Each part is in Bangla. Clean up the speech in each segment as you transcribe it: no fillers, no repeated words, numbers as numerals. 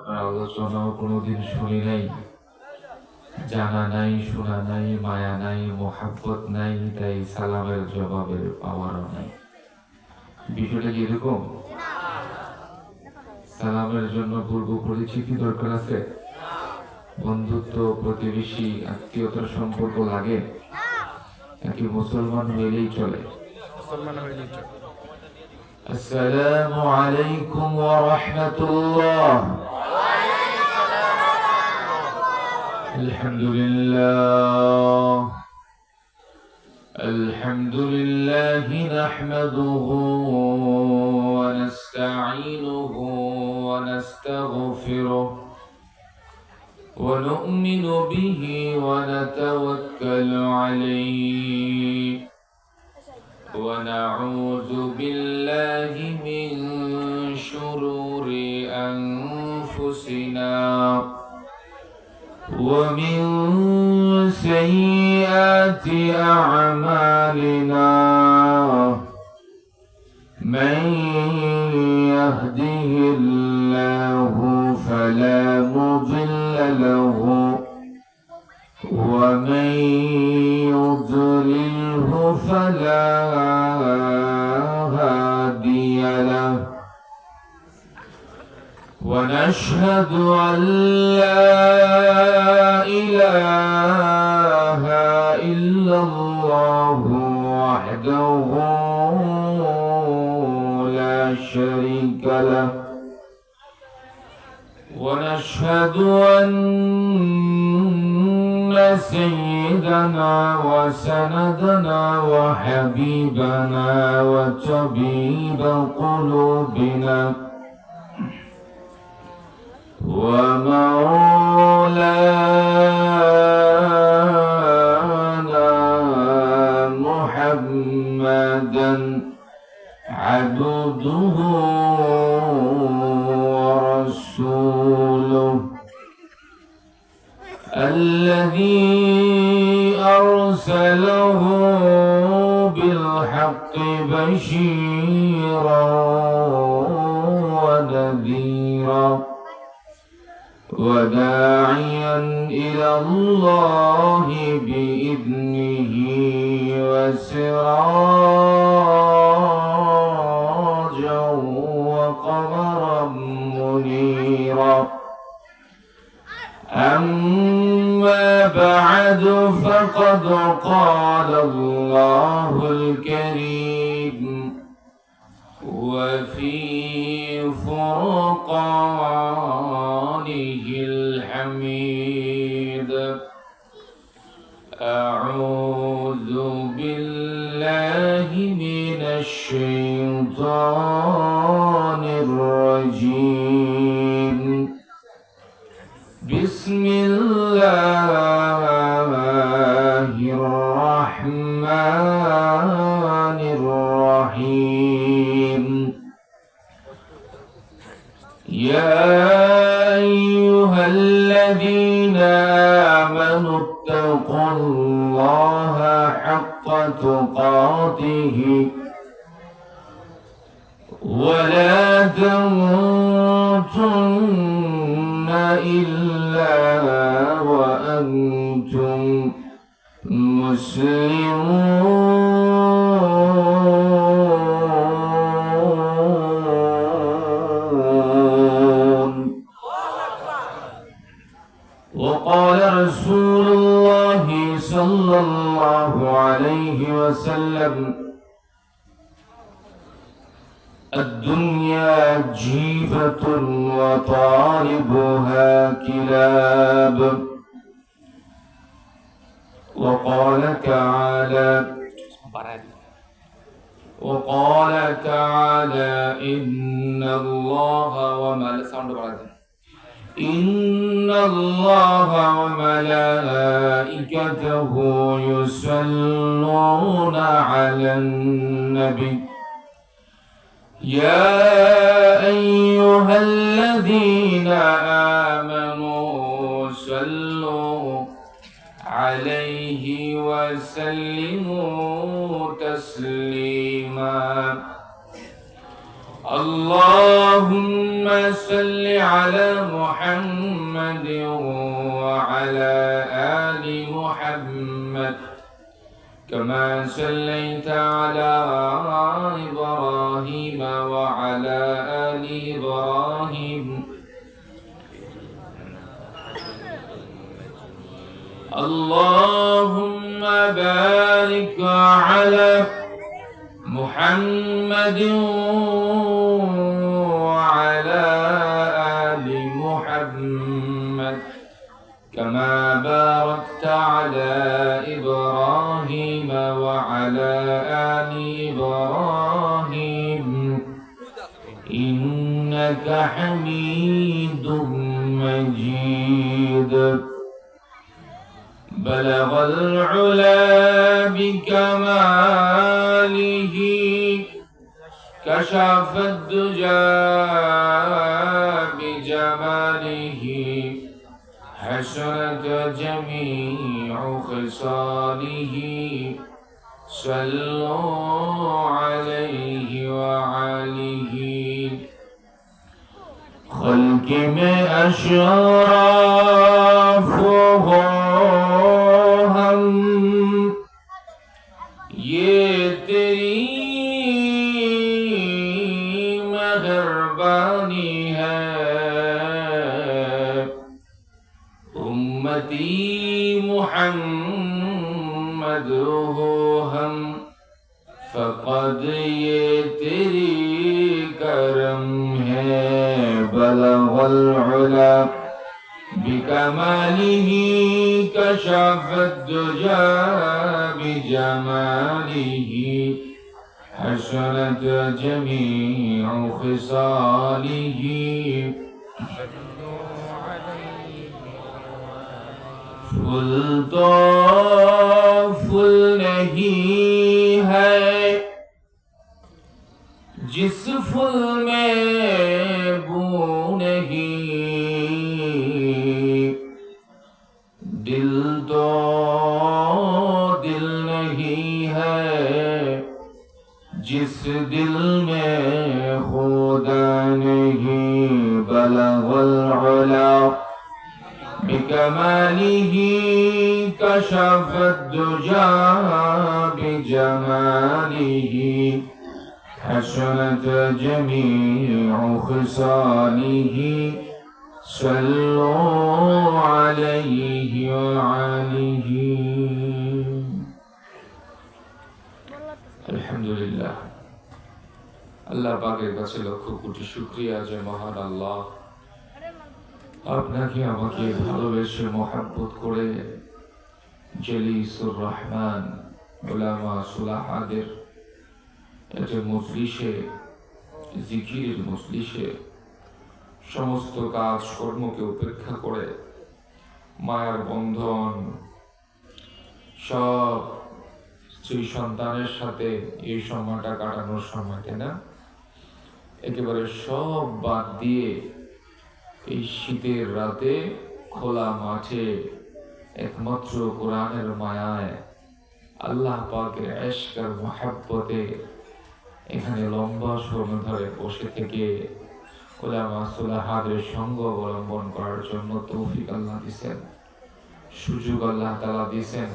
আলোচনাও কোনোদিন শুনি নাই, জানা নাই, শোনা নাই, মায়া নাই, মোহাব্বত নাই, তাই সালামের জবাবের পাওয়ারও নাই। বিষয়টা কি এরকম? সালামের জন্য পূর্ব পরিচিতি দরকার আছে, বন্ধুত্ব, প্রতিবেশী, আত্মীয়তার সম্পর্ক লাগে, নাকি মুসলমান হইলেই চলে? আসসালামু আলাইকুম ওয়া রাহমাতুল্লাহ। আলহামদুলিল্লাহ আলহামদুলিল্লাহি নাহমাদুহু ওয়া নাস্তাঈনুহু ওয়া নাস্তাগফিরুহু ওয়া নু'মিনু বিহি ওয়া নাতাওয়াক্কালু আলাইহি ওয়া নাউযু বিল্লাহি মিন শুরুরি আনফুসিনা ومن سيئات أعمالنا من يهده الله فلا مضل له ومن يضلله فلا هادي له ونشهد أن لا إله إلا الله وحده لا شريك له ونشهد أن سيدنا وسندنا وحبيبنا وطبيب قلوبنا ومولانا محمدا عبده ورسوله الذي أرسله بالحق بشيرا ونذيرا وداعيا إلى الله بإذنه وسراجا وقمرا منيرا أما بعد فقد قال الله الكريم وفي فرقانه الحميد أعوذ بالله من الشيطان الرجيم بسم الله الرحمن الرحيم يا أيها الذين آمنوا اتقوا الله حق تقاته ولا تموتن إلا وأنتم مسلمون. وقال رسول الله صلى الله عليه وسلم الدنيا جيفة وطالبها كلاب. وقال تعالى إن الله وملائكته يصلون على النبي يا أيها الذين آمنوا صلوا عليه وسلموا تسليما اللهم صل على محمد وعلى آل محمد كما صليت على إبراهيم وعلى آل إبراهيم اللهم بارك على محمد وعلى آل محمد كما باركت على إبراهيم وعلى آل إبراهيم إنك حميد مجيد بلغ العلا بكماله كشف الدجى بجماله حسنت جميع خصاله صلوا عليه وعليه خلق میں اشراف ہو ہم یہ تیری مہربانی ہے امتی محمد ہو ہم فقد یہ تیری کرم ہے بلغ العلا بكماله كشف الدجى بجماله حسنت جميع خصاله फूल तो फूल नहीं है जिस फूल में बू नहीं दिल तो दिल नहीं है जिस दिल में खुदा नहीं बलगल उला بكماله كشف الدجى بجماله حسنت جميع خصاله صلوا عليه وعليه الحمد لله আল্লাহ পাকের কাছে লক্ষ কোটি শুকরিয়া যে মহান আল্লাহ আপনাকে আমাকে ভালোবেসে মহব্বত করে জলিসুর রহমান উলামা সুলাহাদের একটা মজলিসে জিকিরের মজলিসে সমস্ত কাজ কর্মকে উপেক্ষা করে মায়ার বন্ধন সব স্ত্রী সন্তানের সাথে এই সময়টা কাটানোর সময়, তাই না? একেবারে সব বাদ দিয়ে এই শীতের রাতে খোলা মাঠে একমাত্র কোরআনের মায়ায় আল্লাহ পাকের ইশক আর মুহাব্বতে এখানে লম্বা সময় ধরে বসে থেকে উলামা সুলাহাদের সঙ্গ অবলম্বন করার জন্য তৌফিক আল্লাহ দিয়েছেন, সুযোগ আল্লাহ তাআলা দিয়েছেন।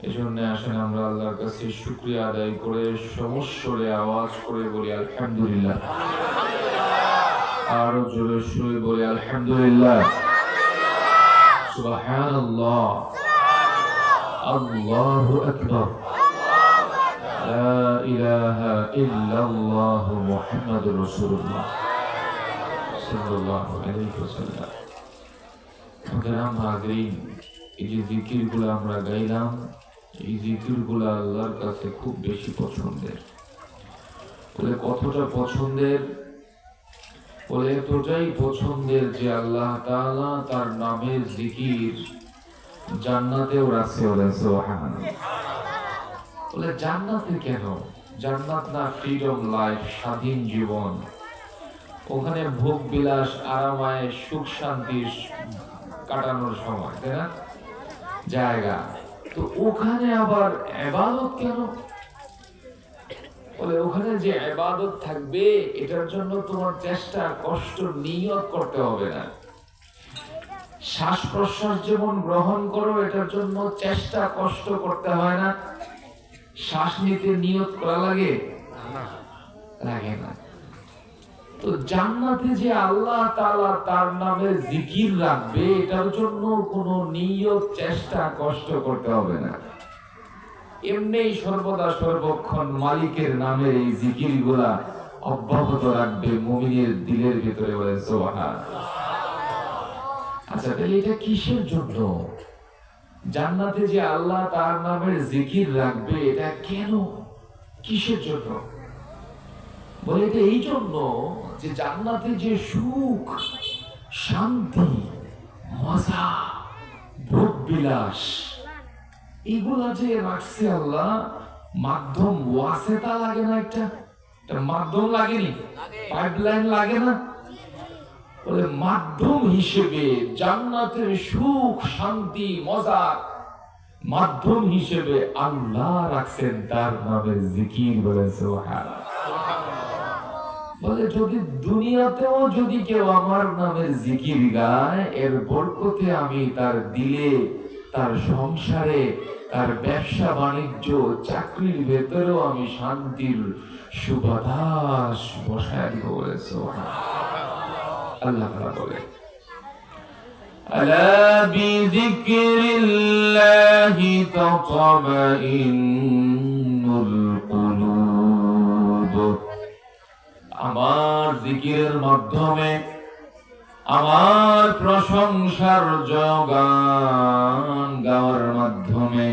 এজন্য আসেন আমরা আল্লাহর কাছে শুকরিয়া আদায় করে সমস্বরে আওয়াজ করে বলি আলহামদুলিল্লাহ। আরো জোরে সুরে বলি আলহামদুলিল্লাহ, সুবহানাল্লাহ, আল্লাহু আকবার, লা ইলাহা ইল্লাল্লাহ মুহাম্মাদুর রাসূলুল্লাহ সাল্লাল্লাহু আলাইহি ওয়াসাল্লাম। মুহতারাম হাজিরিন, এই যে জিকিরগুলো আমরা গাইলাম, এই জিকিরগুলো আল্লাহর কাছে খুব বেশি পছন্দের। বলে কতটা পছন্দের? বলে এতটাই পছন্দের যে আল্লাহ তাআলা তার নামের জিকির জান্নাতেও রাখছে। বলে সুবহানাল্লাহ। বলে জান্নাতে কেন? জান্নাত না ফ্রিডম লাইফ, স্বাধীন জীবন, ওখানে ভোগ বিলাস আরামায় সুখ শান্তি কাটানোর সময়, তাই না? জায়গা। তো ওখানে আবার ইবাদত কেন? বলে ওখানে যে ইবাদত থাকবে এটার জন্য তোমার চেষ্টা কষ্ট নিয়ত করতে হবে না। শ্বাস প্রশ্বাস যেমন গ্রহণ করো এটার জন্য চেষ্টা কষ্ট করতে হয় না। শ্বাস নিতে নিয়ত করা লাগে লাগে না। তো জান্নাতে যে আল্লাহ তাআলা তার নামের জিকির রাখবে এটার জন্য কোনো নিয়ত চেষ্টা কষ্ট করতে হবে না। এমনি সর্বদা সর্বক্ষণ মালিকের নামের এই জিকিরগুলা অব্যাহত রাখবে মুমিনের দিলের ভিতরে। বলে সুবহানাল্লাহ। আচ্ছা তাহলে এটা কিসের জন্য? জান্নাতে যে আল্লাহ তার নামের জিকির রাখবে এটা কেন, কিসের জন্য? বলে এটা এই জন্য যে জান্নাতে যে সুখ শান্তি মজা ভোগ বিলাস এগুলা যে রাখছে আল্লাহ, মাধ্যম ওয়াসেতা লাগে না? একটা মাধ্যম লাগেনি? পাইপলাইন লাগে না? বলে মাধ্যম হিসেবে জান্নাতের সুখ শান্তি মজা মাধ্যম হিসেবে আল্লাহ রাখছেন তার নামের জিকির। বলে সুবহানাল্লাহ। বলে যদি দুনিয়াতেও যদি কেউ আমার নামের জিকির গায় এর বরকতে আমি তার দিলে তার সংসারে তার ব্যবসা বাণিজ্য চাকরির ভেতরেও আমি শান্তির সুবাতাস বসায় দিব। বলে সুবহানাল্লাহ। আল্লাহ তাআলা বলে আলা বিযিকরিল্লাহি তাতমাইন্নুল কুলুব। আমার জিকিরের মাধ্যমে আমার প্রশংসার জয়গান গাওয়ার মাধ্যমে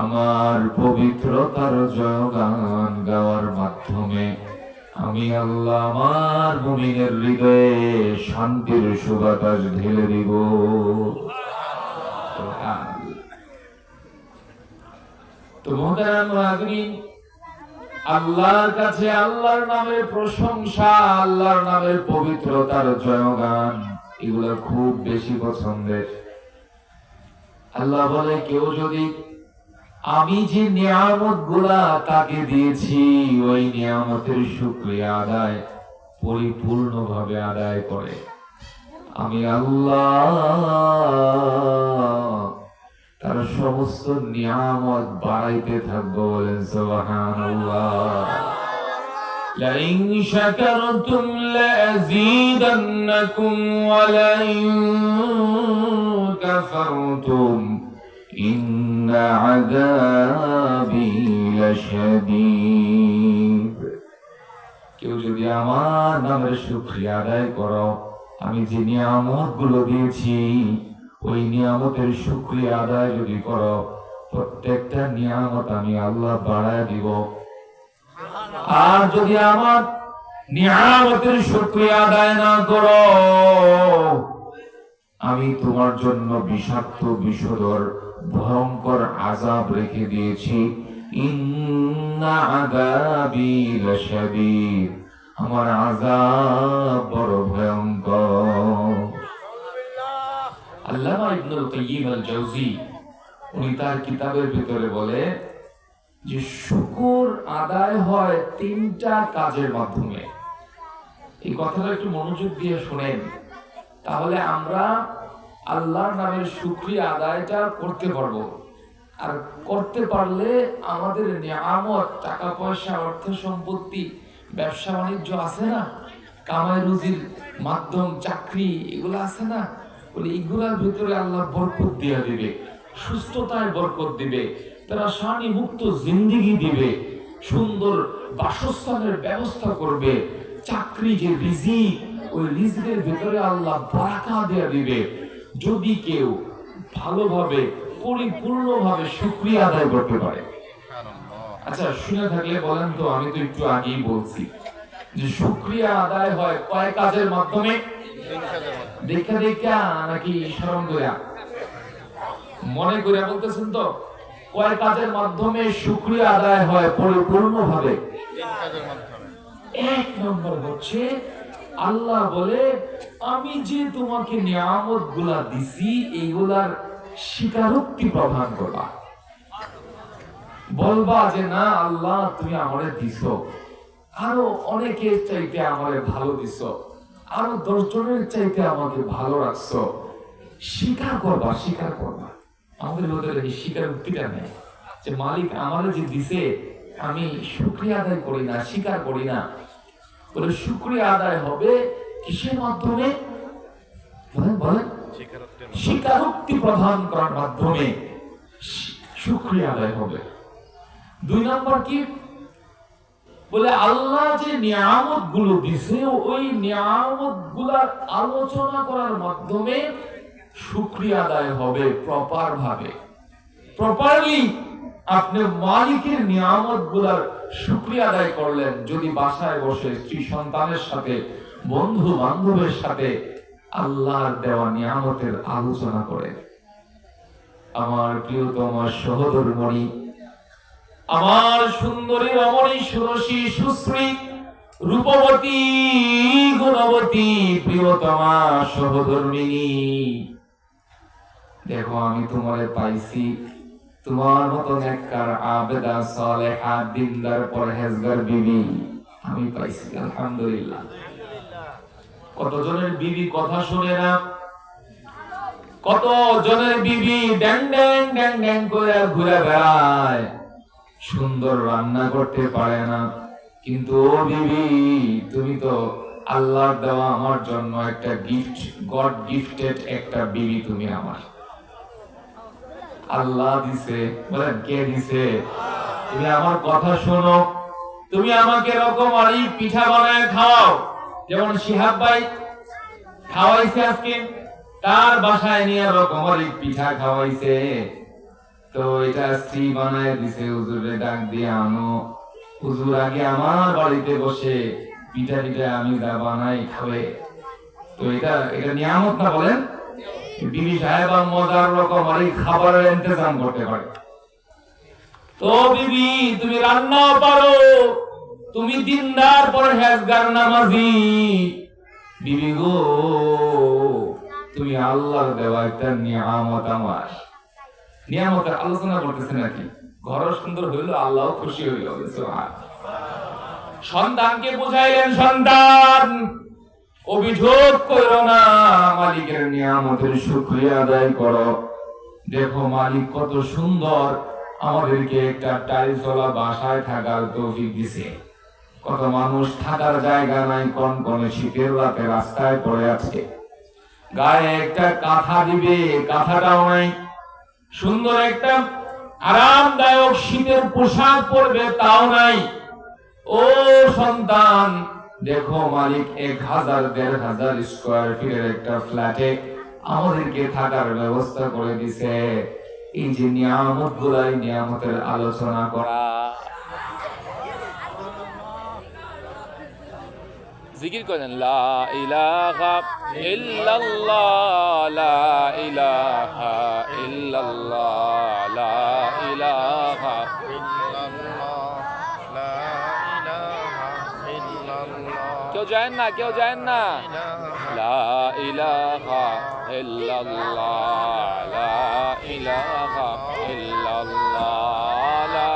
আমার পবিত্রতার জয়গান গাওয়ার মাধ্যমে আমি আল্লাহ আমার মুমিনের হৃদয়ে শান্তির সুবাতাস ঢেলে দিব। তো মুহতারাম মুআযিন, আল্লাহর কাছে আল্লাহর নামের প্রশংসা আল্লাহর নামের পবিত্রতার জয়গান এগুলো খুব বেশি পছন্দের। আল্লাহ বলে কেউ যদি আমি যে নিয়ামত গুলা তাকে দিয়েছি ওই নিয়ামতের শুকরিয়া আদায় পরিপূর্ণভাবে আদায় করে, আমি আল্লাহ তার সমস্ত নিয়ামত বাড়াইতে থাকবো। বলেন সুবহানাল্লাহ। লাইন শাকারতুম লাযীদান্নাকুম ওয়া লাইন কাফারতুম ইন্না আযাবি লাশাদীদ। কেউ যদি আমার নামের শুকরিয়া আদায় করো, আমি যে নিয়ামত গুলো দিয়েছি ওই নিয়ামতের শুকরিয়া আদায় যদি করো, প্রত্যেকটা নিয়ামত আমি আল্লাহ বাড়ায় দিব। আর যদি আমার নিয়ামতের শুকরিয়া আদায় না করো, আমি তোমার জন্য বিষাক্ত বিষধর ভয়ঙ্কর আযাব রেখে দিয়েছি। ইন্না আযাবি লাশাদীদ, আমার আযাব বড় ভয়ঙ্কর। আল্লামা ইবনুল কাইয়্যিম আল জাওজি উনি তার কিতাবের ভিতরে বলে যে শুকর আদায় হয় তিনটা কাজের মাধ্যমে। এই কথাটা একটু মনোযোগ দিয়ে শুনেন, তাহলে আমরা আল্লাহর নামের শুকরিয়া আদায়টা করতে পারবো। আর করতে পারলে আমাদের নিয়ামত টাকা পয়সা অর্থ সম্পত্তি ব্যবসা বাণিজ্য আছে না, কামাই রুজির মাধ্যম চাকরি এগুলো আছে না, বলে এগুলার ভিতরে আল্লাহ বরকত দিয়ে দিবে, সুস্থতায় বরকত দিবে, তারা শানি মুক্ত জিন্দেগি দিবে, সুন্দর বাসস্থানের ব্যবস্থা করবে, চাকরি যে রিজিক ওই রিজিকের ভিতরে আল্লাহ বারাকা দিয়ে দিবে। যদি কেউ ভালোভাবে পরিপূর্ণভাবে শুকরিয়া আদায় করতে পারে। আচ্ছা শুনে থাকলে বলেন তো, আমি তো একটু আগেই বলছি যে শুকরিয়া আদায় হয় কয় কাজের মাধ্যমে? দেখা দেখা নাকি স্মরণ করিয়া? মনে করিয়া বলতেছেন তো? কয় কাজের মাধ্যমে শুকরিয়া আদায় হয় পরিপূর্ণভাবে? এক নম্বর হচ্ছে আল্লাহ বলে আমি যে তোমাকে নিয়ামত গুলা দিছি এইগুলার স্বীকারোক্তি প্রদান করবা। বলবা যে না আল্লাহ তুমি আমারে দিছো, আরো অনেকের চাইতে আমারে ভালো দিছো, আরো 10 জনের চাইতে আমাকে ভালো রাখছো। স্বীকার করবা, স্বীকার করবা। আমাদের ভিতরে এই স্বীকার উক্তিটা নেই যে মালিক আমারে যে দিছে আমি শুকরিয়া আদায় করি না, স্বীকার করি না। বলে শুকরিয়া আদায় হবে কিসের মাধ্যমে? বলেন বলেন, স্বীকারোক্তি প্রদান করার মাধ্যমে শুকরিয়া আদায় হবে। 2 নম্বর কি বলে, আল্লাহ যে নিয়ামত গুলো দিছে ওই নিয়ামত গুলার আলোচনা করার মাধ্যমে শুকরিয়া আদায় হবে প্রপার ভাবে। প্রপারলি আপনি মালিকের নিয়ামত গুলার শুকরিয়া আদায় করলেন যদি বাসায় বসে স্ত্রী সন্তানের সাথে, বন্ধু বান্ধবের সাথে আল্লাহর দেওয়া নিয়ামতের আলোচনা করে। আমার প্রিয়তম সহধর্মণী, আমার সুন্দরী রমণী, সুরসী সুশ্রী রূপবতী গুণবতী প্রিয়তমা সহধর্মিনী, দেখো আমি তোমারে পাইছি, তোমার মতো নেককার আবেদা সালেহা দিনদার পরহেজগার বিবি আমি পাইছি, আলহামদুলিল্লাহ। কত জনের বিবি কথা শুনে না, কত জনের বিবি ড্যাং ড্যাং ড্যাং ড্যাং করে ঘুরে বেড়ায়, সুন্দর রান্না করতে পারে না। কিন্তু ও বিবি, তুমি তো আল্লাহর দেওয়া আমার জন্য একটা গিফট, গড গিফটেড একটা বিবি তুমি আমার। আল্লাহ দিছে, বলেন কে দিছে? তুমি আমার কথা শোনো, তুমি আমাকে রকমারি পিঠা বানায় খাও, যেমন শিহাব ভাই খাওয়াইছে আজকে, তার বাসায় নিয়ে রকমারি পিঠা খাওয়াইছে। তো এটা স্ত্রী বানায় দিছে, হুজুরে ডাক দিয়ে আনো, হুজুর আগে আমার বাড়িতে বসে পিঠা পিঠা আমি যা বানাই খাবে। তো এটা এটা নিয়ামত না? বলেন, বিবি সাহেব মজার রকমারি খাবারের ইন্তজাম করতে পারে। তো বিবি তুমি রান্নাও পারো, তুমি দিনদার পরহেজগার নামাজি বিবি গো, তুমি আল্লাহর দেওয়া একটা নিয়ামত। আমার নিয়ামতের আলোচনা করতেছে নাকি? ঘর সুন্দর হইল, আল্লাহ খুশি হইল। সন্তানকে বুঝাইলেন, সন্তান অভিযোগ করো না, মালিকের নিয়ামতের শুকরিয়া আদায় করো। দেখো মালিক কত সুন্দর আমাদেরকে একটা টাইলসওয়ালা বাসায় থাকার তৌফিক দিছে। কত মানুষ থাকার জায়গা নাই, কনকনে শীতের রাতে রাস্তায় পড়ে আছে, গায়ে একটা কাঁথা দিবে, কাঁথাটাও নাই। সুন্দর একটা আরামদায়ক শীতের পোশাক পরবে, তাও নাই। ও সন্তান, দেখো মালিক 1000-1500 স্কয়ার ফিটের একটা ফ্ল্যাটে আমাদেরকে থাকার ব্যবস্থা করে দিছে। এই যে নিয়ামত গুলাই, নিয়ামতের আলোচনা করা। জিকির করেন, লা ইলাহা ইল্লাল্লাহ, লা ইলাহা ইল্লাল্লাহ, লা ইলাহা ইল্লাল্লাহ, লা ইলাহা ইল্লাল্লাহ। কেউ যায় না, কেউ যায় না। লা ইলাহা ইল্লাল্লাহ, লা ইলাহা ইল্লাল্লাহ, লা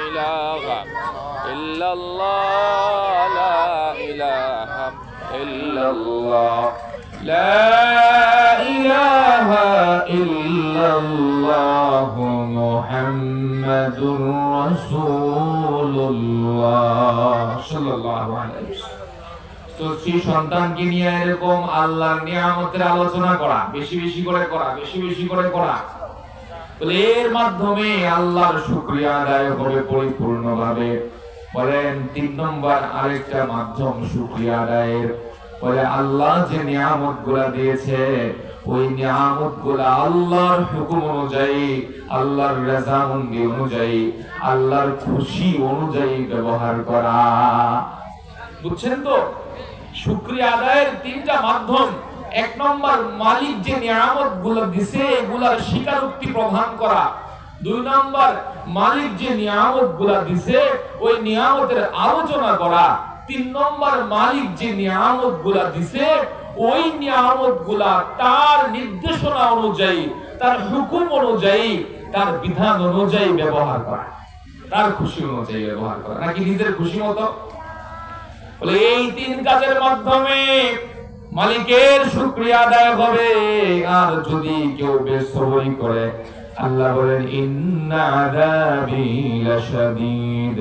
ইলাহা ইল্লাল্লাহ, লা ইলাহা ইল্লাল্লাহ, লা ইলাহা ইল্লাল্লাহ, মুহাম্মাদুর রাসূলুল্লাহ সাল্লাল্লাহু আলাইহি ওয়াসাল্লাম। তো স্ত্রী সন্তানকে নিয়ে এরকম আল্লাহর নিয়ামতের আলোচনা করা, বেশি বেশি করে করা, বেশি বেশি করে করা। এর মাধ্যমে আল্লাহর শুকরিয়া আদায় হবে পরিপূর্ণভাবে। বলেন 3 নম্বর আরেকটা মাধ্যম শুকরিয়া আদায়ের, বলে আল্লাহ যে নিয়ামত গুলা দিয়েছে ওই নিয়ামত গুলা আল্লাহর হুকুম অনুযায়ী, আল্লাহর রেজামন্দি অনুযায়ী, আল্লাহর খুশি অনুযায়ী ব্যবহার করা। বুঝছেন তো? শুকরিয়া আদায়ের 3টা মাধ্যম। 1 নম্বর, মালিক যে নিয়ামত গুলো দিছে এগুলার স্বীকারোক্তি প্রদান করা। 2 নম্বর, মালিক যে নিয়ামত গুলা দিছে ওই নিয়ামতের আলোচনা করা। 3 নম্বর, মালিক যে নিয়ামত গুলা দিছে ওই নিয়ামত গুলা তার নির্দেশনা অনুযায়ী, তার হুকুম অনুযায়ী, তার বিধান অনুযায়ী ব্যবহার করা। তার খুশি অনুযায়ী ব্যবহার করা, নাকি নিজের খুশি মতো? বলে এই তিন কাজের মাধ্যমে মালিকের শুকরিয়া আদায় হবে। আর যদি কেউ বেসবরি করে, আল্লাহ বলেন ইন্না আযাবি লাশাদীদ,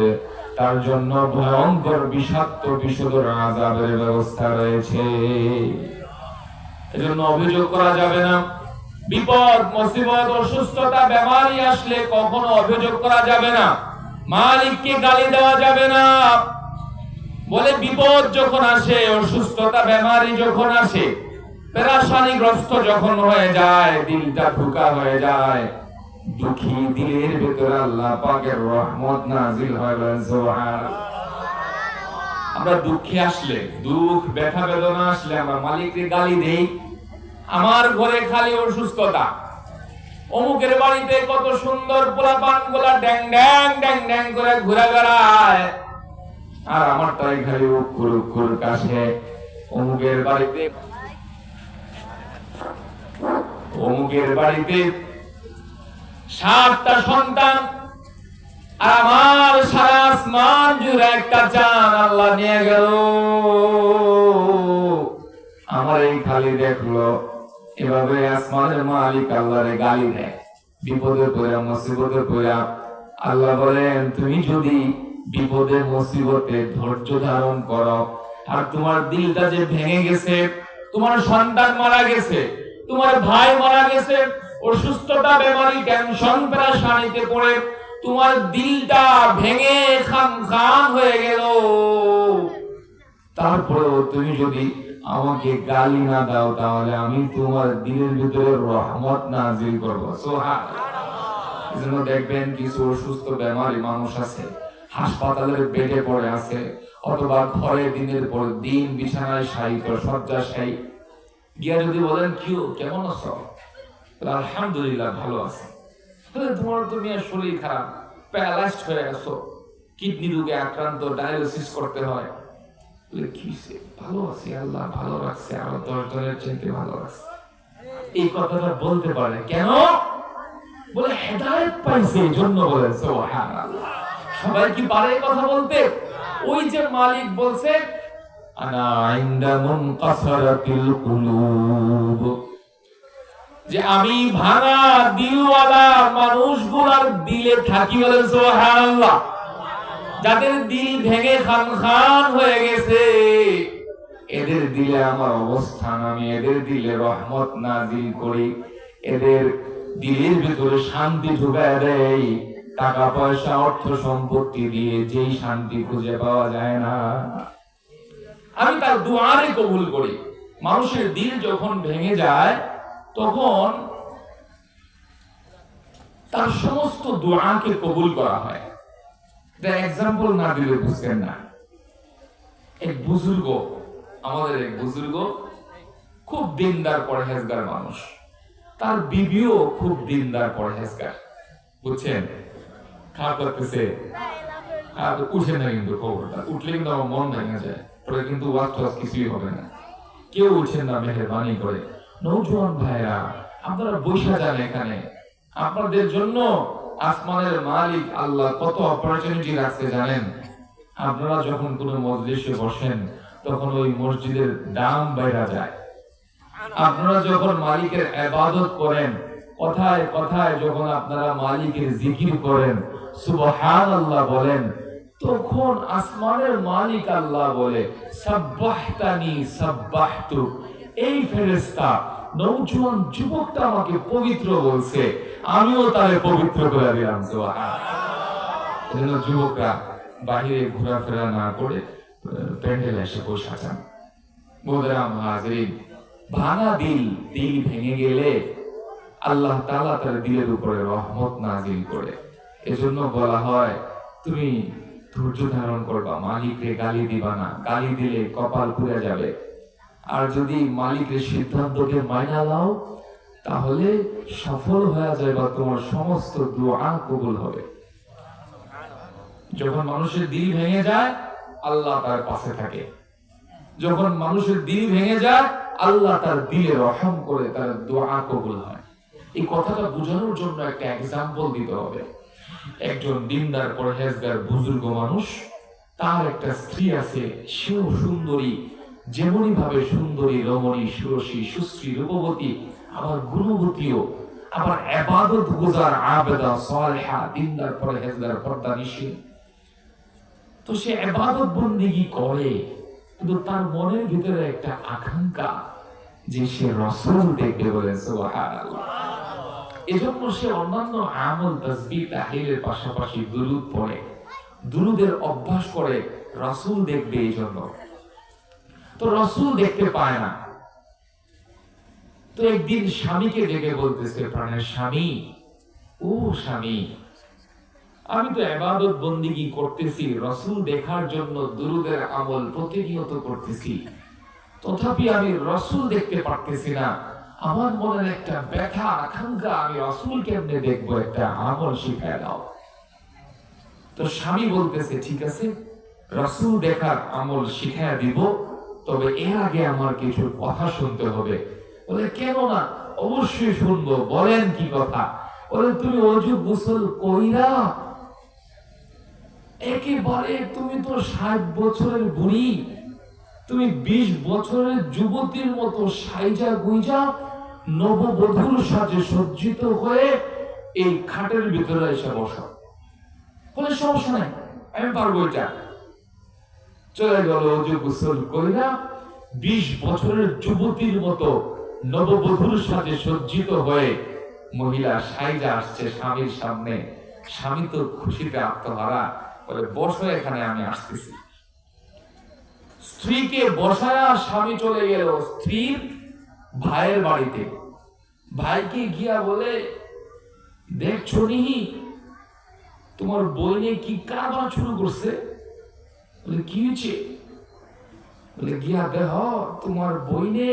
তার জন্য ভয়ঙ্কর বিষাক্ত বিষধর আযাবের ব্যবস্থা রয়েছে। এজন্য অভিযোগ করা যাবে না। বিপদ, মুসিবত, অসুস্থতা, বেমারি আসলে কখনো অভিযোগ করা যাবে না, মালিককে গালি দেওয়া যাবে না। বলে বিপদ যখন আসে, অসুস্থতা, বেমারি যখন আসে, পেরেশানিগ্রস্ত যখন হয়ে যায়, দিলটা ঠুকা হয়ে যায়, দুঃখী দিলের ভেতরে আল্লাহ পাকের রহমত নাজিল হয়। সুবহানাল্লাহ। আমরা দুঃখে আসলে, দুঃখ ব্যথা বেদনা আসলে আমরা মালিককে গালি দেই। আমার ঘরে খালি অসুস্থতা, অমুকের বাড়িতে কত সুন্দর পোলাপান গুলা ড্যাং ড্যাং ড্যাং ড্যাং করে ঘুরে বেড়ায়, আর আমারটাই খালি উকুর উকুর কাশে। অমুকের বাড়িতে 7টা সন্তান, আর আমার সারা আসমান জুড়ে একটা চাঁদ আল্লাহ নিয়ে গেল। আমার এই খালি দেখলো। এভাবে আসমানের মালিক আল্লাহরে গালি দেয়, বিপদে পড়া, মুসিবতে পড়া। আল্লাহ বলেন তুমি যদি বিপদে মুসিবতে ধৈর্য ধারণ করো, আর তোমার দিলটা যে ভেঙে গেছে, তোমার সন্তান মারা গেছে, তোমার ভাই মারা গেছে, অসুস্থতা, বেমারি, টেনশন, পেরেশানিতে পড়ে তোমার দিলটা ভেঙে খান খান হয়ে গেল, তারপরেও তুমি যদি আমাকে গালি না দাও, তাহলে আমি তোমার দিলের ভিতরে রহমত নাজিল করব। সুবহানাল্লাহ। এজন্য দেখবেন কিছু অসুস্থ বেমারি মানুষ আছে, হাসপাতালের বেডে পড়ে আছে, অথবা ঘরে দিনের পর দিন বিছানায় শায়িত, শয্যাশায়ী। গিয়া যদি বলেন কিউ কেমন আছো, আলহামদুলিল্লাহ ভালো আছে। তোমার তো মেয়ের শরীর খারাপ, প্যারালাইজড হয়ে গেছো, কিডনি রোগে আক্রান্ত, ডায়ালিসিস করতে হয়। ভালো আছি, আল্লাহ ভালো রাখছে, আরো 10 জনের চাইতে ভালো রাখছে। এই কথাটা বলতে পারে কেন? বলে হেদায়েত পাইছে, এজন্য বলে। সুবহানাল্লাহ। সবাই কি পারে কথা বলতে? ওই যে মালিক বলছে আনা ইনদা মুনকাসারাতিল কুলুব, যে আমি ভাঙা দিলওয়ালা মানুষগুলোর দিলে থাকি। বলেন সুবহানাল্লাহ। যাদের দিল ভেঙে খান খান হয়ে গেছে, এদের দিলে আমার অবস্থান, আমি এদের দিলে রহমত নাজিল করি, এদের দিলের ভিতরে শান্তি ঢুকায় দেই। টাকা পয়সা, অর্থ সম্পত্তি দিয়ে যেই শান্তি খুঁজে পাওয়া যায় না, আমি তার দুয়ারে কবুল করি। মানুষের দিল যখন ভেঙে যায়, তখন তার সমস্ত দুআকে কবুল করা হয়। এক্সাম্পল না দিলে বুঝতেন না। আমাদের এক বুজুর্গ খুব দিনদার পরহেজগার মানুষ, তার বিবিও খুব দিনদার পরহেজগার। বুঝছেন? খারাপ লাগতেছে, উঠে না কিন্তু খবরটা, উঠলে কিন্তু আমার মন ভেঙে যায়, পরে কিন্তু ওয়াজ কিছুই হবে না। কেউ উঠেন না মেহেরবানি করে। নওজোয়ান ভাইরা, আপনারা বৈশা যান এখানে, আপনাদের জন্য আসমানের মালিক আল্লাহ কত অপরচুনিটি রাখছে জানেন? আপনারা যখন কোনো মজলিসে বসেন, তখন ওই মসজিদের দাম বাইরা যায়। আপনারা যখন মালিকের ইবাদত করেন, কথায় কথায় যখন আপনারা মালিকের জিকির করেন, সুবহানাল্লাহ বলেন, তখন আসমানের মালিক আল্লাহ বলে সাব্বাহতানি সাব্বাহতু। এই ফেরেশতা নওজোয়ান যুবকটা আমাকে পবিত্র বলছে, আমিও তারে পবিত্র করে দিলাম। সুবহানাল্লাহ। এজন্য যুবকরা বাহিরে ঘোরাফেরা না করে প্যান্ডেলে এসে বসে আছেন। মোহতারাম হাজিরিন, ভাঙা দিল ভেঙে গেলে আল্লাহ তাআলা তার দিলের উপরে রহমত নাজিল করে। এজন্য বলা হয় তুমি ধৈর্য ধারণ করবা, মালিককে গালি দিবা না, গালি দিলে কপাল পুড়ে যাবে। আর যদি মালিকের সিদ্ধান্তকে মাইনা নাও, তাহলে সফল হয়ে যাবে, তোমার সমস্ত দোয়া কবুল হবে। যখন মানুষের দিল ভেঙে যায়, আল্লাহ তার পাশে থাকে। যখন মানুষের দিল ভেঙে যায়, আল্লাহ তার দিলে রহম করে, তার দোয়া কবুল হয়। এই কথাটা বোঝানোর জন্য একটা এক্সাম্পল দিতে হবে। একজন দিনদার পরহেজগার বুজুর্গ মানুষ, তার একটা স্ত্রী আছে, সেও সুন্দরী, যেমনই ভাবে সুন্দরী, রমণী, সুরসী, সুশ্রী, রূপবতী, আবার গুণবতীও, আবার ইবাদত গুজার, আবেদা, সালেহা, দিনদার পরহেজগার, পর্দানিশীল। তো সে ইবাদত বন্দেগী করে, কিন্তু তার মনের ভিতরে একটা আকাঙ্ক্ষা যে সে রাসূল দেখবে, বলে সুবহানাল্লাহ। এজন্য সে অন্যান্য আমল, তাসবিহ, তাহলিলের পাশাপাশি দুরূদ পড়ে, দুরূদের অভ্যাস করে, রাসূল দেখবে এই জন্য। তো রাসূল দেখতে পায় না। তো একদিন স্বামীকে ডেকে বলতেছে, প্রাণের স্বামী, ও স্বামী, আমি তো ইবাদত বন্দেগী করতেছি, রাসূল দেখার জন্য দুরূদের আমল প্রতিনিয়ত করতেছি, তথাপি আমি রাসূল দেখতে পারতেছি না। আমার মনের একটা ব্যথা, আকাঙ্ক্ষা, আমি রাসূল কেমনে দেখবো, একটা আমল শিখায় দাও। তো স্বামী বলতেছে, ঠিক আছে, রাসূল দেখার আমল শিখায় দিব, তবে এর আগে আমার কিছু কথা শুনতে হবে। বলে, কেন না, অবশ্যই শুনবো, বলেন কি কথা। বলে, তুমি ওযু গোসল কইরা একেবারে, তুমি তো 60 বছরের বুড়ি, তুমি 20 বছরের যুবতীর মতো সাইজা গুইজা নববধূর সাজে সজ্জিত হয়ে এই খাটের ভিতরে এসে বসো। বলে, সমস্যা নাই, আমি পারবো এটা। চলে গেল ওযু গোসল কইরা 20 বছরের যুবতীর মতো নববধূর সাজে সজ্জিত হয়ে মহিলা সাইজা আসছে স্বামীর সামনে। স্বামী তো খুশিতে আত্মহারা, বলে, বসো এখানে, আমি আসতেছি। স্ত্রীকে বসায়া স্বামী চলে গেল স্ত্রীর ভাইয়ের বাড়িতে। ভাইকে গিয়া বলে, দেখছো নিহি তোমার বইনে কি কারবার শুরু করছে? বলে, কি হয়েছে? বলে, গিয়া দেহ তোমার বইনে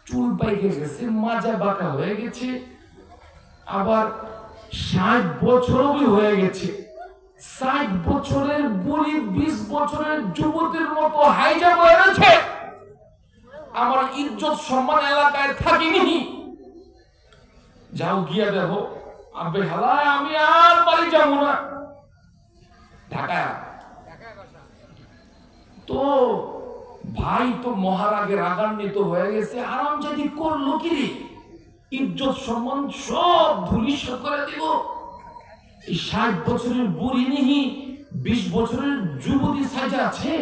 চুল পাইকে গেছে, মাজা বাঁকা হয়ে গেছে, আবার 60 বছরও হয়ে গেছে। 60 বছরের বুড়ি 20 বছরের যুবতীর মতো হাইজা হয়ে রয়েছে। আমার ইজ্জত সম্মান এলাকায় থাকিনি। যাও গিয়া দেখো। আবে হালায়, আমি আর বাড়ি যাব না, ঢাকা। তো ভাই তো মহারাগে রাগান্বিত হয়ে গেছে। আরাম যদি করলো কি রে, ইজ্জত সম্মান সব ধূলিসাৎ করে দিব। 60 বছরের বুড়ি নেহি 20 বছরের যুবতী সাজা আছে।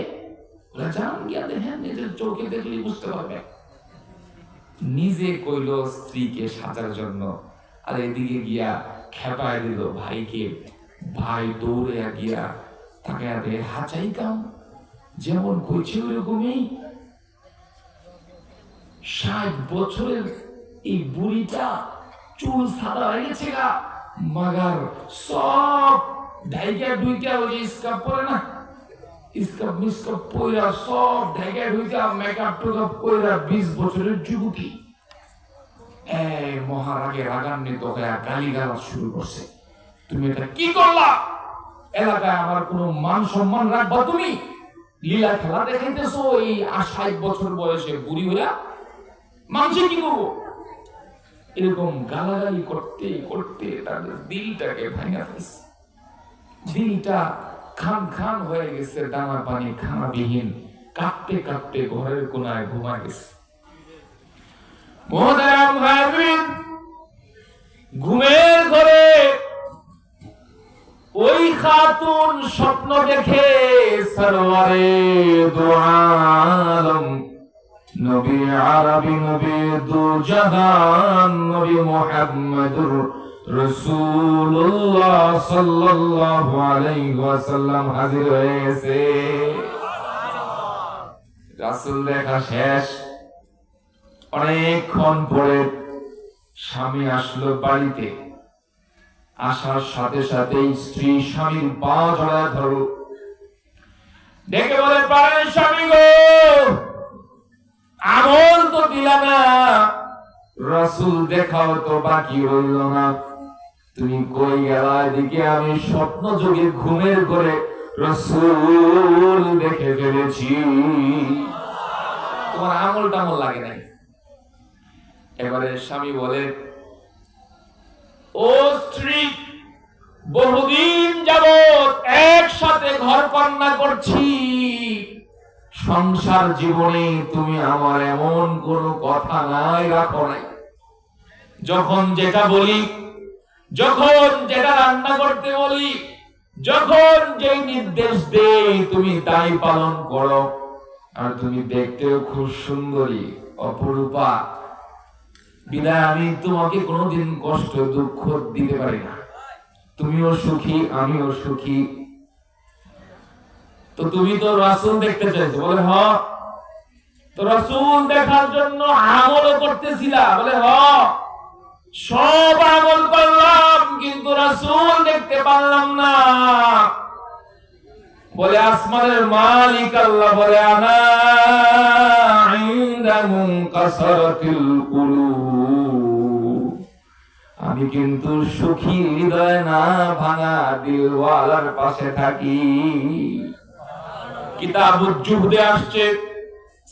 যান গিয়া দেখেন, নিজের চোখে দেখলে বুঝতে পারবে। নিজে কইল স্ত্রীকে সাজার জন্য, আর এদিকে গিয়া খেপায় দিল ভাইকে। ভাই দৌড়ে গিয়া তাকে হাঁচাই কাম, যেমন কইছে ওরকমই। 60 বছরের এই বুড়িটা চুল সাদা হয়ে গেছে গা, মাগার সব ঢাইকা ঢুইকা, ওই স্কার্ফ পরে না, স্কার্ফ মিসকার্ফ পইরা সব ঢাইকা ঢুইকা, মেকআপ টেকআপ কইরা 20 বছরের যুবতী মহারাগে রাগান্বিত হয়ে গালিগালাজ শুরু করছে। তুমি এটা কি করলা? এলাকায় আমার কোনো মান সম্মান রাখবা তুমি? লীলা খেলা দেখাইতেছো এই 60 বছর বয়সে বুড়ি হইয়া, মানুষে কি করবো? এরকম গালাগালি করতে করতে তাদের দিলটাকে ভাঙা ফেলছে। দিলটা খান খান হয়ে গেছে, দানা পানি খানাবিহীন, কাঁপতে কাঁপতে ঘরের কোনায় ঘুমা গেছে। মোহতারাম হাজরিন, ঘুমের ঘরে ওই খাতুন স্বপ্ন দেখে সরওয়ারে দু আলম নবী আরবি, নবী দু জাহান, নবী মুহাম্মদুর রাসূলুল্লাহ সাল্লাল্লাহু আলাইহি ওয়াসাল্লাম হাজির হয়ে গেছে। রাসূল দেখা শেষ। অনেকক্ষণ পরে স্বামী আসলো বাড়িতে। আসার সাথে সাথে স্ত্রী স্বামীর পা জড়ায় ধরো, ডেকে বলে, প্রাণের স্বামী গো, আমল তো দিলা না, রাসূল দেখাও তো বাকি রইল না, তুমি কই গেলা? এদিকে আমি স্বপ্ন যোগে ঘুমের ঘরে রাসূল দেখে ফেলেছি, তোমার আমল টামল লাগে নাই। এবারে স্বামী বলে, ও স্ত্রী, বহুদিন যাবৎ একসাথে ঘর কন্যা করছি, সংসার জীবনে তুমি আমার এমন কোনো কথা নাই রাখো নাই। যখন যেটা বলি, যখন যেটা রান্না করতে বলি, যখন যেই নির্দেশ দেই তুমি তাই পালন করো। আর তুমি দেখতেও খুব সুন্দরী, অপরূপা, বিদায় আমি তোমাকে কোনোদিন কষ্ট দুঃখ দিতে পারি না। তুমিও সুখী, আমিও সুখী। তো তুমি তো রাসূল দেখতে চাইছো? বলে হ্যাঁ। তো রাসূল দেখার জন্য আমলও করতেছিলা? বলে হ্যাঁ। সব আমল করলাম, কিন্তু রাসূল দেখতে পারলাম না। বলে আসমানের মালিক আল্লাহ বলে আনা ইনদা মুনকাসারাতিল কুলুব, আমি কিন্তু সুখী হৃদয় না ভাঙা দিলওয়ালার পাশে থাকি। কিতাবুজ জুহদে আসছে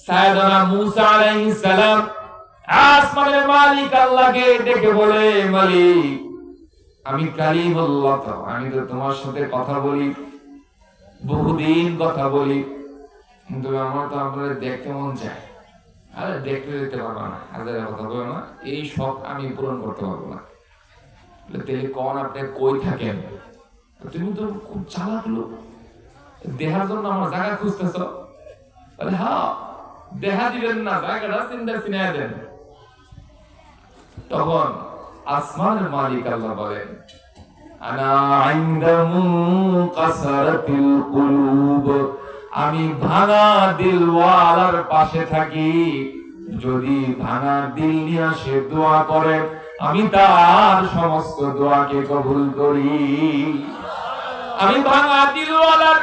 সাইয়েদনা মূসা আলাইহিস সালাম আসমানের মালিক আল্লাহকে ডেকে বলে, মালিক আমি কালিমুল্লাহ, তো আমি তো তোমার সাথে কথা বলি, বহুদিন কথা বলি, কিন্তু আমার তো আপনাদের দেখতে মন চায়। আরে দেখতে যেতে পারবো না, হাজারে কথা বলবো না, এই শখ আমি পূরণ করতে পারবো না। তাহলে কোন আপনি কই থাকেন? তুমি তো খুব চালাক লোক, দেহার জন্য আমার জায়গা খুঁজতেছ? বলে হ্যাঁ, দেহা দিবেন না, জায়গাটা চিন্তা চিনাই দেন। তখন আসমানের মালিক আল্লাহ বলেন আনা ইনদা মুনকাসারাতিল কুলুব, আমি ভাঙা দিলওয়ালার পাশে থাকি। যদি ভাঙা দিল নিয়ে সে দোয়া করে, আমি তার সমস্ত দোয়াকে কবুল করি। আমি ভাঙা দিলওয়ালার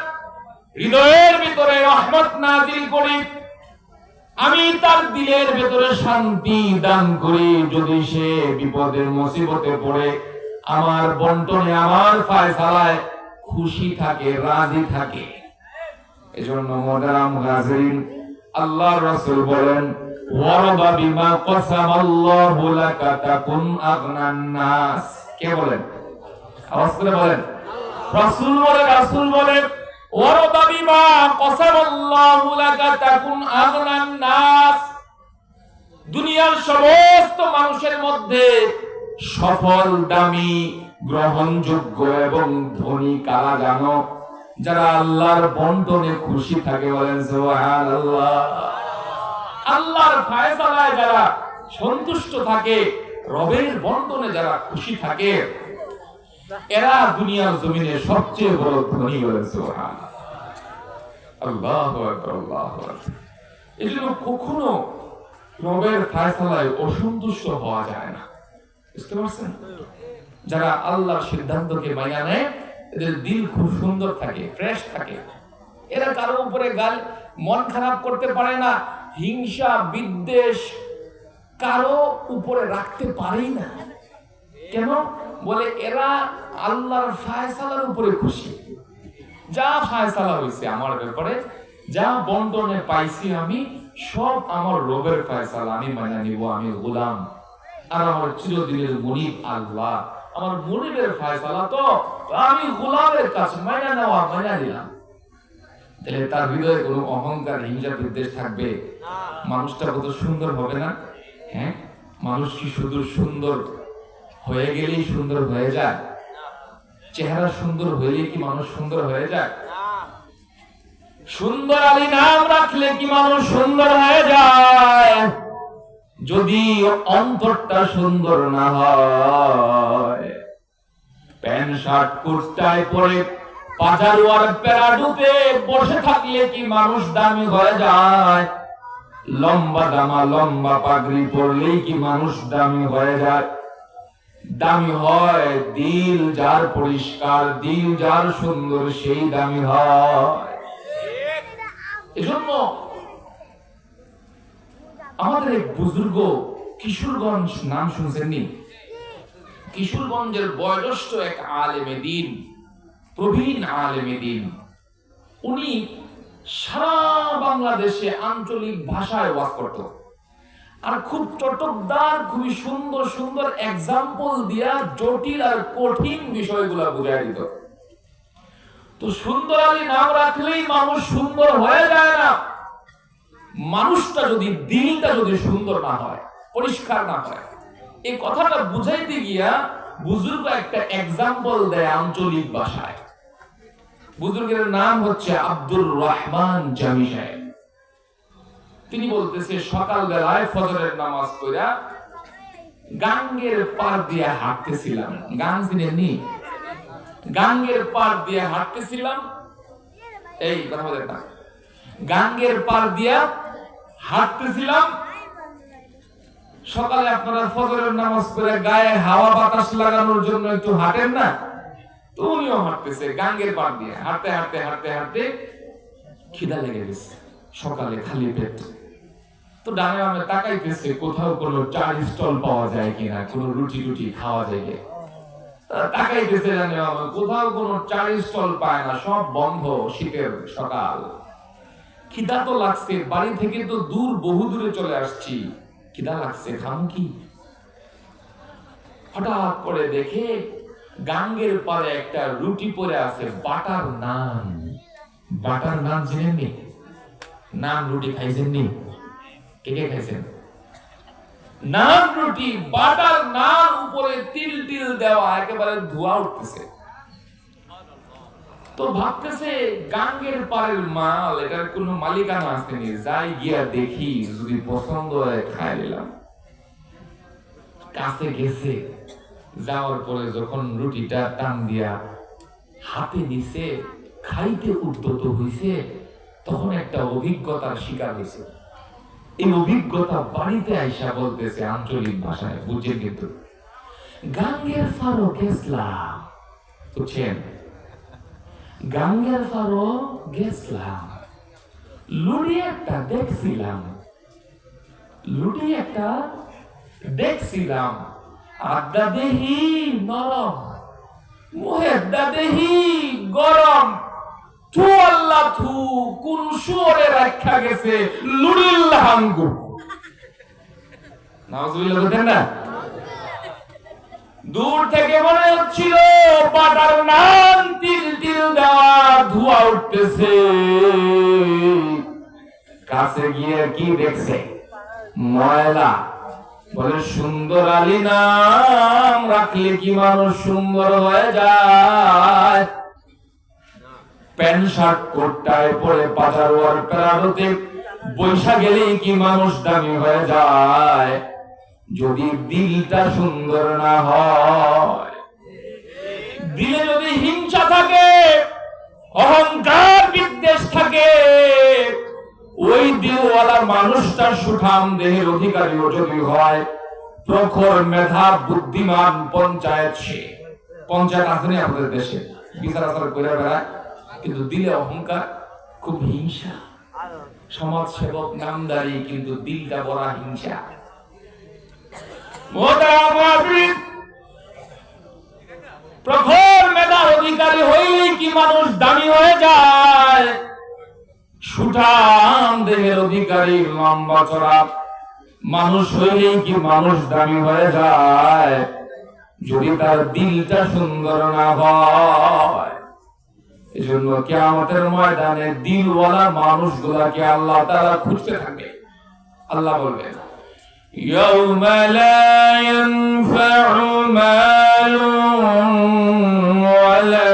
হৃদয়ের ভিতরে রহমত নাজিল করি, আমি তার দিলের ভেতরে শান্তি দান করি। যদি সে বিপদের মুসিবতে পড়ে আমার বন্টনে, আমার ফয়সালায় খুশি থাকে, রাজি থাকে। এজন্য মুহতারাম হাজিরিন, আল্লাহর রাসূল বলেন ওয়ারাদা বিমা কাসামাল্লাহু লাকা তাকুন আগনান নাস। কে বলেন? আওয়াজ করে বলেন। রাসূল বলেন, রাসূল বলেন ওয়ারাদা বিমা কাসামাল্লাহু লাকা তাকুন আগনান নাস। দুনিয়ার সমস্ত মানুষের মধ্যে সফল, দামি, গ্রহণযোগ্য এবং ধনী কারা জানো? যারা আল্লাহর বন্টনে খুশি থাকে। বলেন সুবহানাল্লাহ। আল্লাহর ফয়সালায় যারা সন্তুষ্ট থাকে, রবের বন্টনে যারা খুশি থাকে, এরা দুনিয়ার জমিনে সবচেয়ে বড় ধনী। বলেন সুবহানাল্লাহ। আল্লাহু আকবার, আল্লাহু আকবার। এজন্য কখনো রবের ফয়সালায় অসন্তুষ্ট হওয়া যায় না। বুঝতে পারছেন? যারা আল্লাহর সিদ্ধান্তকে মাইনা নেয়, এদের দিল খুব সুন্দর থাকে, ফ্রেশ থাকে। এরা কারো উপরে মন খারাপ করতে পারে না, হিংসা বিদ্বেষ কারো উপরে রাখতে পারেই না। কেন? বলে এরা আল্লাহর ফয়সালার উপরে খুশি। যা ফয়সালা হয়েছে আমার ব্যাপারে, যা বন্টনে পাইছি আমি, সব আমার রবের ফয়সালা, আমি মাইনা নিব, আমি গোলাম। আর আমার চিরদিনের মুনিব আল্লাহ, আমার মুনিবের ফয়সালা, তো আমি গোলামের কাছে মাইনা নেওয়া, মাইনা দিলাম। তাহলে তার হৃদয়ে কোনো অহংকার, হিংসা, বিদ্বেষ থাকবে? মানুষটা কত সুন্দর হবে না? হ্যাঁ, মানুষ কি শুধু সুন্দর হয়ে গেলেই সুন্দর হয়ে যায়? চেহারা সুন্দর হইলে কি মানুষ সুন্দর হয়ে যায়? সুন্দর আলী নাম রাখলে কি মানুষ সুন্দর হয়ে যায়? যদি অন্তরটা সুন্দর না হয়, প্যান্ট শার্ট কুর্তায় পরে পাজারোয়ার প্যারাডুতে বসে থাকলে কি মানুষ দামি হয়ে যায়? লম্বা জামা, লম্বা পাগড়ি পরলেই কি মানুষ দামি হয়ে যায়? দামি হয় দিল যার পরিষ্কার, দিল যার সুন্দর, সেই দামি হয়। এজন্য আমাদের এক বুজুর্গ, কিশোরগঞ্জ, নাম শুনছেননি? কিশোরগঞ্জের বয়োজ্যেষ্ঠ এক আলেমে দ্বীন, প্রবীণ আলেমে দ্বীন, উনি সারা বাংলাদেশে আঞ্চলিক ভাষায় ওয়াজ করত। আর খুব চটকদার, খুবই সুন্দর সুন্দর এক্সাম্পল দিয়া জটিল আর কঠিন বিষয়গুলো বুঝাই দিত। তো সুন্দর আলী নাম রাখলেই মানুষ সুন্দর হয়ে যায় না। মানুষটা যদি, দিলটা যদি সুন্দর না হয়, পরিষ্কার না হয়, এই কথাটা বুঝাইতে গিয়া বুজুর্গ একটা এক্সাম্পল দেয় আঞ্চলিক ভাষায়। বুজুর্গের নাম হচ্ছে আব্দুর রহমান জামি সাহেব। তিনি বলতেছে, সকাল বেলায় ফজরের নামাজ পড়া গাঙ্গের পার দিয়ে হাঁটতেছিলাম। গান চিনেননি? গাঙ্গের পার দিয়ে হাঁটতেছিলাম, এই কথা বলেন না, গাঙ্গের পার দিয়া হাঁটতেছিলাম। সকালে আপনারা ফজরের নামাজ পড়ে গায়ে হাওয়া বাতাস লাগানোর জন্য একটু হাঁটেন না? তো উনিও হাঁটতেছে গাঙ্গের পার দিয়ে। হাঁটতে হাঁটতে হাঁটতে হাঁটতে খিদা লেগে গেছে, সকালে খালি পেট। তো ডানে বামে তাকাইতেছে কোথাও কোনো চার স্টল পাওয়া যায় কিনা, কোনো রুটি টুটি খাওয়া যায় কিনা। তাকাইতেছে ডানে বামে, কোথাও কোনো চার স্টল পায় না, সব বন্ধ। শীতের সকাল, খিদা তো লাগছে, বাড়ি থেকে তো দূর, বহু দূরে চলে আসছি, খিদা লাগছে, খাম কি? হঠাৎ করে দেখে গাঙ্গের পারে একটা রুটি পড়ে আছে, বাটার নান। বাটার নান চিনেননি? নান রুটি খাইছেননি? কে কে খাইছেন? নান রুটি, বাটার নান, উপরে তিল তিল দেওয়া, একেবারে ধোঁয়া উঠতেছে। তো ভাবতেছে গাঙ্গের পারের মাল, এটার কোনো মালিকানা আসেনি, যাই গিয়া দেখি, যদি পছন্দ হয় খাই নিলাম। কাছে গেছে, যাওয়ার পরে যখন রুটিটা টান দিয়া হাতে নিছে, খাইতে উদ্যত হইছে, তখন একটা অভিজ্ঞতার শিকার হয়েছে। এই অভিজ্ঞতা বাড়িতে আইসা বলতেছে আঞ্চলিক ভাষায়, বুঝছেন কিন্তু, গাঙ্গের ফারো গেছলাম। বুঝছেন? গাঙ্গের ফারো গেছলাম, লুডি একটা দেখছিলাম, লুডি একটা দেখছিলাম, আড্ডা দেহি নরম, মুহেদ্দা দেহি গরম। থু আল্লাহ থু, কোন শুয়োরে রাখা গেছে লুড়িল্লাহ হাঙ্গু। নাউজুবিল্লাহ বলতেন না? দূর থেকে মনে হচ্ছিল বাটার নান, তিল তিল দেওয়া, ধোঁয়া উঠতেছে। কাছে গিয়ে কি দেখছে? ময়লা। বলে, সুন্দর আলী নাম রাখলে কি মানুষ সুন্দর হয়ে যায়? প্যান্ট শার্ট কোটটায় পরে পাজারোয়ার প্যারাডোতে বৈশা গেলেই কি মানুষ দামি হয়ে যায়? যদি দিলটা সুন্দর না হয়, দিলে যদি হিংসা থাকে, অহংকার বিদ্বেষ থাকে, ওই দিলওয়ালা মানুষটা সুঠাম দেহের অধিকারীও যদি হয়, প্রখর মেধা বুদ্ধিমান পঞ্চায়েত, সে পঞ্চায়েত আসেনি আমাদের দেশে, বিচার আচার করে বেড়ায়, কিন্তু দিলে অহংকার, খুব হিংসা। সমাজ সেবক নামদারি, কিন্তু দিলটা বড় হিংসা। প্রখর মেধার অধিকারী হইলেই কি মানুষ দামি হয়ে যায়? সুঠাম দেহের অধিকারী, লম্বা চড়া মানুষ হইলেই কি মানুষ দামি হয়ে যায়? যদি তার দিলটা সুন্দর না হয়। এজন্য কিয়ামতের ময়দানে দিলওয়ালা মানুষগুলাকে আল্লাহ তাআলা খুঁজতে থাকে। আল্লাহ বলবেন, ইয়াউমা লা ইয়ানফাউ মালুন ওয়ালা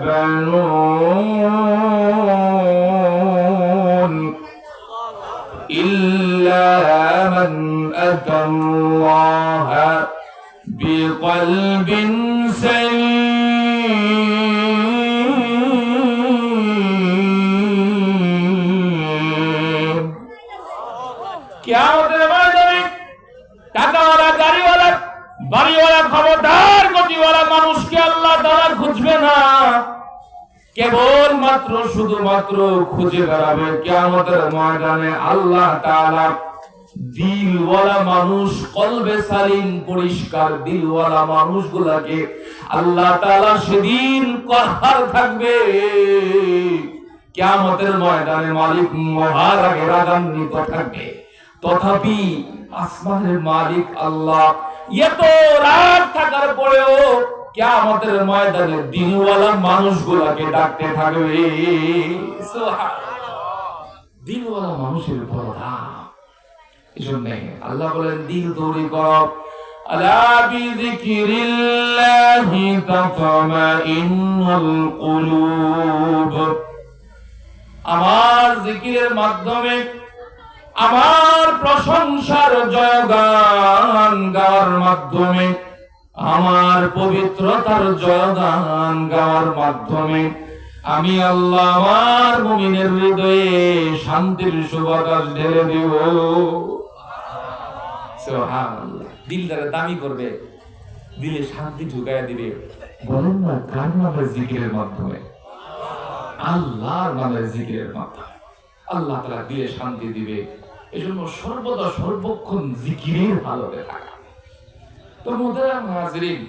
বানুন ইল্লা মান আতাল্লাহা বিকলবিন সালিম। কিয়ামতের ময়দানে টাকাওয়ালা, গাড়িওয়ালা, বাড়িওয়ালা, ক্ষমতার গতিওয়ালা মানুষকে আল্লাহ তাআলা খুঁজবে না, কেবল মাত্র শুধুমাত্র খুঁজে বেড়াবে কিয়ামতের ময়দানে আল্লাহ তাআলা দিলওয়ালা মানুষ, কলবে সালিম, পরিষ্কার দিলওয়ালা মানুষগুলাকে আল্লাহ তাআলা সেদিন কহার থাকবে। কিয়ামতের ময়দানে মালিক মহারাগে রাগান্বিত থাকবে। তথাপি আসমানের মালিক আল্লাহ এত রাত থাকার পরেও কিয়ামতের ময়দানে দিনওয়ালা মানুষগুলোকে ডাকতে থাকবে। সুবহানাল্লাহ, দিনওয়ালা মানুষের বড় দাম। এজন্য আল্লাহ বলেন দিল তৈরি করো। আলা বিযিকরিল্লাহি তাতমাইন্নুল কুলুব। আমার জিকিরের মাধ্যমে, আমার প্রশংসার জয়গান গাওয়ার মাধ্যমে, আমার পবিত্রতার জয়গান গাওয়ার মাধ্যমে আমি আল্লাহ আমার মুমিনের হৃদয়ে শান্তির সুবাতাস ঢেলে দেব। সুবহানাল্লাহ, দিলটারে দামি করবে, দিলে শান্তি ঢুকাইয়া দিবে। বলেন না কার নামের জিকিরের মাধ্যমে? আল্লাহর নামের জিকিরের মাধ্যমে আল্লাহ তাআলা দিলে শান্তি দিবে। এজন্য সর্বদা সর্বক্ষণ জিকিরের হালতে থাকা। তো মুহতারাম হাজিরিন,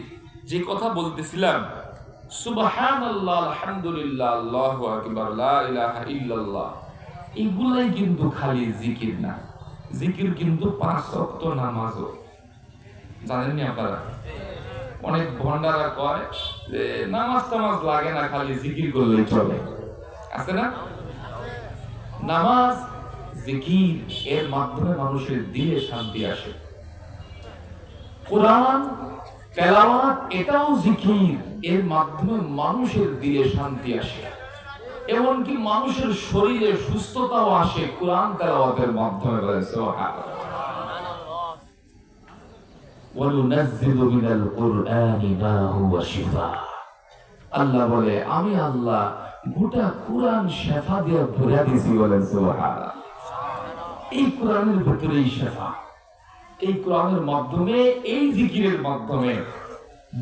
যে কথা বলতেছিলাম, সুবহানাল্লাহ, আলহামদুলিল্লাহ, আল্লাহু আকবার, লা ইলাহা ইল্লাল্লাহ, এগুলাই কিন্তু খালি জিকির না। জিকির কিন্তু 5 ওয়াক্ত নামাজও। জানেন না আপনারা? অনেক ভন্ডারা কয় যে নামাজ টামাজ লাগে না, খালি জিকির করলেই চলে। আছে না? নামাজ, জিকির এর মাধ্যমে মানুষের দিলে শান্তি আসে। কোরআন তেলাওয়াত এটাও জিকির, এর মাধ্যমে মানুষের দিলে শান্তি আসে। এমনকি মানুষের শরীরে সুস্থতাও আসে কোরআন তেলাওয়াতের মাধ্যমে। সুবহানাল্লাহ, ওয়া নুনাজ্জিলু মিনাল কুরআনি মা হুয়া শিফা। আল্লাহ বলে আমি আল্লাহ গোটা কোরআন শিফা দিয়ে ভরে দিয়েছি। বলেন সুবহানাল্লাহ। এই কোরআনের ভিতরেই শিফা। এই কোরআনের মাধ্যমে, এই জিকিরের মাধ্যমে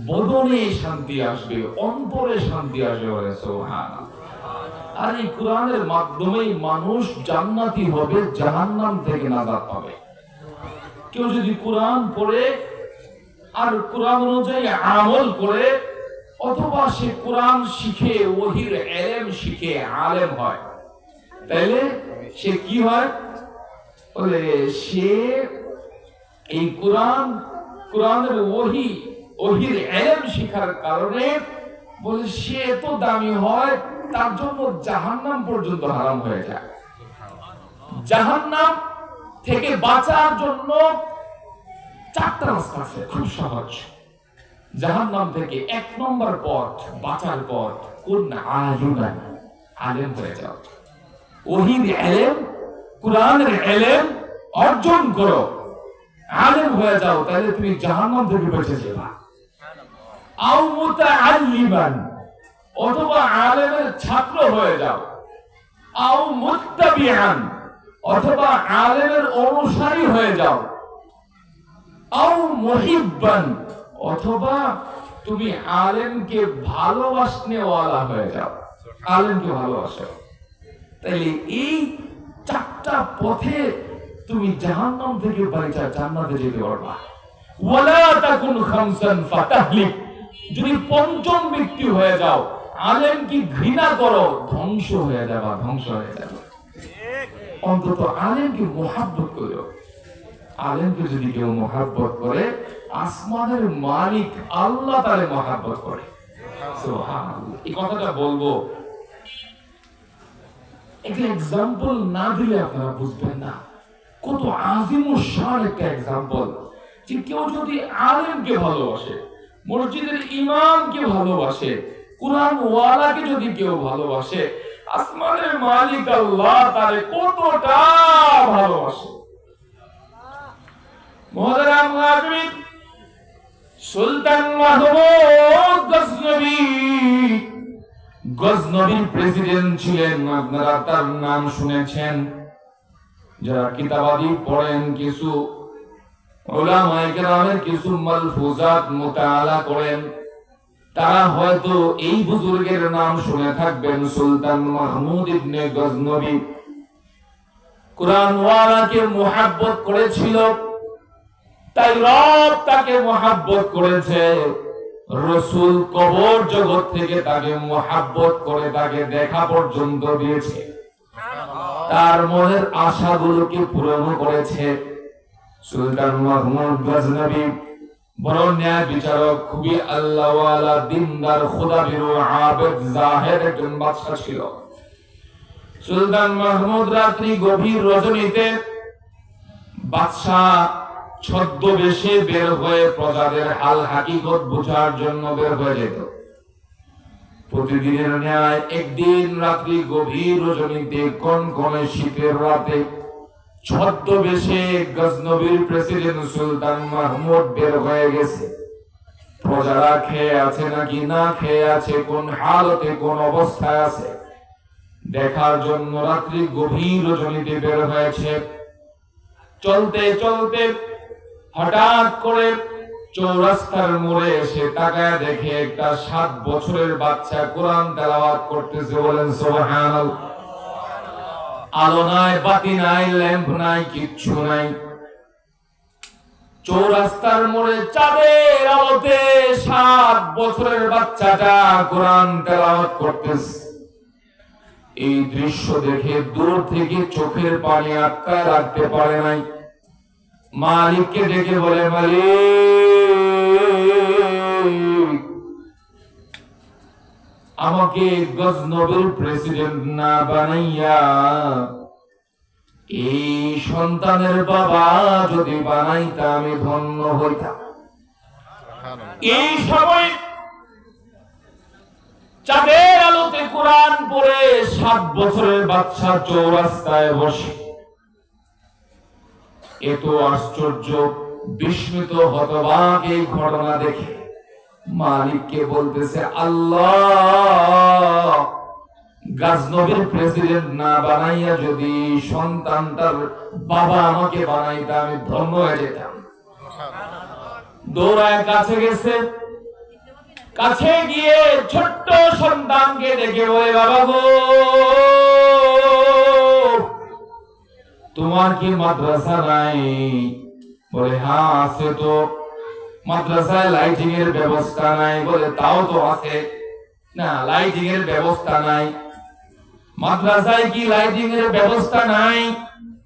বদনে শান্তি আসবে, অন্তরে শান্তি আসবে। বলে সুবহানাল্লাহ। আর এই কোরআনের মাধ্যমেই মানুষ জান্নাতি হবে, জাহান্নাম থেকে নাজাত পাবে। কেউ যদি কোরআন পড়ে আর কোরআন অনুযায়ী আমল করে, অথবা সে কোরআন শিখে, ওহির ইলম শিখে আলেম হয়, তাহলে সে কি হয়? বলে সে এই কোরআনের ওহির ইলম শিখার কারণে বলে সে এত দামি হয়, তার জন্য জাহান্নাম পর্যন্ত হারাম হয়ে যায়। জাহান্নাম থেকে বাঁচার জন্য 4টা রাস্তা আছে, খুব সহজ। জাহান্নাম থেকে 1 নম্বর পথ, বাঁচার পথ, কোন? আলেম হয়ে যাও। ওহির ইলম, কোরআনের ইলম অর্জন করো, আলেম হয়ে যাও, তাহলে তুমি জাহান্নাম থেকে বেঁচে যাবে। আও মুতাআল্লিমান, অথবা আলেমের ছাত্র হয়ে যাও। আও মুত্তাবিআন, অথবা আলেমের অনুসারী হয়ে যাও। আও মুহিব্বান, অথবা তুমি আলেমকে ভালোবাসনেওয়ালা হয়ে যাও, আলেমকে ভালোবাসো। তাইলে এই 4টা পথে তুমি জাহান্নাম থেকে বাঁচা জান্নাতে যেতে পারবা। ওয়ালা তাকুন খামসান ফাতাহলিক, যদি 5ম ব্যক্তি হয়ে যাও, আলেমকে ঘৃণা করো, ধ্বংস হয়ে যাবা, ধ্বংস হয়ে যাবে। অন্তত আলেমকে মুহাব্বত করো। আলেমকে যদি কেউ মুহাব্বত করে, আসমানের মালিক আল্লাহ তারে মুহাব্বত করে। সুবহানাল্লাহ। এই কথাটা বলবো, একটা এক্সাম্পল না দিলে আপনারা বুঝবেন না। কত আজিমুশান একটা এক্সাম্পল, যে কেউ যদি আলেমকে ভালোবাসে, মসজিদের ইমামকে ভালোবাসে, কোরআন ওয়ালাকে যদি কেউ ভালোবাসে, আসমানের মালিক আল্লাহ তারে কতটা ভালোবাসে। মুহতারাম মুআজ্জিন, সুলতান মাহমুদ গজনবীর প্রেসিডেন্ট ছিলেন। আপনারা তার নাম শুনেছেন। যারা কিতাবাদি পড়েন, কিছু উলামায়ে কেরামের কিছু মালফুজাত মুতাআলা করেন, তারা হয়তো এই বুজুর্গের নাম শুনে থাকবেন, সুলতান মাহমুদ ইবনে গজনবী। কোরআন ওয়ালাকে মুহাব্বত করেছিল, তাই রব তাকে মুহাব্বত করেছে। রাসূল কবর জগৎ থেকে তাকে মুহাব্বত করে তাকে দেখা পর্যন্ত দিয়েছে, তার মনের আশাগুলোকে পূরণ করেছে। সুলতান মাহমুদ গজনবী বড় ন্যায় বিচারক, খুবই আল্লাহওয়ালা, দিনদার, খোদাভীরু, আবেদ, জাহেদ একজন বাদশা ছিল। সুলতান মাহমুদ রাত্রি গভীর রজনীতে বাদশা ছদ্মবেশে বের হয়ে প্রজাদের হাল হাকিকত বোঝার জন্য বের হয়ে যেত। প্রতিদিনের ন্যায় একদিন রাত্রি গভীর রজনীতে কনকনে শীতের রাতে ছদ্মবেশে গজনবীর প্রেসিডেন্ট সুলতান মাহমুদ বের হয়ে গেছে। প্রজারা খেয়ে আছে নাকি না খেয়ে আছে, কোন হালতে কোন অবস্থায় আছে দেখার জন্য রাত্রি গভীর রজনীতে বের হয়েছে। চলতে চলতে হঠাৎ করে চৌরাস্তার মোড়ে এসে তাকায় দেখে একটা 7 বছরের বাচ্চা কোরআন তেলাওয়াত করতেছে। বলেন সুবহানাল্লাহ। আলো নাই, বাতি নাই, ল্যাম্প নাই, কিচ্ছু নাই। চৌরাস্তার মোড়ে চাঁদের আলোতে 7 বছরের বাচ্চাটা কোরআন তেলাওয়াত করতেছে। এই দৃশ্য দেখে দূর থেকে চোখের পানি আটকায় রাখতে পারে নাই। মালিককে ডেকে বলে, মালিক, আমাকে গজনবীর প্রেসিডেন্ট না বানাইয়া এই সন্তানের বাবা যদি বানাইতা আমি ধন্য হইতাম। এই সময় চাঁদের আলোতে কোরআন পড়ে 7 বছরের বাচ্চা চৌরাস্তায় বসে এত আশ্চর্য, বিস্মিত, হতবাক এই ঘটনা দেখে মালিককে বলতেছে, আল্লাহ, গজনবীর প্রেসিডেন্ট না বানাইয়া যদি সন্তানটার বাবা আমাকে বানাইতা আমি ধন্য হয়ে যেতাম। দৌড়ায় কাছে গেছে, কাছে গিয়ে ছোট্ট সন্তানকে দেখে বলে, বাবা গো, তোমার কি মাদ্রাসা নাই? বলে, হ্যাঁ আছে তো। মাদ্রাসায় লাইটিং এর ব্যবস্থা নাই? বলে, তাও তো আছে। না, লাইটিং এর ব্যবস্থা নাই। মাদ্রাসায় কি লাইটিং এর ব্যবস্থা নাই?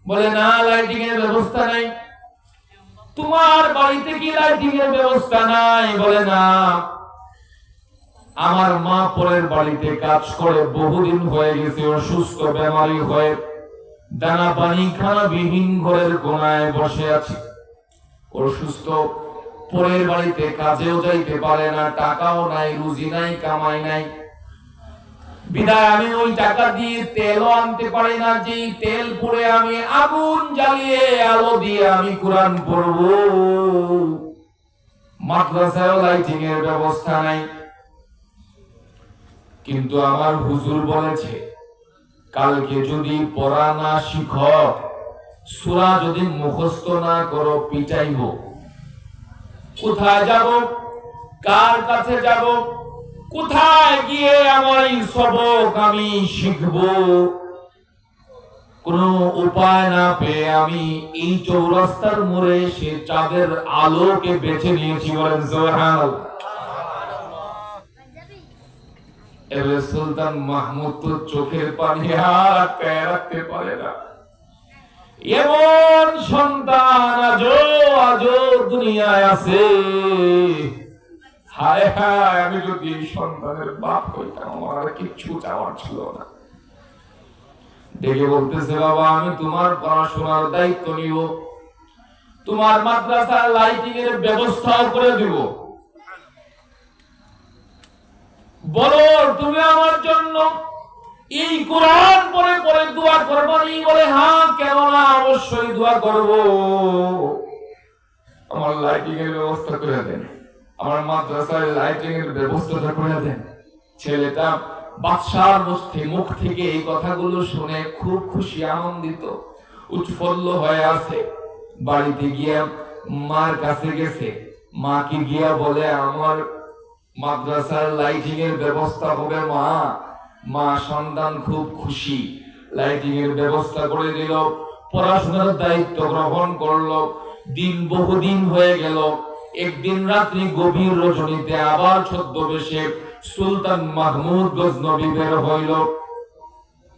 বলে, না, লাইটিং এর ব্যবস্থা নাই। তোমার বাড়িতে কি লাইটিং এর ব্যবস্থা নাই? বলে, না, আমার মা পরের বাড়িতে কাজ করে বহুদিন হয়ে গেছে, অসুস্থ, বেমারি হয়ে দানা পানি খানা বিহীন ঘরের কোনায় বসে আছে। অসুস্থ, পরের বাড়িতে কাজেও যাইতে পারে না, টাকাও নাই, রুজি নাই, কামাই নাই। বিদায় আমি ওই টাকা দিয়ে তেলও আনতে পারি না, যে তেল পুড়ে আমি আগুন জ্বালিয়ে আলো দিয়ে আমি কোরআন পড়ব। মাদ্রাসায় লাইটিং এর ব্যবস্থা নাই। কিন্তু আমার হুজুর বলেছে, কালকে যদি পড়া না শিখো, সূরা যদি মুখস্থ না করো, পিটাইব। কোথায় যাব? কার কাছে যাব? কোথায় গিয়ে আমার এই সবক আমি শিখব? কোন উপায় না পেয়ে আমি এই চৌরাস্তার মোড়ে এসে চাঁদের আলোকে বেছে নিয়েছি। বলেন সুবহানাল্লাহ। এবার সুলতান মাহমুদ তো চোখের পানি আর আটকায় রাখতে পারে না। এমন সন্তান আজও দুনিয়ায় আছে। হায় হায়, আমি যদি এই সন্তানের বাপ হইতাম, আমার আর কিচ্ছু চাওয়ার ছিল না। ডেকে বলতেছে, বাবা, আমি তোমার পড়াশোনার দায়িত্ব নিব, তোমার মাদ্রাসার লাইটিং এর ব্যবস্থাও করে দিব। বলো, তুমি আমার জন্য এই কোরআন পড়ে পড়ে দোয়া করবনি? বলে, হ্যাঁ, কেন না, অবশ্যই দোয়া করব। আমার লাইটিং এর ব্যবস্থা করে দেন, আমার মাদ্রাসায় লাইটিং এর ব্যবস্থাটা করে দেন। ছেলেটা বাদশার মুখ থেকে এই কথাগুলো শুনে খুব খুশি, আনন্দিত, উৎফুল্ল হয়ে আছে। বাড়িতে গিয়ে মার কাছে গেছে। মাকে গিয়া বলে, আমার মাদ্রাসার লাইটিং এর ব্যবস্থা হবে মা। মা সন্তান খুব খুশি, লাইটিং এর ব্যবস্থা করে দিল, পড়াশোনার দায়িত্ব গ্রহণ করলো। দিন বহুদিন হয়ে গেল। একদিন রাত্রি গভীর রজনীতে আবার ছদ্মবেশে সুলতান মাহমুদ গজনবী বের হইল।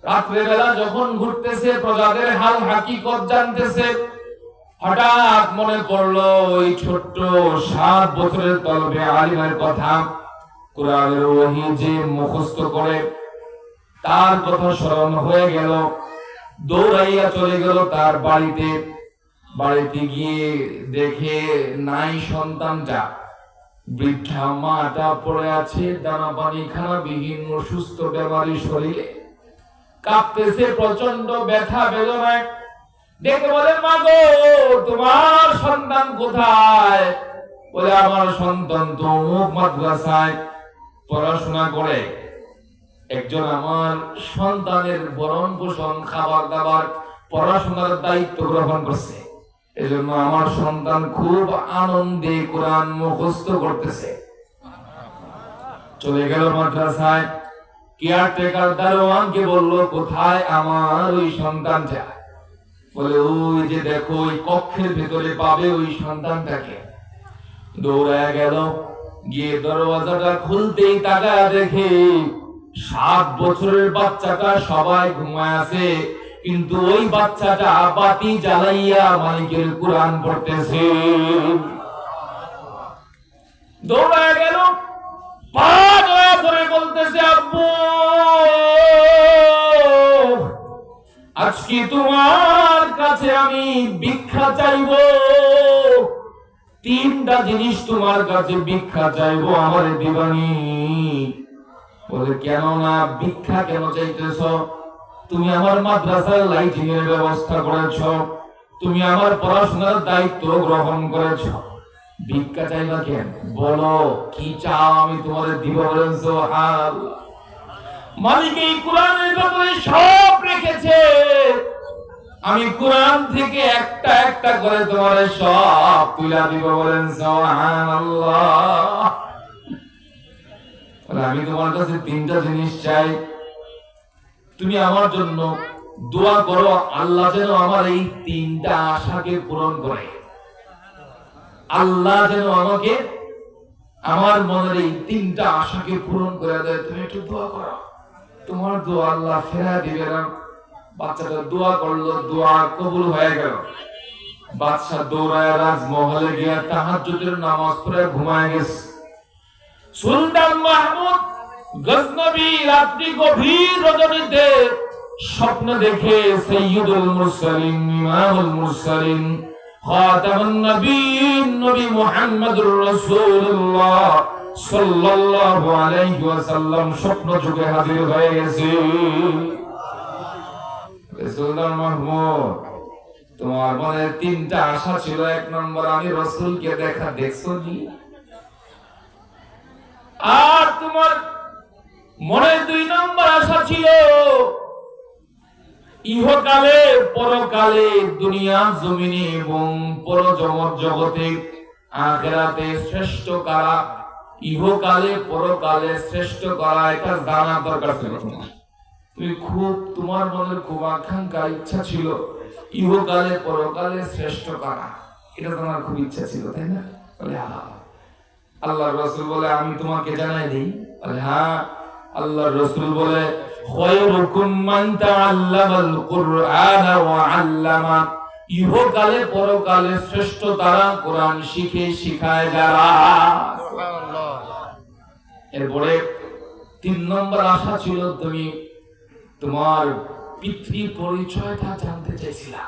রাত্রে বেলা যখন ঘুরতেছে, প্রজাদের হাল হাকিকত জানতেছে, হঠাৎ মনে পড়লো ওই ছোট্ট 7 বছরের তলবে আলিমের কথা, কোরআনের ওহী যে মুখস্থ করে, তার কথা স্মরণ হয়ে গেল। দৌড়াইয়া চলে গেল তার বাড়িতে। বাড়িতে গিয়ে দেখে নাই সন্তানটা, বৃদ্ধা মাটা পড়ে আছে দানা পানি খানা বিহীন, অসুস্থ বেমারি শরীরে, কাঁপতেছে প্রচন্ড ব্যথা বেদনায়। দেখে বলে, মা গো, তোমার সন্তান কোথায়? বলে, আমার সন্তান তো অমুক মাদ্রাসায় পড়াশোনা করে। একজন আমার সন্তানের ভরণ পোষণ, খাবার দাবার, পড়াশোনার দায়িত্ব গ্রহণ করছে। এজন্য আমার সন্তান খুব আনন্দে কোরআন মুখস্থ করতেছে। চলে গেল মাদ্রাসায়। কেয়ারটেকার দারোয়ানকে বলল, কোথায় আমার ওই সন্তানটা? বলে, ওই যে দেখো, ওই কক্ষের ভেতরে পাবে ওই সন্তানটাকে। দৌড়ায় গেল, গিয়ে দরওয়াজাটা খুলতেই তাকায় দেখে 7 বছরের বাচ্চাটা সবাই ঘুমায় আছে, কিন্তু ওই বাচ্চাটা বাতি জ্বালাইয়া মালিকের কোরআন পড়তেছে। দৌড়ায় গেল, পা ধরে বলতেছে, আব্বু, আজকে তোমার কাছে আমি ভিক্ষা চাইবো। 3টা জিনিস তোমার কাছে ভিক্ষা চাইবো, আমারে দিবানি? বলে, কেন না, ভিক্ষা কেন চাইতেছ? তুমি আমার মাদ্রাসার লাইটিং এর ব্যবস্থা করেছ, তুমি আমার পড়াশোনার দায়িত্ব গ্রহণ করেছ, ভিক্ষা চাইবা কেন? বলো কি চাও, আমি তোমার দিব। বলেন সুবহানাল্লাহ। মালিক এই কোরআনের ভেতরে সব রেখেছে, আমি কোরআন থেকে একটা একটা করে তোমার সব তুলে দিব। বলেন সুবহানাল্লাহ। আমি তোমার কাছে 3টা জিনিস চাই, তুমি আমার জন্য দোয়া করো, আল্লাহ যেন আমার এই 3টা আশাকে পূরণ করে। আল্লাহ যেন আমাকে, আমার মনের এই 3টা আশাকে পূরণ করে দেয়। তুমি একটু দোয়া করো, তোমার দোয়া আল্লাহ ফেরা দিবে না। বাচ্চাটা দোয়া করলো, দোয়া কবুল হয়ে গেল। বাদশা দৌড়ায় রাজমহলে গিয়ে তাহাজ্জুদের নামাজ পড়ে ঘুমায় গেছে। সুলতান মাহমুদ গজনবী রাত্রি গভীর রজনীতে স্বপ্ন দেখে সাইয়্যিদুল মুরসালিন, ইমামুল মুরসালিন, খাতামুন নবীয়্যিন, নবী মুহাম্মদুর রাসূলুল্লাহ সাল্লাল্লাহু আলাইহি ওয়াসাল্লাম স্বপ্ন যুগে হাজির হয়ে গেছে। সুলতান মাহমুদ, তোমার মনে 3টা আশা ছিল। 1 নম্বর, আমি রাসূলকে দেখা, দেখছো নি? আর তোমার মনে 2 নম্বর আশা ছিল, ইহকালে পরকালে, দুনিয়া জমিনে এবং পরজগৎ জগতে, আখিরাতে শ্রেষ্ঠ কারা, ইহকালে পরকালে শ্রেষ্ঠ কারা, এটা জানার দরকার ছিল তোমার। তুমি খুব, তোমার মনের খুব আকাঙ্ক্ষা, ইচ্ছা ছিল, ইহকালে পরকালে শ্রেষ্ঠ কারা, এটা জানার খুব ইচ্ছা ছিল, তাই না? বলে, আল্লাহর রাসূল বলে, আমি তোমাকে জানাই দেই। বলে, হ্যাঁ। আল্লাহর রাসূল বলে, খায়রুকুম মান তাআল্লামাল কুরআনা ওয়া আল্লামা, ইহকালে পরকালে শ্রেষ্ঠ তারা কোরআন শিখে শিখায় যারা। সুবহানাল্লাহ। এরপরে 3 নম্বর আশা ছিল, তুমি তোমার পিতৃ পরিচয়টা জানতে চাইছিলা।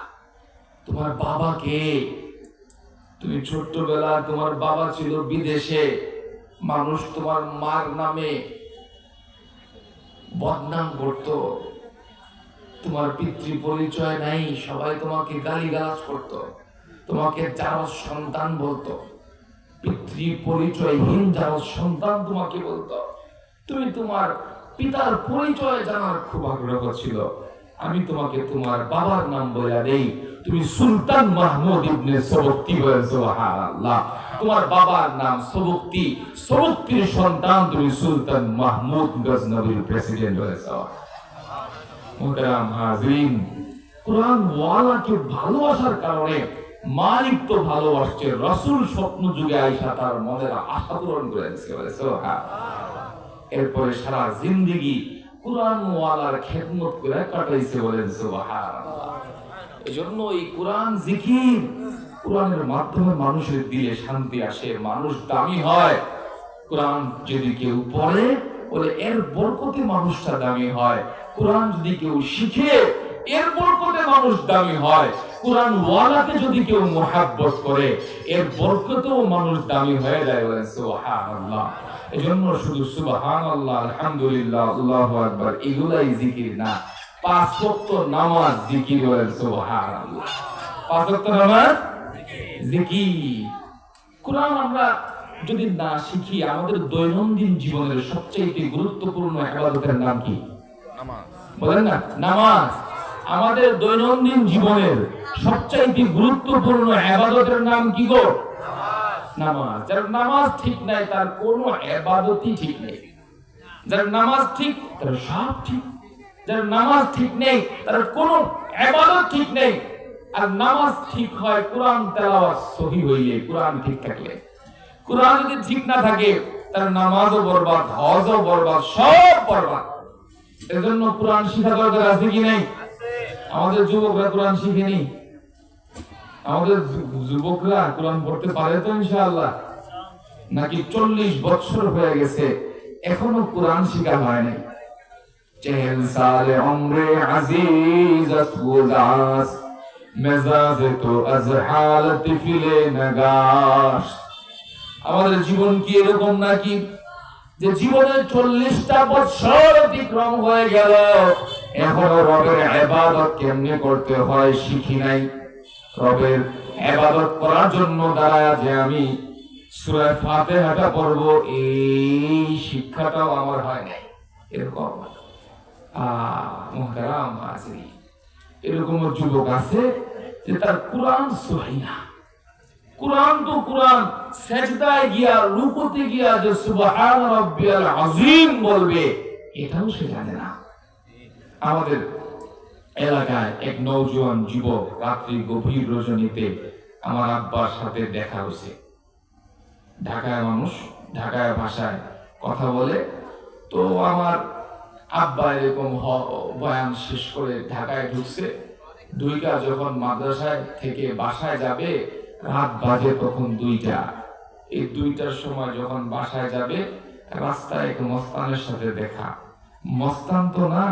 তোমার বাবা কে? তুমি ছোট্টবেলা তোমার বাবা ছিল বিদেশে, মানুষ তোমার মার নামে বদনাম করত, তোমার পিতৃ পরিচয় নাই, সবাই তোমাকে গালিগালাজ করত, তোমাকে জারজ সন্তান বলতো, পিতৃ পরিচয়হীন জারজ সন্তান তোমাকে বলতো। তুমি তোমার পিতার পরিচয় জানার খুব আগ্রহ ছিল। আমি তোমাকে তোমার বাবার নাম বলে দেই, তুমি সুলতান মাহমুদ ইবনে সবক্তি। সুবহানাল্লাহ। তোমার বাবার নাম সবক্তি, সবক্তির সন্তান তুমি সুলতান মাহমুদ, গজনবীর প্রেসিডেন্ট হয়েছে। মুহতারাম হাজিরিন, কোরআন ওয়ালাকে ভালোবাসার কারণে মালিক তো ভালোবাসছে, রাসূল স্বপ্ন যুগে আয়েশা তার মনের আশা পূরণ করে দিয়েছে। সুবহানাল্লাহ। এরপরে সারা জিন্দেগি কোরআন ওয়ালার খেদমত করে কাটাইছে। বলেন সুবহানাল্লাহ। এজন্য এই কোরআন জিকির, কোরআনের মাধ্যমে মানুষের দিলে শান্তি আসে, মানুষ দামি হয়। কোরআন যদি কেউ পড়ে বলে এর বরকতে মানুষটা দামি হয়। কোরআন যদি কেউ শিখে এর বরকতে মানুষ দামি হয়। কোরআন ওয়ালাকে যদি কেউ মুহাব্বত করে এর বরকতেও মানুষ দামি হয়ে যায়। বলেন সুবহানাল্লাহ। এজন্য শুধু সুবহানাল্লাহ, আলহামদুলিল্লাহ, আল্লাহু আকবার এগুলাই জিকির না, 5 ওয়াক্ত নামাজ জিকির। বলেন সুবহানাল্লাহ। 5 ওয়াক্ত নামাজ জিকির। কোরআন আমরা যদি না শিখি, আমাদের দৈনন্দিন জীবনের সবচেয়ে গুরুত্বপূর্ণ ইবাদতের নাম কি? নামাজ। বলেন না, নামাজ। আমাদের দৈনন্দিন জীবনের সবচেয়ে গুরুত্বপূর্ণ ইবাদতের নাম কি গো? নামাজ। যার নামাজ ঠিক নাই তার কোনো ইবাদতই ঠিক নেই। যার নামাজ ঠিক তার সব ঠিক। যার নামাজ ঠিক নেই তার কোনো ইবাদত ঠিক নেই। আর নামাজ ঠিক হয় কোরআন তেলাওয়াত সহিহ হইলে, কোরআন ঠিক থাকলে। কোরআন যদি ঠিক না থাকে তার নামাজও বরবাদ, হজও বরবাদ, সব বরবাদ। এজন্য কোরআন শিখা দরকার আছে কি নাই? আমাদের যুবকরা কোরআন শিখেনি? আমাদের যুবকরা কোরআন পড়তে পারে তো ইনশাআল্লাহ? নাকি 40 বছর হয়ে গেছে এখনো কোরআন শিখা হয়নি? 40 সালে উমরে আজিজত গুজাস মেজাজে তো আজহালত ফিলে নগাশ। আমাদের জীবন কি এরকম নাকি যে জীবনে 40টা বছর অতিক্রম হয়ে গেল এখনো রবের ইবাদত কেমনে করতে হয় শিখি নাই? রবের ইবাদত করার জন্য দাঁড়ায় যে আমি সূরা ফাতিহাটা পড়ব এই শিক্ষাটাও আমার হয় নাই। এরকম মুহতারাম হাজিরিন, এরকম যুবক আছে যে তার কোরআন সহি না। কোরআন তো কোরআন সেজদায় গিয়া রুকুতে গিয়া যে সুবহান রাব্বিয়াল আযীম বলবে এটাও সে জানে না। আমাদের এলাকায় এক নওজোয়ান যুবক রাত্রি গভীর রজনীতে আমার আব্বার সাথে দেখা হয়েছে। ঢাকায় মানুষ, ঢাকায় ভাষায় কথা বলে। তো আমার আব্বা এরকম বয়ান শেষ করে ঢাকায় ঢুকছে। দুইটা যখন মাদ্রাসায় থেকে বাসায় যাবে রাত বাজে তখন 2টা। এই 2টার সময় যখন বাসায় যাবে রাস্তায় এক মস্তানের সাথে দেখা। মস্তান তো না,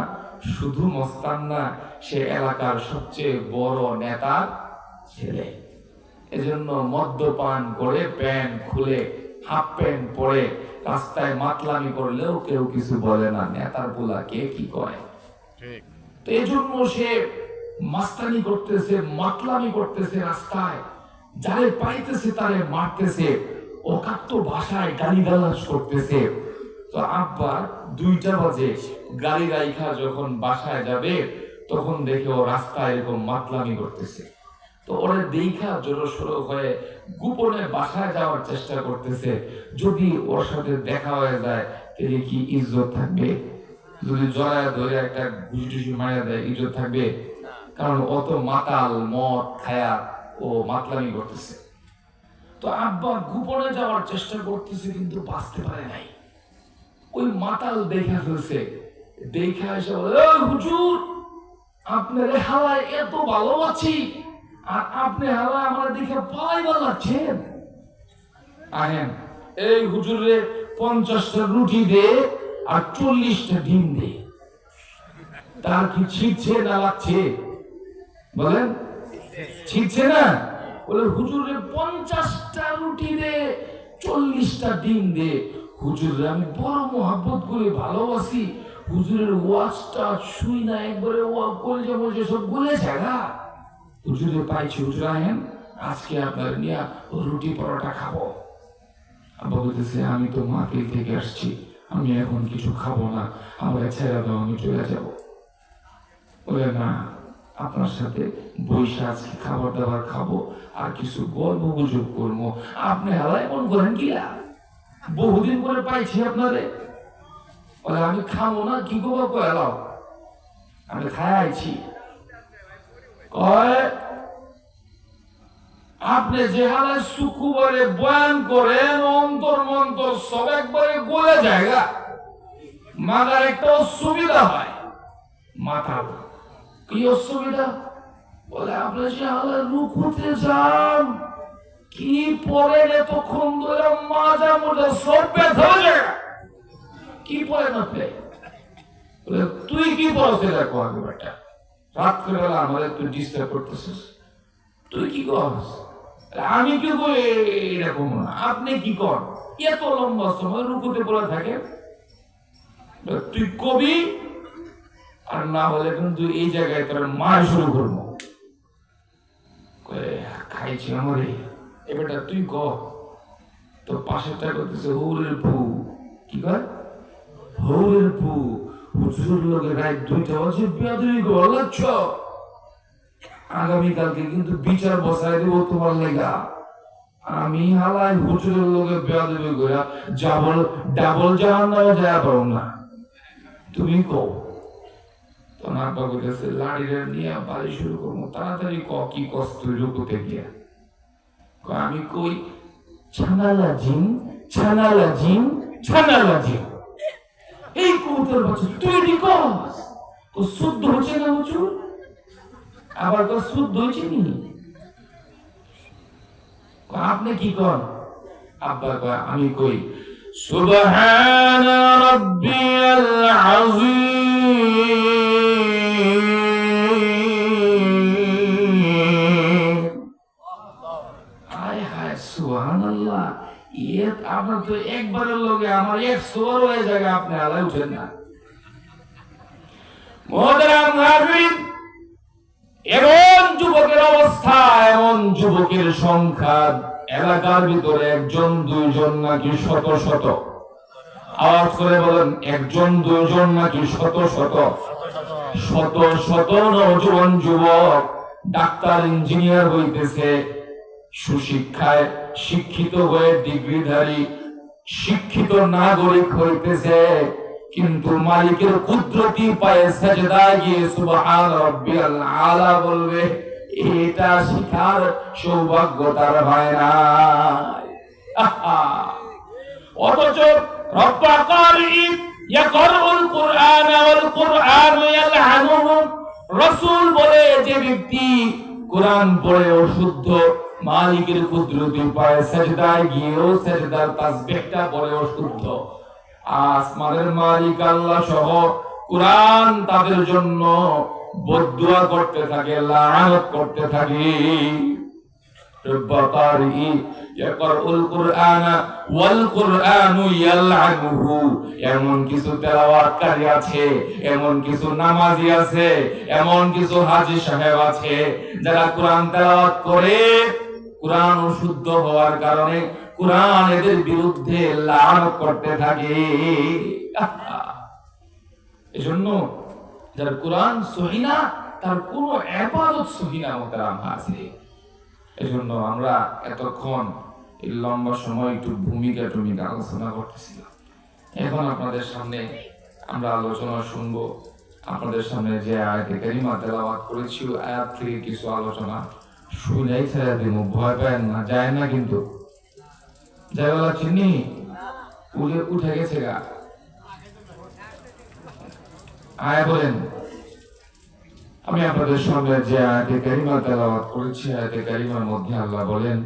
শুধু মস্তান না, সে এলাকার সবচেয়ে বড় নেতার ছেলে। এজন্য মদ্যপান করে প্যান্ট খুলে হাফ প্যান্ট পরে রাস্তায় মাতলামি করলেও কেউ কিছু বলে না। নেতার পোলা কে কি কয়? তো এজন্য সে মাস্তানি করতেছে, মাতলামি করতেছে, রাস্তায় যারে পাইতেছে তারে মারতেছে, অকাত্য ভাষায় গালিগালাজ করতেছে। তো আব্বা 2টা বাজে গাড়ি রাইখা যখন বাসায় যাবে তখন দেখে ও রাস্তায় এরকম মাতলামি করতেছে। তো ওরা দেখা জোরসোর হয়ে গোপনে বাসায় যাওয়ার চেষ্টা করতেছে। যদি ওর সাথে দেখা হয়ে যায় তাহলে কি ইজ্জত থাকবে? যদি জড়ায় ধরে একটা ঘুষি মারা দেয় ইজ্জত থাকবে? কারণ অত মাতাল মদ খায়া ও মাতলামি করতেছে। তো আব্বা গোপনে যাওয়ার চেষ্টা করতেছে কিন্তু বাঁচতে পারে নাই। ওই মাতাল দেখা ফেলছে, দেখা এসে বলে হুজুর আপনার হাওয়ায় এত ভালোবাসি আর আপনি হাওয়ায় আমার দেখে পাইবার লাগছেন। আহেন এই হুজুরে 50টা রুটি দে আর 40টা ডিম দে। তার কি ছিটছে না লাগছে? বলেন ছিটছে না? বলে হুজুরে 50টা রুটি দে 40টা ডিম দে। হুজুরে আমি বড় মোহাব্বত করে ভালোবাসি। হুজুরের ওয়াজটা শুই না একবারে কলজা মলজা সব গলে জায়গা। হুজুরে পাইছি, হুজুর আহেন আজকে আপনার নিয়ে রুটি পরোটা খাবো। আব্বা বলতেছে আমি তো মাহফিল থেকে আসছি, আমি এখন কিছু খাবো না, আমাকে ছেড়ে দাও, আমি চলে যাবো। বলে না, আপনার সাথে বৈশা আজকে খাবার দাবার খাবো আর কিছু গল্প গুজব করবো। আপনি হালাই মন করেন কিলা? বহুদিন পরে পাইছি আপনারে। বলে আমি খাবো না, কি করবো? কয়ালাও আমি খাইছি। কয় আপনি যে হালায় শুক্রবারে বয়ান করেন অন্তর মন্তর সব একবারে গলে জায়গা। মাথার একটা অসুবিধা হয়। মাথা কি অসুবিধা? বলে আপনি যে আল্লাহ রুকুতে যান, কি পড়েন এতক্ষণ ধরে, মাজা মোজা সব ব্যথা হয়ে যায়, কি পড়েন আপনি? বলে তুই কি পড়ছ দেখো আগে বেটা, রাত্রেবেলা আমাদের তুই ডিস্টার্ব করতেছিস, তুই কি করস? আমি কি করি এরকম না, আপনি কি কর? এত লম্বা সময় রুকুতে পড়ে থাকে, তুই কবি, আর না হলে কিন্তু এই জায়গায় তোর মার শুরু করবো। খাইছি আমারে এবারটা তুই ক। তো পাশেরটা করতেছে হৌরের পু, কি কর? হৌরের পু, হুজুর লোকের রাত 2টা বাজে বেয়াদবি করলাচ্ছ, আগামীকালকে কিন্তু বিচার বসায় দেবো তোমার লেগা। আমি হালাই হুজুরের লোকে বেয়াদবি করে ডাবল জাহান্নামে যায় পারো না, তুমি কও। তখন আব্বা বলতেছে লাড়িটা নিয়ে বাড়ি শুরু করবো, তাড়াতাড়ি ক কি কষ্ট লুকোতে গিয়া। আমি কই ছানালা জিন, ছানালা জিন, ছানালা জিন, এই কৌতর বাচ্চা তুই এটি কস, তো শুদ্ধ হচ্ছে না হুজুর? আবার তো শুদ্ধ হয়েছে নি, আপনি কি কর? আব্বা কয় আমি কই সুবহান রাব্বিয়াল আযীম। হায় হায় সুবহানাল্লাহ, আপনার তো একবারের লগে আমার 100 হয়ে জায়গা, আপনি আলাই উঠেন না। মুহতারাম হাজিরিন, এমন যুবকের অবস্থা, এমন যুবকের সংখ্যা এলাকার ভিতরে 1 2 নাকি শত শত। আওয়াজ করে বলেন, 1 2 নাকি শত শত? শত শত নওজোয়ান যুবক ডাক্তার ইঞ্জিনিয়ার হইতেছে, সুশিক্ষায় শিক্ষিত হয়ে ডিগ্রিধারী শিক্ষিত নাগরিক হইতেছে, কিন্তু মালিকের কুদরতি পায়ে সাজদায় গিয়ে সুবহান রাব্বিয়াল আলা বলবে, এটা শিখার সৌভাগ্য তার হয় না। অথচ রব্বা কারি ইয়াকরাউল কুরআন ওয়াল কুরআন ইয়ালআনুহু, রাসূল বলে যে ব্যক্তি কোরআন পড়ে অশুদ্ধ, মালিকের কুদরতি পায়ে সাজদায় গিয়েও সাজদার তাসবিহটা পড়ে অশুদ্ধ, আসমানের মালিক আল্লাহ সহ কুরআন তাদের জন্য বদদুয়া করতে থাকে, লানত করতে থাকে। রব্বা কারি ইয়াকরাউল কুরআন ওয়াল কুরআনু ইয়ালআনুহু, এমন কিছু তেলাওয়াতকারী আছে, এমন কিছু নামাজি আছে, এমন কিছু হাজী সাহেব আছে যারা কোরআন তেলাওয়াত করে, কোরআন অশুদ্ধ হওয়ার কারণে কোরআন এদের বিরুদ্ধে লানত করতে থাকে। এজন্য যার কোরআন সহি না, তার কোনো ইবাদত সহি না মুহতারাম হাজিরিন। এজন্য আমরা এতক্ষণ এই লম্বা সময় একটু ভূমিকা আলোচনা করতেছিলাম। এখন আপনাদের সামনে আমরা আলোচনা শুনবো। আপনাদের সামনে যে আয়াতে কারিমা তেলাওয়াত করেছি, আয়াত থেকে কিছু আলোচনা শুনেই ছেড়ে দেব, ভয় পায় না, যায় না কিন্তু জায়গা চিনি উঠে গেছে গা। আয়া বলেন, আমি আপনাদের সামনে যে আয়াতে কারিমা তেলাওয়াত করেছি, আয়াতে কারিমার মধ্যে আল্লাহ বলেন,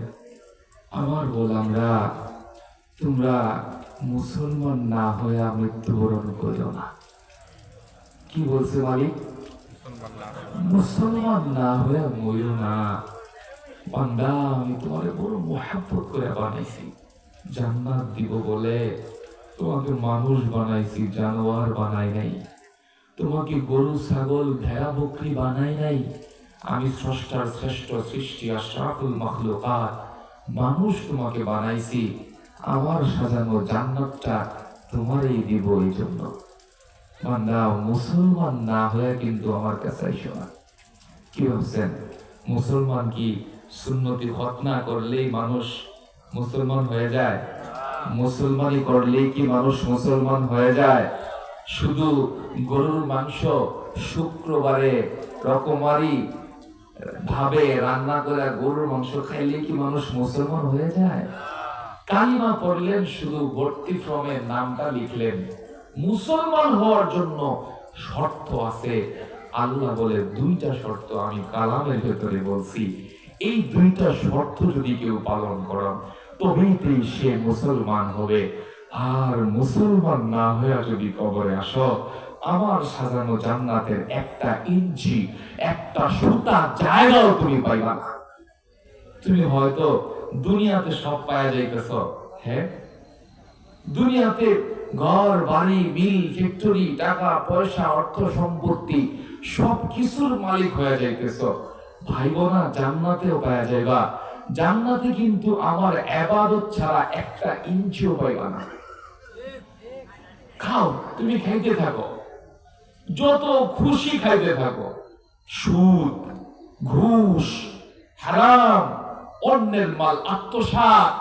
আমার গোলামরা তোমরা মুসলমান না হয়ে মৃত্যুবরণ করিও না। কি বলছে মালিক? মুসলমান না হয়ে মরিও না। বান্দা আমি তোমারে বড় মোহাব্বত করে বানাইছি, জান্নাত দিব বলে তোমাকে মানুষ বানাইছি, জানোয়ার বানাই নাই। তোমাকে গরু ছাগল ভেড়া বকরি বানাই নাই। আমি স্রষ্টার শ্রেষ্ঠ সৃষ্টি, আশরাফুল মাখলুকাত মানুষ তোমাকে বানাইছি। আমার সাজানো জান্নাতটা তোমারই দিব। এই জন্য বান্দা মুসলমান না হয়ে কিন্তু আমার কাছে আইসো না। কি ভাবছেন মুসলমান কি সুন্নতি খতনা করলেই মানুষ মুসলমান হয়ে যায়? মুসলমানি করলেই কি মানুষ মুসলমান হয়ে যায়? শুধু গরুর মাংস শুক্রবারে রকমারি ভাবে রান্না করে গরুর মাংস খাইলে কি মানুষ মুসলমান হয়ে যায়? কালিমা পড়লেন, শুধু ভর্তি ফর্মের নামটা লিখলেন। মুসলমান হওয়ার জন্য শর্ত আছে, আল্লাহ বলে দুইটা শর্ত আমি কালামের ভেতরে বলছি, এই দুইটা শর্ত যদি কেউ পালন করেন তবেই সে মুসলমান হবে। আর মুসলমান না হয়ে যদি কবরে আসো, আমার সাজানো জান্নাতের একটা ইঞ্চি, একটা সুতা জায়গাও তুমি পাইবা না। তুমি হয়তো দুনিয়াতে সব পাওয়া যাইতেছ, হ্যাঁ, দুনিয়াতে ঘর বাড়ি মিল ফ্যাক্টরি টাকা পয়সা অর্থ সম্পত্তি সব কিছুর মালিক হয়ে যাইতেছ, ভাইব না জান্নাতেও পাওয়া যাইবা। জান্নাতে কিন্তু আমার ইবাদত ছাড়া একটা ইঞ্চিও পাইবা না। খাও, তুমি খাইতে থাকো, যত খুশি খাইতে থাকো, সুদ ঘুষ হারাম অন্যের মাল আত্মসাৎ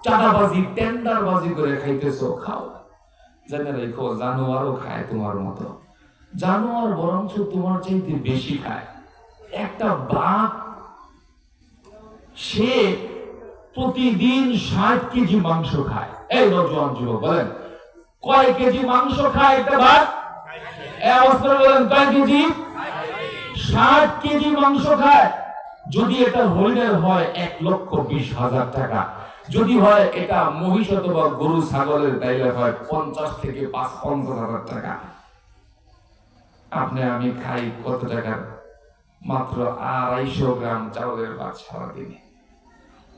চাঁদাবাজি টেন্ডারবাজি করে খাইতেছো, খাও। জানে রেখো জানোয়ারও খায় তোমার মতো, জানোয়ার বরঞ্চ তোমার চাইতে বেশি খায়। একটা বাঘ সে প্রতিদিন 60 কেজি মাংস খায়। এই নজওয়ান যুবক বলেন কয় কেজি মাংস খায় একটা বাঘ? এই অবস্থা বলেন কয় কেজি? 60 কেজি মাংস খায়। যদি এটা হরিণের হয় 1,20,000 টাকা, যদি হয় এটা মহিষ অথবা গরু ছাগলের তাইলে হয় 50 থেকে 50,000 টাকা। আপনি আমি খাই কত টাকার? মাত্র 250 গ্রাম চাউলের ভাত সারাদিনে।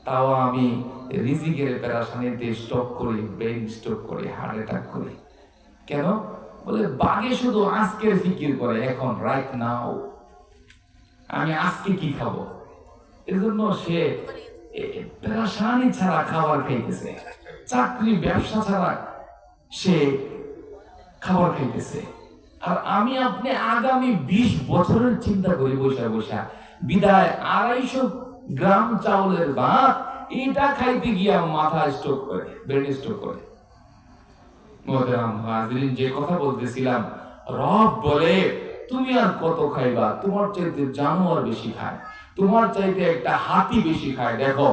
তাও আমি রিজিকের পেরেশানিতে স্টক করি, ব্রেন স্টক করি, হার্ট অ্যাটাক করি। কেন? বলে বাঘে শুধু আজকের ফিকির করে, এখন রাইট নাও আমি আজকে কি খাবো, এজন্য সে পেরেশানি ছাড়া খাবার খাইতেছে, চাকরি ব্যবসা ছাড়া সে খাবার খাইতেছে। আর আমি আপনি আগামী 20 বছরের চিন্তা করি বসে বসে, বিদায় 250 গ্রাম চাউলের ভাত এটা খাইতে গিয়া মাথা স্ট্রোক করে, ব্রেন স্ট্রোক করে। মোহতারাম হাজিরিন, যে কথা বলতেছিলাম, রব বলে তুমি আর কত খাইবা? তোমার চাইতে জানোয়ার বেশি খায়, তোমার চাইতে একটা হাতি বেশি খায়। দেখো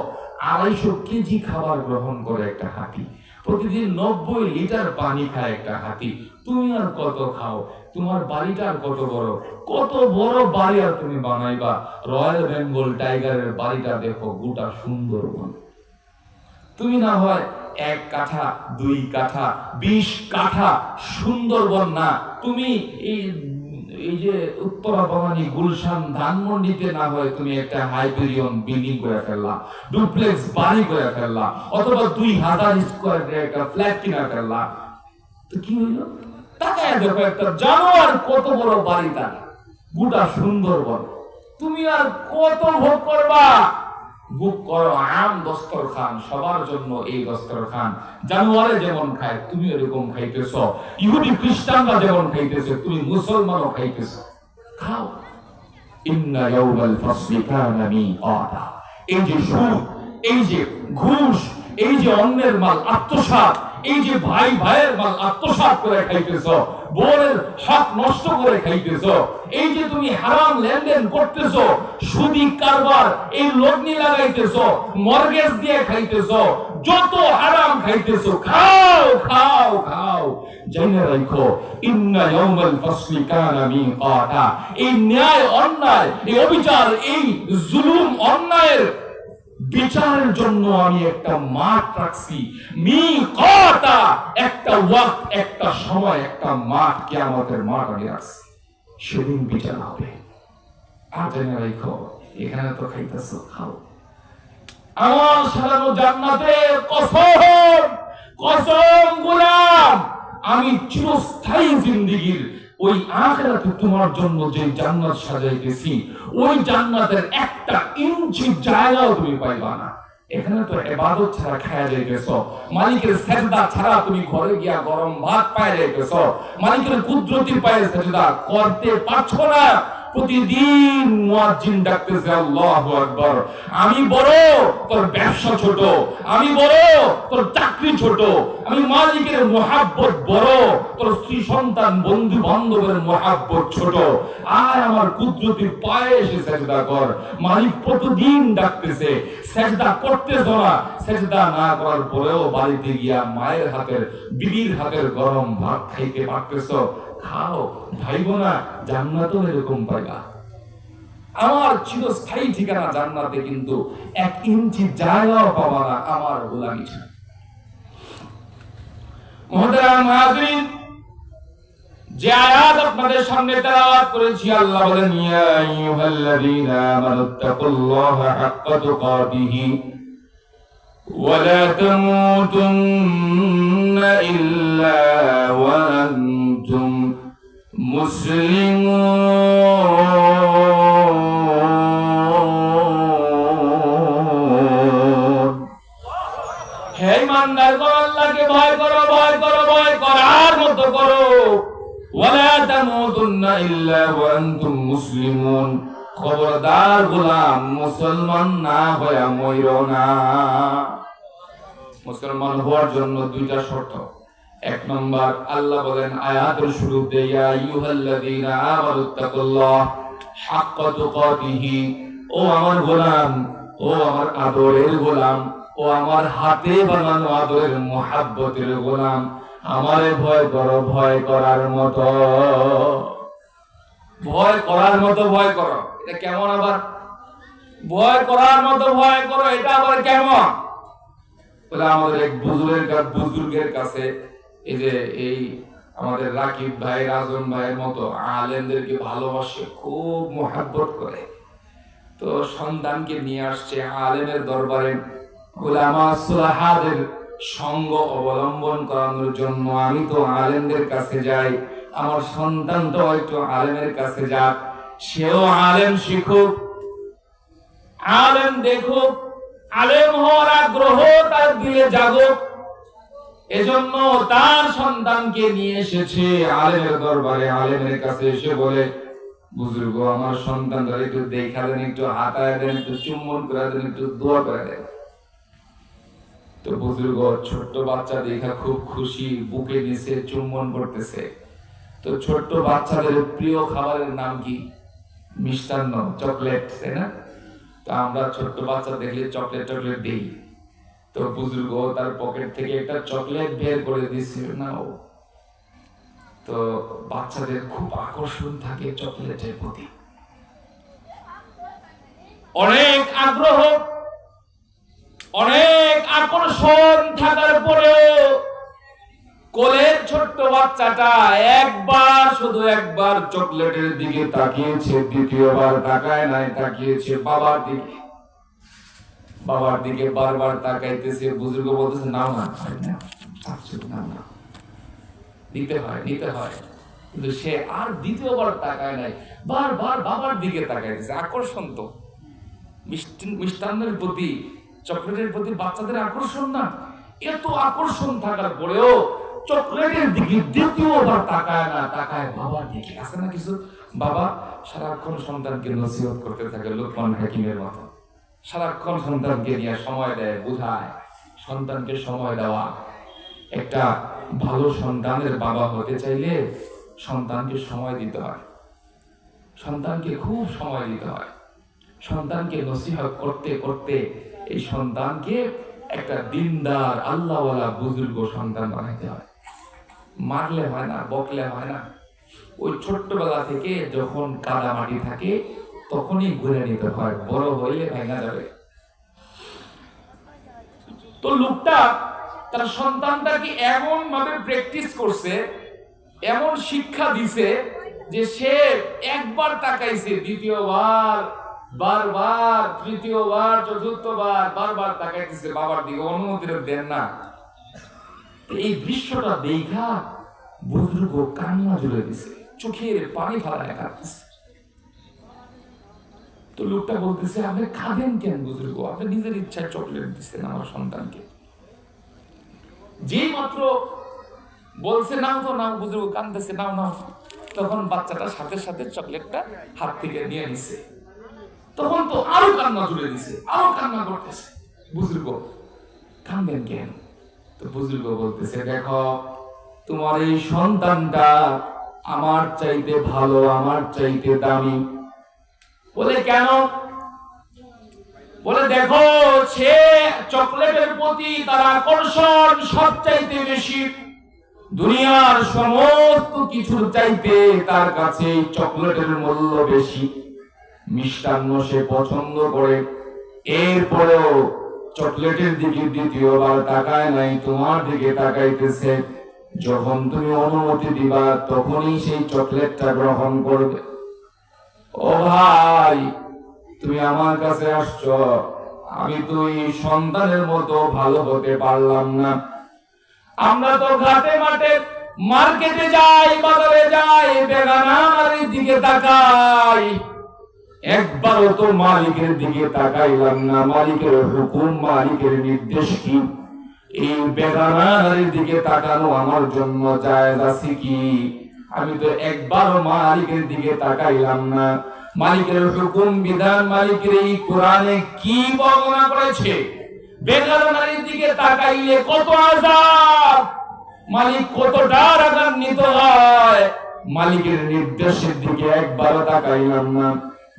250 কেজি খাবার গ্রহণ করে একটা হাতি, প্রতিদিন 90 লিটার পানি খায় একটা হাতি। তুমি আর কত খাও? তোমার বাড়িটা আর কত বড়? কত বড় বাড়ি আর তুমি বানাইবা? রয়্যাল বেঙ্গল টাইগারের বাড়িটা দেখো, গোটা সুন্দরবন। তুমি না হয় 1 কাঠা 2 কাঠা 20 কাঠা সুন্দরবন না, তুমি এই যে উত্তরা বাগানি গুলশান ধানমন্ডিতে না হয় তুমি একটা হাইপেরিয়ন বিল্ডিং করে ফেললা, ডুপ্লেক্স বাড়ি করে ফেললা, অথবা 2000 স্কয়ার একটা ফ্ল্যাট কিনে ফেললা, তো কি হইলো? তাকায় দেখো একটা জানোয়ার কত বড় বাড়ি তার, গোটা সুন্দরবন। তুমি আর কত ভোগ করবা? বুক করো আম দস্তরখান, সবার জন্য এই দস্তরখান। জানোয়ারে যেমন খায় তুমি এরকম খাইতেছ, ইহুদি খ্রিস্টানরা যেমন খাইতেছে তুমি মুসলমানও খাইতেছ, খাও। ইন্না ইয়াউমাল ফাসলি কানা মিকাতা। এই যে সুদ, এই যে ঘুষ, এই যে অন্যের মাল আত্মসাৎ, এই যে ভাই ভাইয়ের মাল আত্মসাৎ করে খাইতেছ, বোনের হক নষ্ট করে খাইতেছ, এই যে তুমি হারাম লেনদেন করতেছ, সুদি কারবার, এই লগ্নি লাগাইতেছ, মর্গেজ দিয়ে খাইতেছ, যত হারাম খাইতেছ, খাও খাও খাও। জেনে রাখো ইন্না ইয়াউমাল ফাসলি কানা মিকাতা। এই ন্যায় অন্যায়, এই অবিচার, এই জুলুম অন্যায়ের বিচারের জন্য আমি একটা মাঠ রাখছি, মিকাতা, একটা ওয়াক্ত, একটা সময়, একটা মাঠ, কিয়ামতের মাঠ আমি রাখছি, সেদিন বিচার হবে। আর জেনে রাখো এখানে তো খাইতেছো, খাও। আমার সারানো জান্নাতের কসম, কসম গোলাম, আমি চিরস্থায়ী জিন্দেগীর ওই আখিরাতে তোমার জন্য যে জান্নাত সাজাইতেছি, ওই জান্নাতের একটা ইঞ্চি জায়গাও তুমি পাইবা না। এখানে তো ইবাদত ছাড়া খায়া যাইতেছো, মালিকের সেজদা ছাড়া তুমি ঘরে গিয়া গরম ভাত পায় যাইতেছো, মালিকের কুদরতি পায়ে সেজদা করতে পারছো না। প্রতিদিন মুয়াজ্জিন ডাকতেছে আল্লাহু আকবার। আমি বড়, তোর ব্যবসা ছোট, আমি বড়, তোর চাকরি ছোট, আমি মালিকের মুহাব্বত বড়, তোর স্ত্রী সন্তান বন্ধু বান্ধবের মুহাব্বত ছোট। আর আমার কুদরতির পায়ে এসে সেজদা কর। মালিক প্রতিদিন ডাকতেছে, সেজদা করতেছ না, সেজদা না করার পরেও বাড়িতে গিয়া মায়ের হাতের, বিবির হাতের গরম ভাত খাইতে পারতেছ, খাও, ভাইবো না জান্নাতও এরকম পাইবা। আমার চিরস্থায়ী ঠিকানা জান্নাতে, কিন্তু 1 ইঞ্চি জায়গাও পাবা না আমার গোলামি ছাড়া। মুহতারাম হাজিরিন, যে আয়াত আপনাদের সামনে তেলাওয়াত করেছি, আল্লাহ বলেন ইয়া আইয়ুহাল্লাযীনা আমানুত্তাকুল্লাহা হাক্কা তুকাতিহি ওয়া লা তামুতুন্না ইল্লা ওয়া আনতুম মুসলিমুন। হে ইমানদারগণ, আল্লাহকে ভয় করো, ভয় করো, ভয় করার মতো করো। ওয়ালা তামুতুন্না ইল্লা ওয়া আনতুম মুসলিমুন। খবরদার গোলাম, মুসলমান না হয়ে মইরো না। মুসলমান হওয়ার জন্য 2টা শর্ত। 1 নম্বর, আল্লাহ বলেন আয়াতের শুরুতে ইয়া আইয়ুহাল্লাযীনা আমানুত্তাকুল্লাহ হাক্কা তুকাতিহি। ও আমার গোলাম, ও আমার আদরের গোলাম, ও আমার হাতে বানানো আদরের মুহাব্বতের গোলাম, আমারে ভয় করো, ভয় করার মতো, ভয় করার মতো ভয় করো। এটা কেমন আবার ভয় করার মতো ভয় করো? এটা আবার কেমন? বলে আমাদের এক বুজুর্গের কাছে এই আমাদের রাকিব ভাই, রাজন ভাইয়ের মতো আলেমদেরকে ভালোবাসে, খুব মুহাব্বত করে। তো সন্তানকে নিয়ে আসছে আলেমের দরবারে, উলামা সুলাহাদের সঙ্গ অবলম্বন করানোর জন্য। আমি তো আলেমদের কাছে যাই, আমার সন্তান তো একটু আলেমের কাছে যাক, সেও আলেম শিখুক, আলেম দেখুক, আলেম হওয়ার আগ্রহ তার দিলে জাগুক। এজন্য তার সন্তানকে নিয়ে এসেছে আলেমের দরবারে। আলেমের কাছে এসে বলে, বুজুর্গ, আমার সন্তানরা একটু দেখা দেন, একটু হাতায় দেন, একটু চুম্বন করে দেন, একটু দোয়া করে দেন। তো বুজুর্গ ছোট্ট বাচ্চা দেখা খুব খুশি, বুকে নিচে চুম্বন করতেছে। তো ছোট্ট বাচ্চাদের প্রিয় খাবারের নাম কি? মিষ্টান্ন, চকলেট, তাই না? তো আমরা ছোট্ট বাচ্চা দেখলে চকলেট দেই। তো বুজুর্গ তার পকেট থেকে একটা চকলেট বের করে দিচ্ছে নাও। তো বাচ্চাদের খুব আকর্ষণ থাকে চকলেটের প্রতি, অনেক আগ্রহ, অনেক আকর্ষণ থাকার পরেও কোলের ছোট্ট বাচ্চাটা শুধু একবার চকলেটের দিকে তাকিয়েছে, দ্বিতীয়বার তাকায় নাই, তাকিয়েছে বাবার দিকে। বাবার দিকে বারবার তাকাইতেছে। বুজুর্গ বলতেছে নাও না, না, নিতে হয়, নিতে হয়। কিন্তু সে আর দ্বিতীয়বার তাকায় নাই, বারবার বাবার দিকে তাকাইতেছে। আকর্ষণ তো মিষ্টান্নের প্রতি, চকলেটের প্রতি বাচ্চাদের আকর্ষণ না? এত আকর্ষণ থাকার পরেও চকলেটের দিকে দ্বিতীয়বার তাকায় না, তাকায় বাবার দিকে। আছে না কিছু বাবা সারাক্ষণ সন্তানকে নসিহত করতে থাকে, লোকমান হাকিমের মতো। সারাক্ষণ সন্তানকে নিয়ে সময় দেয়, বুঝায়। সন্তানকে সময় দেওয়া। একটা ভালো সন্তানের বাবা হতে চাইলে সন্তানকে সময় দিতে হয়, সন্তানকে খুব সময় দিতে হয়। সন্তানকে নসিহত করতে করতে এই সন্তানকে একটা দিনদার আল্লাহওয়ালা বুজুর্গ সন্তান বানাইতে হয়। মারলে হয় না, বকলে হয় না। ওই ছোট্টবেলা থেকে যখন কাদা মাটি থাকে তখনই ঘুরে নিতে হয়, বড় হইলে ভেঙে যাবে। তো লোকটা তার সন্তানটাকে এমন ভাবে প্র্যাকটিস করছে, এমন শিক্ষা দিছে যে সে একবার তাকাইছে, দ্বিতীয়বার, বারবার, তৃতীয়বার, চতুর্থবার বারবার তাকাইতেছে বাবার দিকে, অনুমতির দেন না। এই দৃশ্যটা দেখা বুজুর্গ কান্না জুড়ে দিছে, চোখের পানি ফেলায় কাঁদতেছে। তো লোকটা বলতেছে, আপনি খাবেন কেন বুজুর্গ? আপনি নিজের ইচ্ছায় চকলেট দিচ্ছেন আমার সন্তানকে। যেই মাত্র বলছে নাও তো নাও, বুজুর্গ কাঁদতেছে, নাও নাও, তখন বাচ্চাটা সাথে সাথে চকলেটটা হাত থেকে নিয়ে নিছে। তখন তো আরো কান্না জুড়ে দিছে, আরো কান্না করতেছে। বুজুর্গ কাঁদবেন কেন? তো বুজুর্গ বলতেছে, দেখো তোমার এই সন্তানটা আমার চাইতে ভালো, আমার চাইতে দামি। বলে কেন? বলে দেখো সে চকলেটের প্রতি তার আকর্ষণ সবচাইতে বেশি। দুনিয়ার সমস্ত কিছুর চাইতে তার কাছে এই চকলেটের মূল্য বেশি। মিষ্টান্ন সে পছন্দ করে, এরপরেও চকলেটের দিকে দ্বিতীয়বার তাকায় নাই, তোমার দিকে তাকাইতেছে। যখন তুমি অনুমতি দিবা তখনই সেই চকলেটটা গ্রহণ করবে। ও ভাই, তুমি আমার কাছে আসছো, আমি তো এই সন্তানের মতো ভালো হতে পারলাম না। আমরা তো ঘাটে মাঠে মার্কেটে যাই, বাজারে যাই, বেগানা নারীর দিকে তাকাই, একবারও তো মালিকের দিকে তাকাইলাম না। মালিকের হুকুম, মালিকের নির্দেশ কি? এই বেগানা নারীর দিকে তাকানো আমার জন্য জায়েজ আছে কি? আমি তো একবারও মালিকের দিকে তাকাইলাম না। মালিকের হুকুম বিধান, মালিকের এই কোরআনে কি বর্ণনা করেছে? বেগানা নারীর দিকে তাকাইলে কত আযাব, মালিক কতটা রাগান্বিত হয়। মালিকের নির্দেশের দিকে একবারও তাকাইলাম না।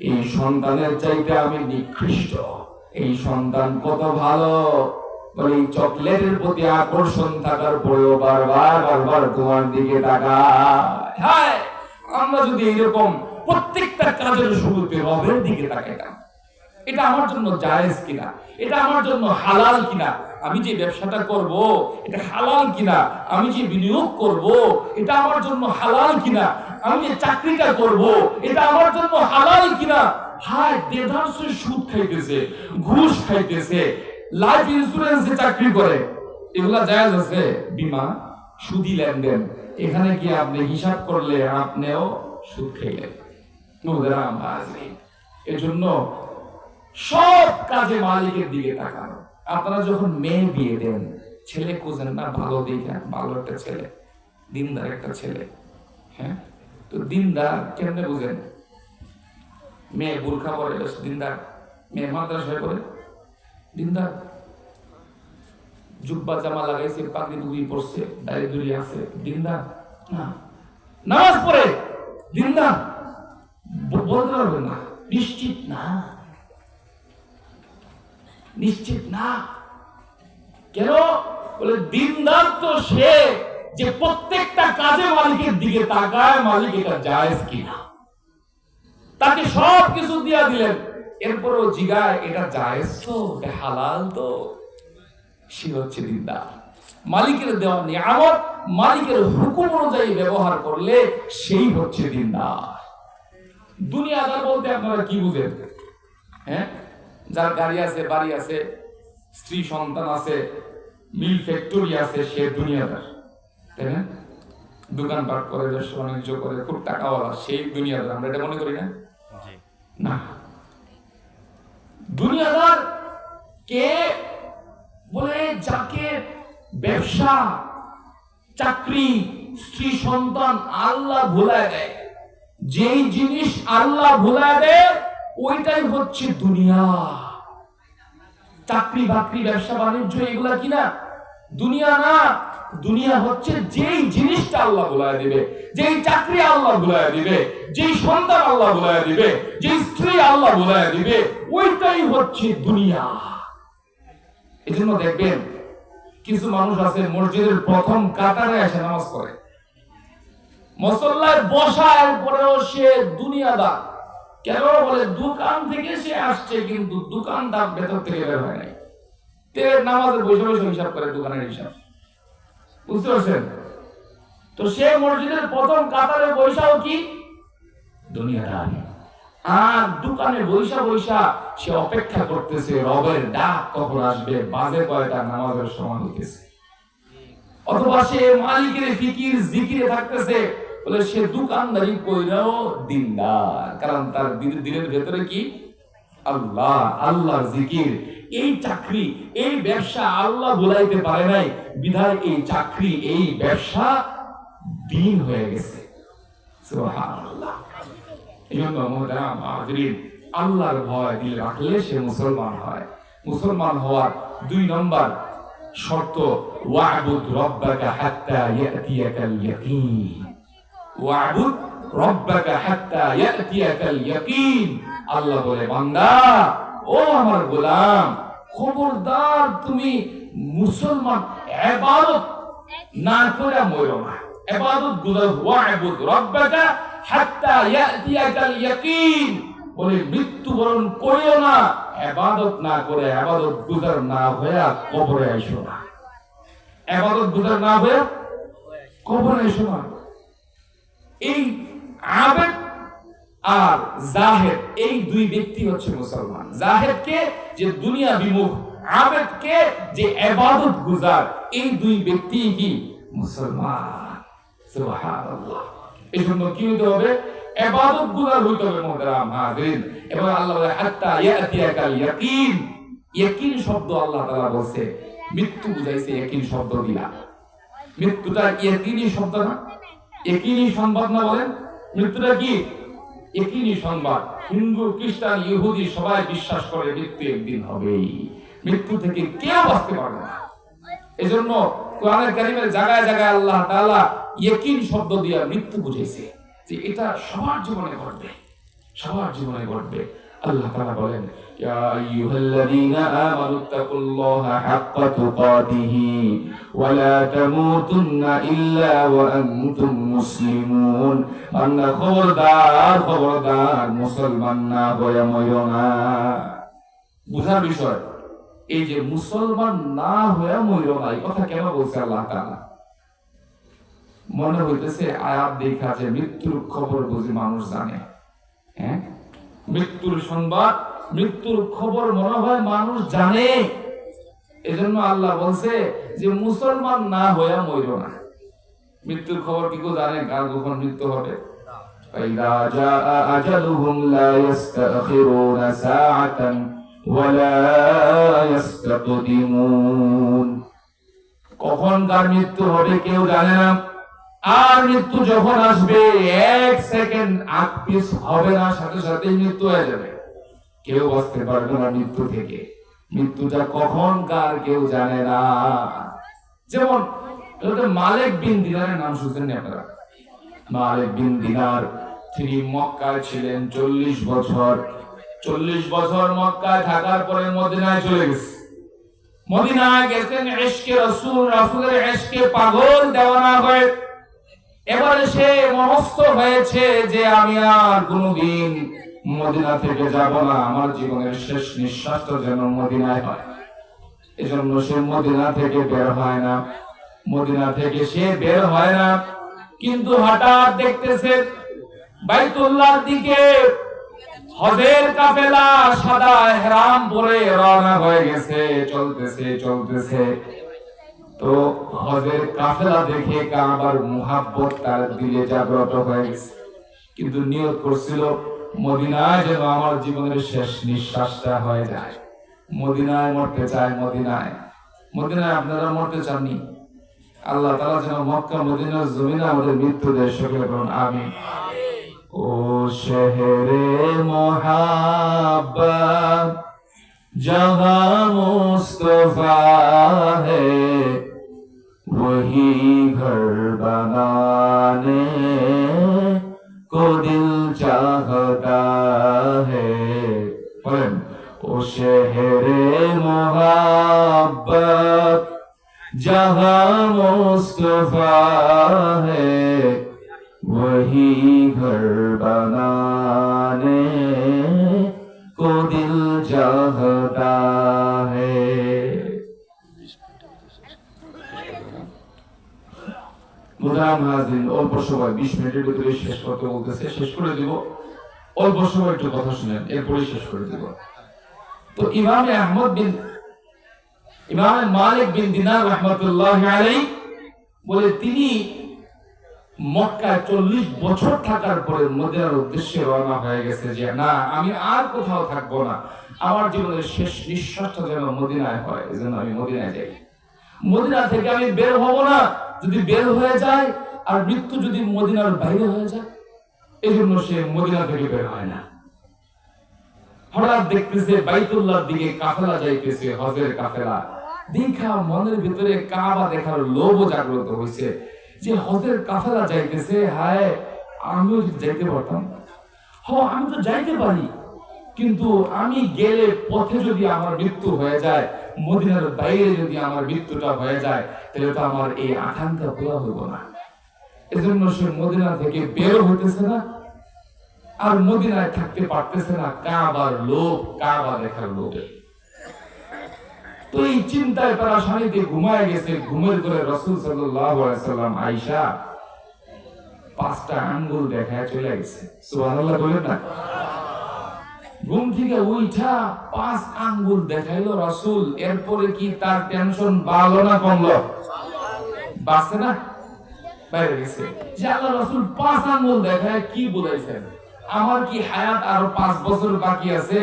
এই সন্তানের চাইতে আমি নিকৃষ্ট, এই সন্তান কত ভালো বলে এই চকলেটের প্রতি আকর্ষণ থাকার পরেও বারবার তোমার দিকে তাকায়। হ্যাঁ, আমরা যদি এরকম প্রত্যেকটা কাজের শুরুতে রবের দিকে তাকাইতাম, এটা আমার জন্য জায়েজ কিনা, এটা আমার জন্য হালাল কিনা, আমি যে ব্যবসাটা করব এটা হালাল কিনা, আমি যে বিনিয়োগ করব এটা আমার জন্য হালাল কিনা, আমি যে চাকরিটা করব এটা আমার জন্য হালাল কিনা। হায়, দেদারসে সুদ খাইতেছে, ঘুষ খাইতেছে, লাইফ ইন্স্যুরেন্সে চাকরি করে, এগুলা জায়েজ আছে? বীমা, সুদি লেনদেন, এখানে কি আপনি হিসাব করলে আপনিও সুদ খাইলেন। এজন্য সব কাজে মালিকের দিকে তাকানো। আপনারা যখন মেয়ে বিয়ে দেন, ছেলে খুঁজেন না ভালো দেখে, ভালো একটা ছেলে, দিনদার একটা ছেলে। হ্যাঁ, তো দিনদার কেমনে বুঝেন? মেয়ে বোরখা পরে দিনদার, মেয়ে মাদ্রাসায় পড়ে দিনদার, জুব্বা জামা লাগাইছে, পাগড়ি টুপি পরছে, দাড়ি দুড়ি আছে, দিনদার না। নামাজ পড়ে দিনদার বলতে পারবেন না, নিশ্চিত না, নিশ্চিত না। কেন বলে? দিনদার তো সে যে প্রত্যেকটা কাজে মালিকের দিকে তাকায়, মালিক এটা জায়েজ কিনা, তাকে সব কিছু দিয়া দিলেন, এরপরও জিগায় এটা জায়েজ তো, এটা হালাল তো, সে হচ্ছে দিনদার। মালিকের দেওয়া নিয়ামত মালিকের হুকুম অনুযায়ী ব্যবহার করলে সেই হচ্ছে দিনদার। দুনিয়াদার বলতে আপনারা কি বুঝেন? হ্যাঁ, যার গাড়ি আছে, বাড়ি আছে, স্ত্রী সন্তান আছে, মিল ফ্যাক্টরি আছে, সে দুনিয়াদার, তাই না? দোকানপাট করে, ব্যবসা বাণিজ্য করে, খুব টাকাওয়ালা, সেই দুনিয়াদার। আমরা এটা মনে করি না? না, দুনিয়াদার কে বলে? যাকে ব্যবসা, চাকরি, স্ত্রী সন্তান আল্লাহ ভুলায় দেয়। যেই জিনিস আল্লাহ ভুলায় দেয় ওইটাই হচ্ছে দুনিয়া। চাকরি বাকরি, ব্যবসা বাণিজ্য, এগুলা কিনা দুনিয়া না। দুনিয়া হচ্ছে যেই জিনিসটা আল্লাহ ভুলায় দিবে, যেই চাকরি আল্লাহ ভুলায় দিবে, যেই সন্তান আল্লাহ ভুলায় দিবে, যেই স্ত্রী আল্লাহ ভুলায় দিবে, ওইটাই হচ্ছে দুনিয়া। এজন্য দেখবেন কিছু মানুষ আছে মসজিদের প্রথম কাতারে এসে নামাজ পড়ে, মুসল্লায় বসার পরেও সে দুনিয়াদার। কেন বলে? দোকান থেকে সে আসছে, কিন্তু দোকানদার ভেতর থেকে বের হয় নাই। নামাজের বসে বসে হিসাব করে, দোকানের হিসাব, বুঝতে পারছেন তো? সে মসজিদের প্রথম কাতারে বৈশাও কি দুনিয়াদার, আর দোকানে বৈশা বৈশা সে অপেক্ষা করতেছে রবের ডাক কখন আসবে, বাজে কয়টা, নামাজের সময় হইতেছে। অথবা সে মালিকের ফিকির জিকিরে থাকতেছে, বলে সে দোকানদারি কইরাও দিনদার, কারণ তার দিনের ভেতরে কি আল্লাহ, আল্লাহর জিকির। এই চাকরি, এই ব্যবসা আল্লাহ ভুলাইতে পারে নাই, বিধায় এই চাকরি, এই ব্যবসা দিন হয়ে গেছে। সুবহানাল্লাহ। এজন্য মুহতারাম হাজিরিন, আল্লাহর ভয় দিলে রাখলে সে মুসলমান হয়। মুসলমান হওয়ার 2 নম্বর শর্ত, ওয়া'বুদ রাব্বাকা হাত্তা ইয়াতিয়াকাল ইয়াকিন। ওয়া'বুদ রাব্বাকা হাত্তা ইয়াতিয়াকাল ইয়াকিন। আল্লাহ বলে, বান্দা, ও আমার গোলাম, খবরদার তুমি মুসলমান, ইবাদত না করে মরো না। ইবাদত গুজার ওয়া'বুদ রাব্বাকা হাত্তা ইয়াতিয়াকাল ইয়াকিন, বলে মৃত্যুবরণ করিও না ইবাদত না করে, ইবাদত গুজার না হয়ে কবরে আইসো না, ইবাদত গুজার না হয়ে কবরে আইসো না। এই আবেদ আর জাহেদ, এই দুই ব্যক্তি হচ্ছে মুসলমান। জাহেদ কে যে দুনিয়া বিমুখ, আবেদ কে যে ইবাদত গুজার, এই দুই ব্যক্তি কি মুসলমান। সুবহানাল্লাহ। এই জন্য কি হতে হবে? ইবাদত গুজার হইতে হবে মুহতারাম হাজিরিন। এবং আল্লাহ বলে হাত্তা ইয়াতিয়াকাল ইয়াকিন, ইয়াকিন শব্দ আল্লাহ তাআলা বলছে, মৃত্যু বুঝাইছে ইয়াকিন শব্দ দিয়া। মৃত্যুটা ইয়াকিনি শব্দ না, ইয়াকিনি সংবাদ না, বলেন মৃত্যুটা কি ইয়াকিনি সংবাদ। হিন্দু, খ্রিস্টান, ইহুদি সবাই বিশ্বাস করে মৃত্যু একদিন হবেই, মৃত্যু থেকে কেউ বাঁচতে পারবে না। এজন্য কোরআনের কারীমের জায়গায় জায়গায় আল্লাহ তাআলা ইয়াকিন শব্দ দিয়ে মৃত্যু বুঝাইছে, যে এটা সবার জীবনে ঘটবে, সবার জীবনে ঘটবে। আল্লাহ তাআলা বলেন, ইয়া আইয়ুহাল্লাযীনা আমানুত্তাকুল্লাহা হাক্কা তুকাতিহি ওয়া লা তামুতুন্না ইল্লা ওয়া আনতুম মুসলিমুন। বান্দা খবরদার, খবরদার, মুসলমান না হয়ে মরো না। বুঝার বিষয়, এই যে মুসলমান না হয়ে মরো না, এই কথা কেন বলছে আল্লাহ তাআলা? মনে হইতেছে আয়াত দেখা যে মৃত্যুর খবর বুঝি মানুষ জানে। হ্যাঁ, মৃত্যুর সংবাদ, মৃত্যুর খবর মনে হয় মানুষ জানে। এজন্য আল্লাহ বলছে যে মুসলমান না হয়ে মরো না। মৃত্যুর খবর কি কেউ জানে কার কখন মৃত্যু হবে? ফাইদা জাআ আজালুহুম লা ইস্তাখিরুনা সাআতান ওয়া লা ইস্তাকদিমুন। কখন কার মৃত্যু হবে কেউ জানে না, আর মৃত্যু যখন আসবে এক সেকেন্ড আগ পিছ হবে না, সাথে সাথে মৃত্যু হয়ে যাবে। কেউ বাঁচতে পারবে না মৃত্যু থেকে। মৃত্যুটা কখন কার কেউ জানে না। যেমন মালিক বিন দিনারের নাম শুনছেন না আপনারা? মালিক বিন দিনার, তিনি মক্কায় ছিলেন 40 বছর। 40 বছর মক্কায় থাকার পরে মদিনায় চলে গেছে। মদিনায় গেছেন ইশকে রাসূল, রাসূলের ইশকে পাগল দেওয়ানা হয়ে। এবারে সে মনস্থ হয়েছে যে আমি আর কোনোদিন মদিনা থেকে যাব না, আমার জীবনের শেষ নিঃশ্বাসটা যেন মদিনায় হয়। এজন্য সে মদিনা থেকে বের হয় না, মদিনা থেকে সে বের হয় না। কিন্তু হঠাৎ দেখতেছে বাইতুল্লাহর দিকে হজের কাফেলা সাদা ইহরাম পরে রওনা হয়ে গেছে, চলতেছে চলতেছে। তো হজের কাফেলা দেখে কাবার মুহাব্বত তার দিলে জাগ্রত হয়ে গেছে। কিন্তু নিয়ত করছিল মদিনায় যেন আমার জীবনের শেষ নিঃশ্বাসটা হয়ে যায়। মদিনায় মরতে চায়, মদিনায়। মদিনায় আপনারা মরতে চাননি? আল্লাহ তাআলা যেন মক্কা মদিনার জমিনে আমাদের মৃত্যু দেয়, সকলে বলুন আমিন। ও শহরে মোহাব্বত जहां मुस्तफा है वही घर बनाने को दिल चाहता है। ओ शहरे मोहब्बत जहां मुस्तफा है वही घर बनाने को दिल चाहता है। মুদাম হাজির, অল্প সময় 20 মিনিটের ভিতরে শেষ করতে বলতেছে, শেষ করে দিব। অল্প সময় একটু কথা শুনেন, এরপরে শেষ করে দিব। তো ইমাম মালিক বিন দিনার রাহমাতুল্লাহি আলাইহি বলে, তিনি মক্কায় 40 বছর থাকার পরে মদিনার উদ্দেশ্যে রওনা হয়ে গেছে যে না, আমি আর কোথাও থাকবো না, আমার জীবনের শেষ নিঃশ্বাসটা যেন মদিনায় হয়, এজন্য আমি মদিনায় যাই। মদিনা থেকে আমি বের হব না, যদি বের হয়ে যায় আর মৃত্যু যদি মদিনার বাইরে হয়ে যায়, এজন্য সে মদিনা থেকে বের হয় না। হঠাৎ দেখতেছে বাইতুল্লাহর দিকে কাফেলা যাইতেছে, হজের কাফেলা। দেখা মনের ভিতরে কাবা দেখার লোভ জাগ্রত হয়েছে যে হজের কাফেলা যাইতেছে, হায় আমিও যদি যাইতে পারতাম। আমি তো যাইতে পারি, কিন্তু আমি গেলে পথে যদি আমার মৃত্যু হয়ে যায়, মদিনার বাইরে যদি আমার মৃত্যুটা হয়ে যায় তাহলে তো আমার এই আকাঙ্ক্ষা পুরো হইব না। এজন্য সে মদিনা থেকে বের হইতেছে না, আর মদিনায় থাকতে পারতেছে না, কাবার লোভ, কাবা দেখার লোভে। তো এই চিন্তায় তারা শান্তিতে ঘুমায় গেছে। ঘুমের করে রাসূল সাল্লাল্লাহু আলাইহি সাল্লাম আয়েশা 5টা আঙ্গুল দেখায় চলে গেছে। সুবহানাল্লাহ বলেন না? ঘুম থেকে উঠা 5 আঙ্গুল দেখাইলো রাসূল। এরপরে কি তার টেনশন বাড়লো না কমলো? বাড়ছে না? বাইরে গেছে যে আল্লাহ রাসূল 5 আঙ্গুল দেখায় কি বুঝাইছেন? আমার কি হায়াত আরো 5 বছর বাকি আছে?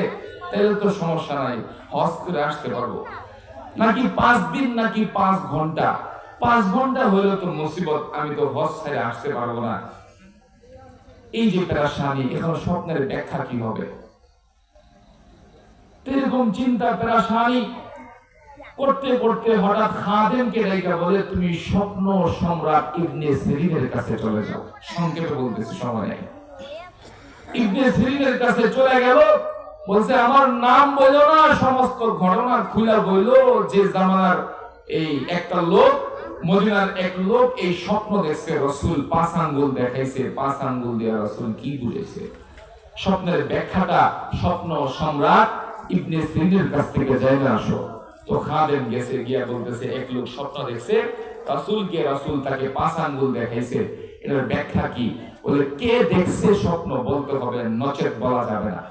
তাহলে তো সমস্যা নাই, হজ করে আসতে পারবো। নাকি 5 দিন, নাকি 5 ঘন্টা? 5 ঘন্টা হইলে তো মুসিবত, আমি তো হজ ছেড়ে আসতে পারবো না। এই যে পেরেশানি, এখন স্বপ্নের ব্যাখ্যা কি হবে? এরকম চিন্তা পেরেশানি করতে করতে হঠাৎ খাদেমকে ডাইকা বলে, তুমি স্বপ্ন সম্রাট ইবনে সিরিনের কাছে চলে যাও। সংক্ষেপে বলতেছি, সময় নেই। ইবনে সিরিনের কাছে চলে গেল, বলছে আমার নাম বললো না, সমস্ত ঘটনা খুলে বললো যে জামানার এই একটা লোক, মদিনার এক লোক এই স্বপ্ন দেখছে, রাসূল 5 আঙ্গুল দেখাইছে, 5 আঙ্গুল দিয়ে রাসূল কি বুঝেছে? স্বপ্নের ব্যাখ্যাটা স্বপ্ন সম্রাট ইবনে সিরিনের কাছ থেকে যায় না আসো। তো খাদেম গেছে, গিয়া বলতেছে এক লোক স্বপ্ন দেখছে, রাসূলকে, রাসূল তাকে 5 আঙ্গুল দেখাইছে, এর ব্যাখ্যা কি? বলে কে দেখছে স্বপ্ন বলতে হবে, নচেত বলা যাবে না।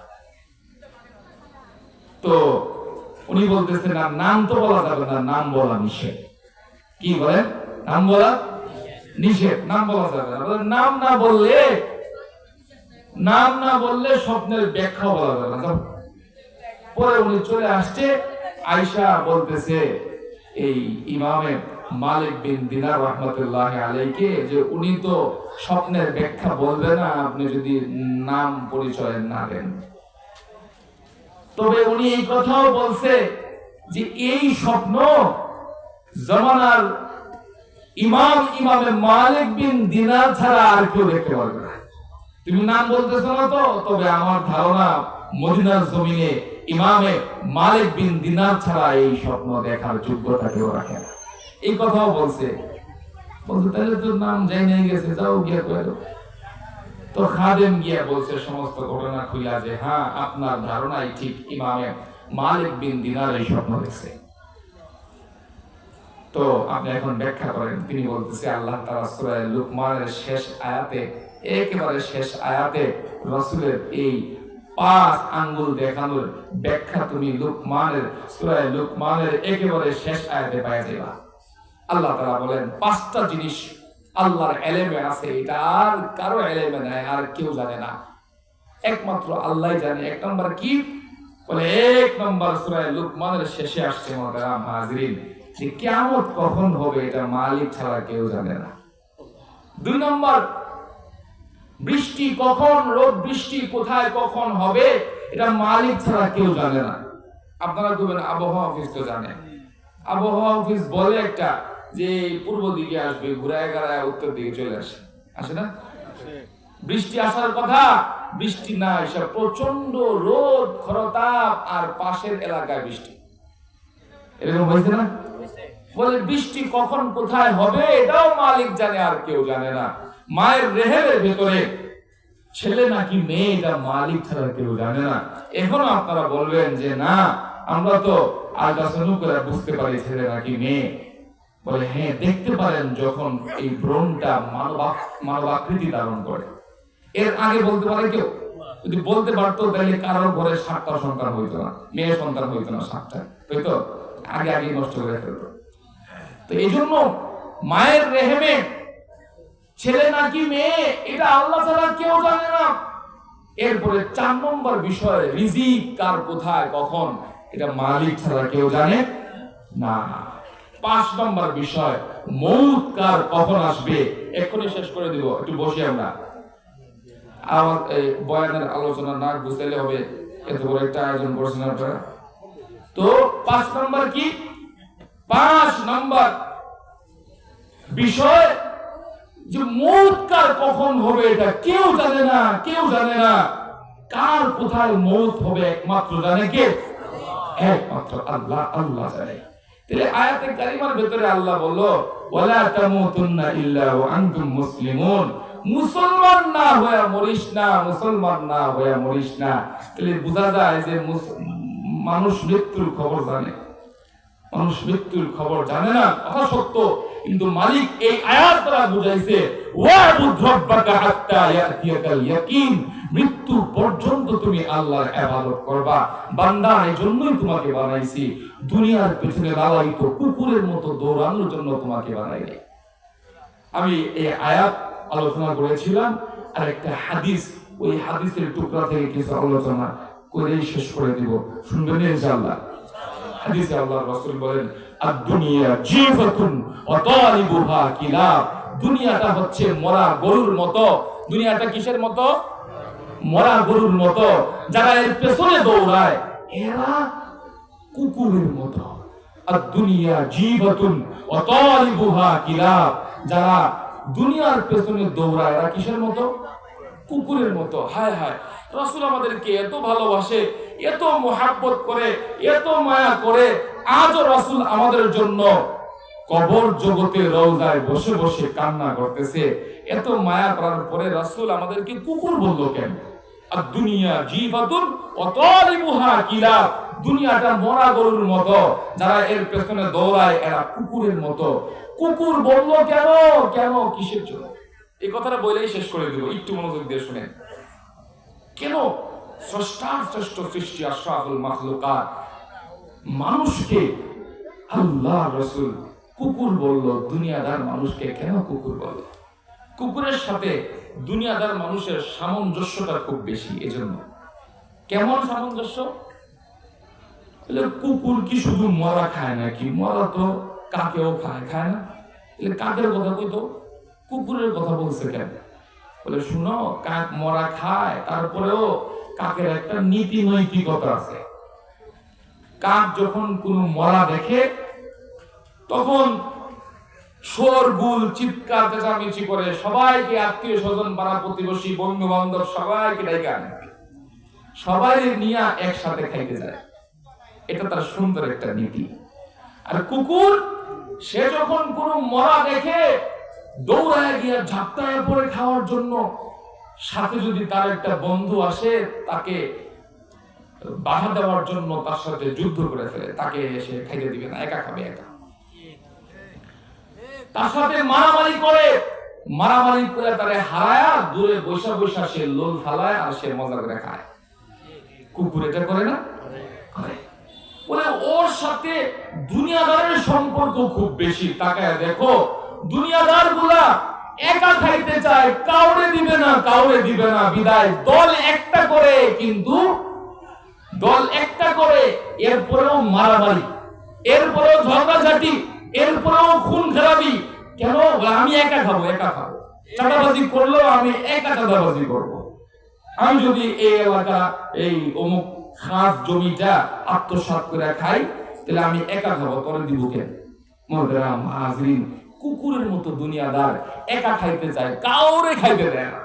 তো উনি বলতেছেন না, নাম তো বলা যাবে না, নাম বলা নিষেধ। কি বলেন? নাম বলা নিষেধ, নাম বলা যাবে না। বলে নাম না বললে স্বপ্নের ব্যাখ্যা বলা যাবে না। পরে উনি চলে আসছে, আয়েশা বলতেছে এই ইমামে মালিক বিন দিনার রাহমাতুল্লাহি আলাইহি যে উনি তো স্বপ্নের ব্যাখ্যা বলবে না আপনি যদি নাম পরিচয় না দেন। তবে উনি এই কথাও বলছে যে এই স্বপ্ন জামানার ইমামে মালিক বিন দিনার ছাড়া আর কেউ দেখতে পারবে না। তুমি নাম বলতেছো না তো, তবে আমার ধারণা মদিনার জমিনে ইমামে মালিক বিন দিনার ছাড়া এই স্বপ্ন দেখার যোগ্যতা কেউ রাখে না। এই কথাও বলছে। তাহলে তোর নাম যাই নিয়ে গেছে, যাও গিয়া করে দাও। তো খাদেম গিয়া বলছে সমস্ত ঘটনা খুলে যে হ্যাঁ, আপনার ধারণাই ঠিক, ইমামে মালিক বিন দিনার এই স্বপ্ন দেখছে। তো আপনি এখন ব্যাখ্যা করেন। তিনি বলতেছে আল্লাহ তাআলা সূরা লুকমানের শেষ আয়াতে, একেবারে শেষ আয়াতে রাসূলের এই 5 আঙ্গুল দেখানোর ব্যাখ্যা তুমি সূরা লুকমানের একেবারে শেষ আয়াতে পাওয়া যাবে। আল্লাহ তাআলা বলেন 5টা জিনিস আল্লাহর ইলমে আছে, এটা আর কারো ইলমে নাই, আর কেউ জানে না, একমাত্র আল্লাহই জানে। 1 নম্বর কি? বলে 1 নম্বর সূরা লুকমানের শেষে আসছে মুহতারাম হাজিরিন, যে কিয়ামত কখন হবে এটা মালিক ছাড়া কেউ জানে না। 2 নম্বর, বৃষ্টি কখন, রোদ বৃষ্টি কোথায় কখন হবে এটা মালিক ছাড়া কেউ জানে না। আপনারা বলবেন আবহাওয়া অফিস তো জানে। আবহাওয়া অফিস বলে একটা যে পূর্ব দিকে আসবে, ঘুরায় গাড়ায় উত্তর দিকে চলে আসে না? বৃষ্টি আসার কথা, বৃষ্টি না এসে প্রচন্ড রোদ, খরতাপ, আর পাশের এলাকায় বৃষ্টি। এরকম হয়েছে না? বলে বৃষ্টি কখন কোথায় হবে এটাও মালিক জানে, আর কেউ জানে না। মায়ের রেহেমের ভেতরে ছেলে নাকি মেয়ে এটা মালিক ছাড়া কেউ জানে না। এখনো আপনারা বলবেন যে না, আমরা তো আল্ট্রাসাউন্ড করে বুঝতে পারি ছেলে নাকি মেয়ে। বলে হ্যাঁ, দেখতে পারেন যখন এই ভ্রূণটা মানবাকৃতি ধারণ করে। এর আগে বলতে পারে কেউ? যদি বলতে পারতো তাহলে কারোর ঘরে 7টা সন্তান হইতো না, মেয়ে সন্তান হইতো না, 7টা হইতো, আগে নষ্ট করে ফেলতো। তো এই জন্য মায়ের রেহেমে ছেলে নাকি মেয়ে এটা আল্লাহ ছাড়া কেউ জানে না। এরপরে 4 নম্বর বিষয়, রিজিক কার কোথায় কখন এটা মালিক ছাড়া কেউ জানে না। 5 নম্বর বিষয়, মউত কার কখন আসবে। এখনই শেষ করে দিব, একটু বসি আমরা। আমার এই বয়ানের আলোচনা না গুছাইলে হবে, এত বড় একটা আয়োজন করছেন আপনারা। তো 5 নম্বর কি? 5 নম্বর বিষয় যে মউত কার কখন হবে এটা কেউ জানে না, কেউ জানে না। কার কোথায় মউত হবে একমাত্র জানে কে? একমাত্র আল্লাহ আল্লাহ জানে। তাহলে আয়াতে কারিমার ভিতরে আল্লাহ বলল ওয়ালা তামুতুন্না ইল্লা ওয়া আনতুম মুসলিমুন, মুসলমান না হয়ে মরিস না, মুসলমান না হয়ে মরিস না। তাহলে বোঝা যায় যে মানুষ মৃত্যুর খবর জানে, মানুষ মৃত্যুর খবর জানে না কথা সত্য, কিন্তু মালিক এই আয়াত দ্বারা বুঝাইছে ওয়াবুদ রাব্বাকা হাত্তা ইয়াতিয়াকাল ইয়াকিন, মৃত্যু পর্যন্ত তুমি আল্লাহর ইবাদত করবা। বান্দা এই জন্যই তোমাকে বানাইছি, দুনিয়ার পেছনে লালায়িত কুকুরের মতো দৌড়ানোর জন্য তোমাকে বানাইনি। আমি এই আয়াত আলোচনা করেছিলাম, আর একটা হাদিস, ওই হাদিসের টুকরা থেকে কিছু আলোচনা করেই শেষ করে দিব, শুনবেন ইনশাআল্লাহ। হাদিসে আল্লাহর রাসূল বলেন আদ-দুনিয়া জিফাতুন ওয়া তালিবুহা কিলাব, দুনিয়াটা হচ্ছে মরা গরুর মতো। দুনিয়াটা কিসের মতো? মরা গরুর মতো। যারা এর পেছনে দৌড়ায় এরা কুকুরের মতো। আদ-দুনিয়া জিফাতুন ওয়া তালিবুহা কিলাব, যারা দুনিয়ার পেছনে দৌড়ায় এরা কিসের মতো? কুকুরের মতো। হায় হায়, রাসূল আমাদেরকে এত ভালোবাসে, এত মুহাব্বত করে, এত মায়া করে, আজও রাসূল আমাদের জন্য কবর জগতে রওজায় বসে বসে কান্না করতেছে। এত মায়া করার পরে রাসূল আমাদেরকে কুকুর বললো কেন? আর দুনিয়া জিফাতুন ওয়া তালিবুহা কিলাব, দুনিয়াটা মরা গরুর মতো, যারা এর পেছনে দৌড়ায় এরা কুকুরের মতো। কুকুর বললো কেন? কেন, কিসের জন্য? এই কথাটা বলেই শেষ করে দেব, একটু মনোযোগ দিয়ে শুনেন। কেন স্রষ্টার শ্রেষ্ঠ সৃষ্টি আশরাফুল মাখলুকাত মানুষকে আল্লাহ রাসূল কুকুর বলল? দুনিয়াদার মানুষকে কেন কুকুর বলল? কুকুরের সাথে দুনিয়াদার মানুষের সামঞ্জস্যটা খুব বেশি। এজন্য কেমন সামঞ্জস্য? কুকুর কি শুধু মরা খায় নাকি? মরা তো কাকেও খায়, খায় না? কাকের কথা কইতো, কুকুরের কথা বলছে কেন? বলে শুনো, কাক মরা খায়, তারপরেও কাকের একটা নীতি নৈতিকতা আছে। কাক যখন কোনো মরা দেখে তখন শোরগুল চিৎকার চেঁচামেচি করে, সবাইকে, আত্মীয় স্বজন, পাড়া প্রতিবেশী, বন্ধু বান্ধব সবাইকে ডেকে আনে, সবাই নিয়ে একসাথে খাইতে যায়। এটা তার সুন্দর একটা নীতি। আর কুকুর সে যখন কোনো মরা দেখে দৌড়ায় গিয়ে ঝাপটায় পড়ে খাওয়ার জন্য, সাথে যদি তার একটা বন্ধু আসে তাকে বাধা দেওয়ার জন্য তার সাথে যুদ্ধ করে ফেলে, তাকে এসে খাইতে দিবে না, একা খাবে, একা। তার সাথে মারামারি করে, মারামারি করে তারে হারায়া দূরে বৈশা বৈশা সে লোল ফালায় আর সে মজা করে খায়। কুকুর এটা করে না? করে। বলে ওর সাথে দুনিয়াদারের সম্পর্ক খুব বেশি। তাকায় দেখো, দুনিয়াদার গুলা একা খাইতে চায়, কাউরে দিবে না, কাউরে দিবে না, বিদায় দল একটা করে, কিন্তু দল একটা করে, এরপরেও মারামারি, এরপরেও ঝগড়াঝাটি, এরপরেও খুন খারাপি। কেন? আমি একা খাবো, একা খাবো। চাঁদাবাজি করলেও আমি একা চাঁদাবাজি করবো। আমি যদি এই এলাকা, এই অমুক খাস জমিটা আত্মসাৎ করে খাই, তাহলে আমি একা খাবো, তোরে দিব কেন? মুহতারাম হাজরিন, কুকুরের মতো দুনিয়াদার একা খাইতে চায়, কাউরে খাইতে দেয় না।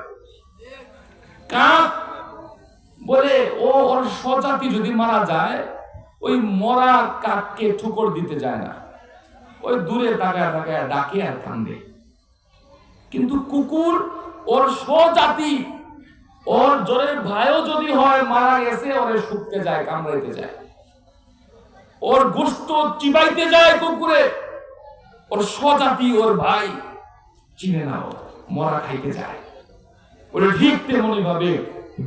কাক বলে ওর স্বজাতি যদি মারা যায়, ওই মরা কাককে ঠুকর দিতে যায় না, ওই দূরে তাকায় তাকায় ডাকে আর কান্দে। কিন্তু কুকুর ওর স্বজাতি, ওর জোরের ভাইও যদি হয় মারা গেছে, ওরে শুকতে যায়, কামড়াইতে যায়, ওর গোশত চিবাইতে যায় কুকুরে। ওর স্বজাতি, ওর ভাই চিনে না, মরা খাইতে যায়। ওরে ঠিক তেমনি ভাবে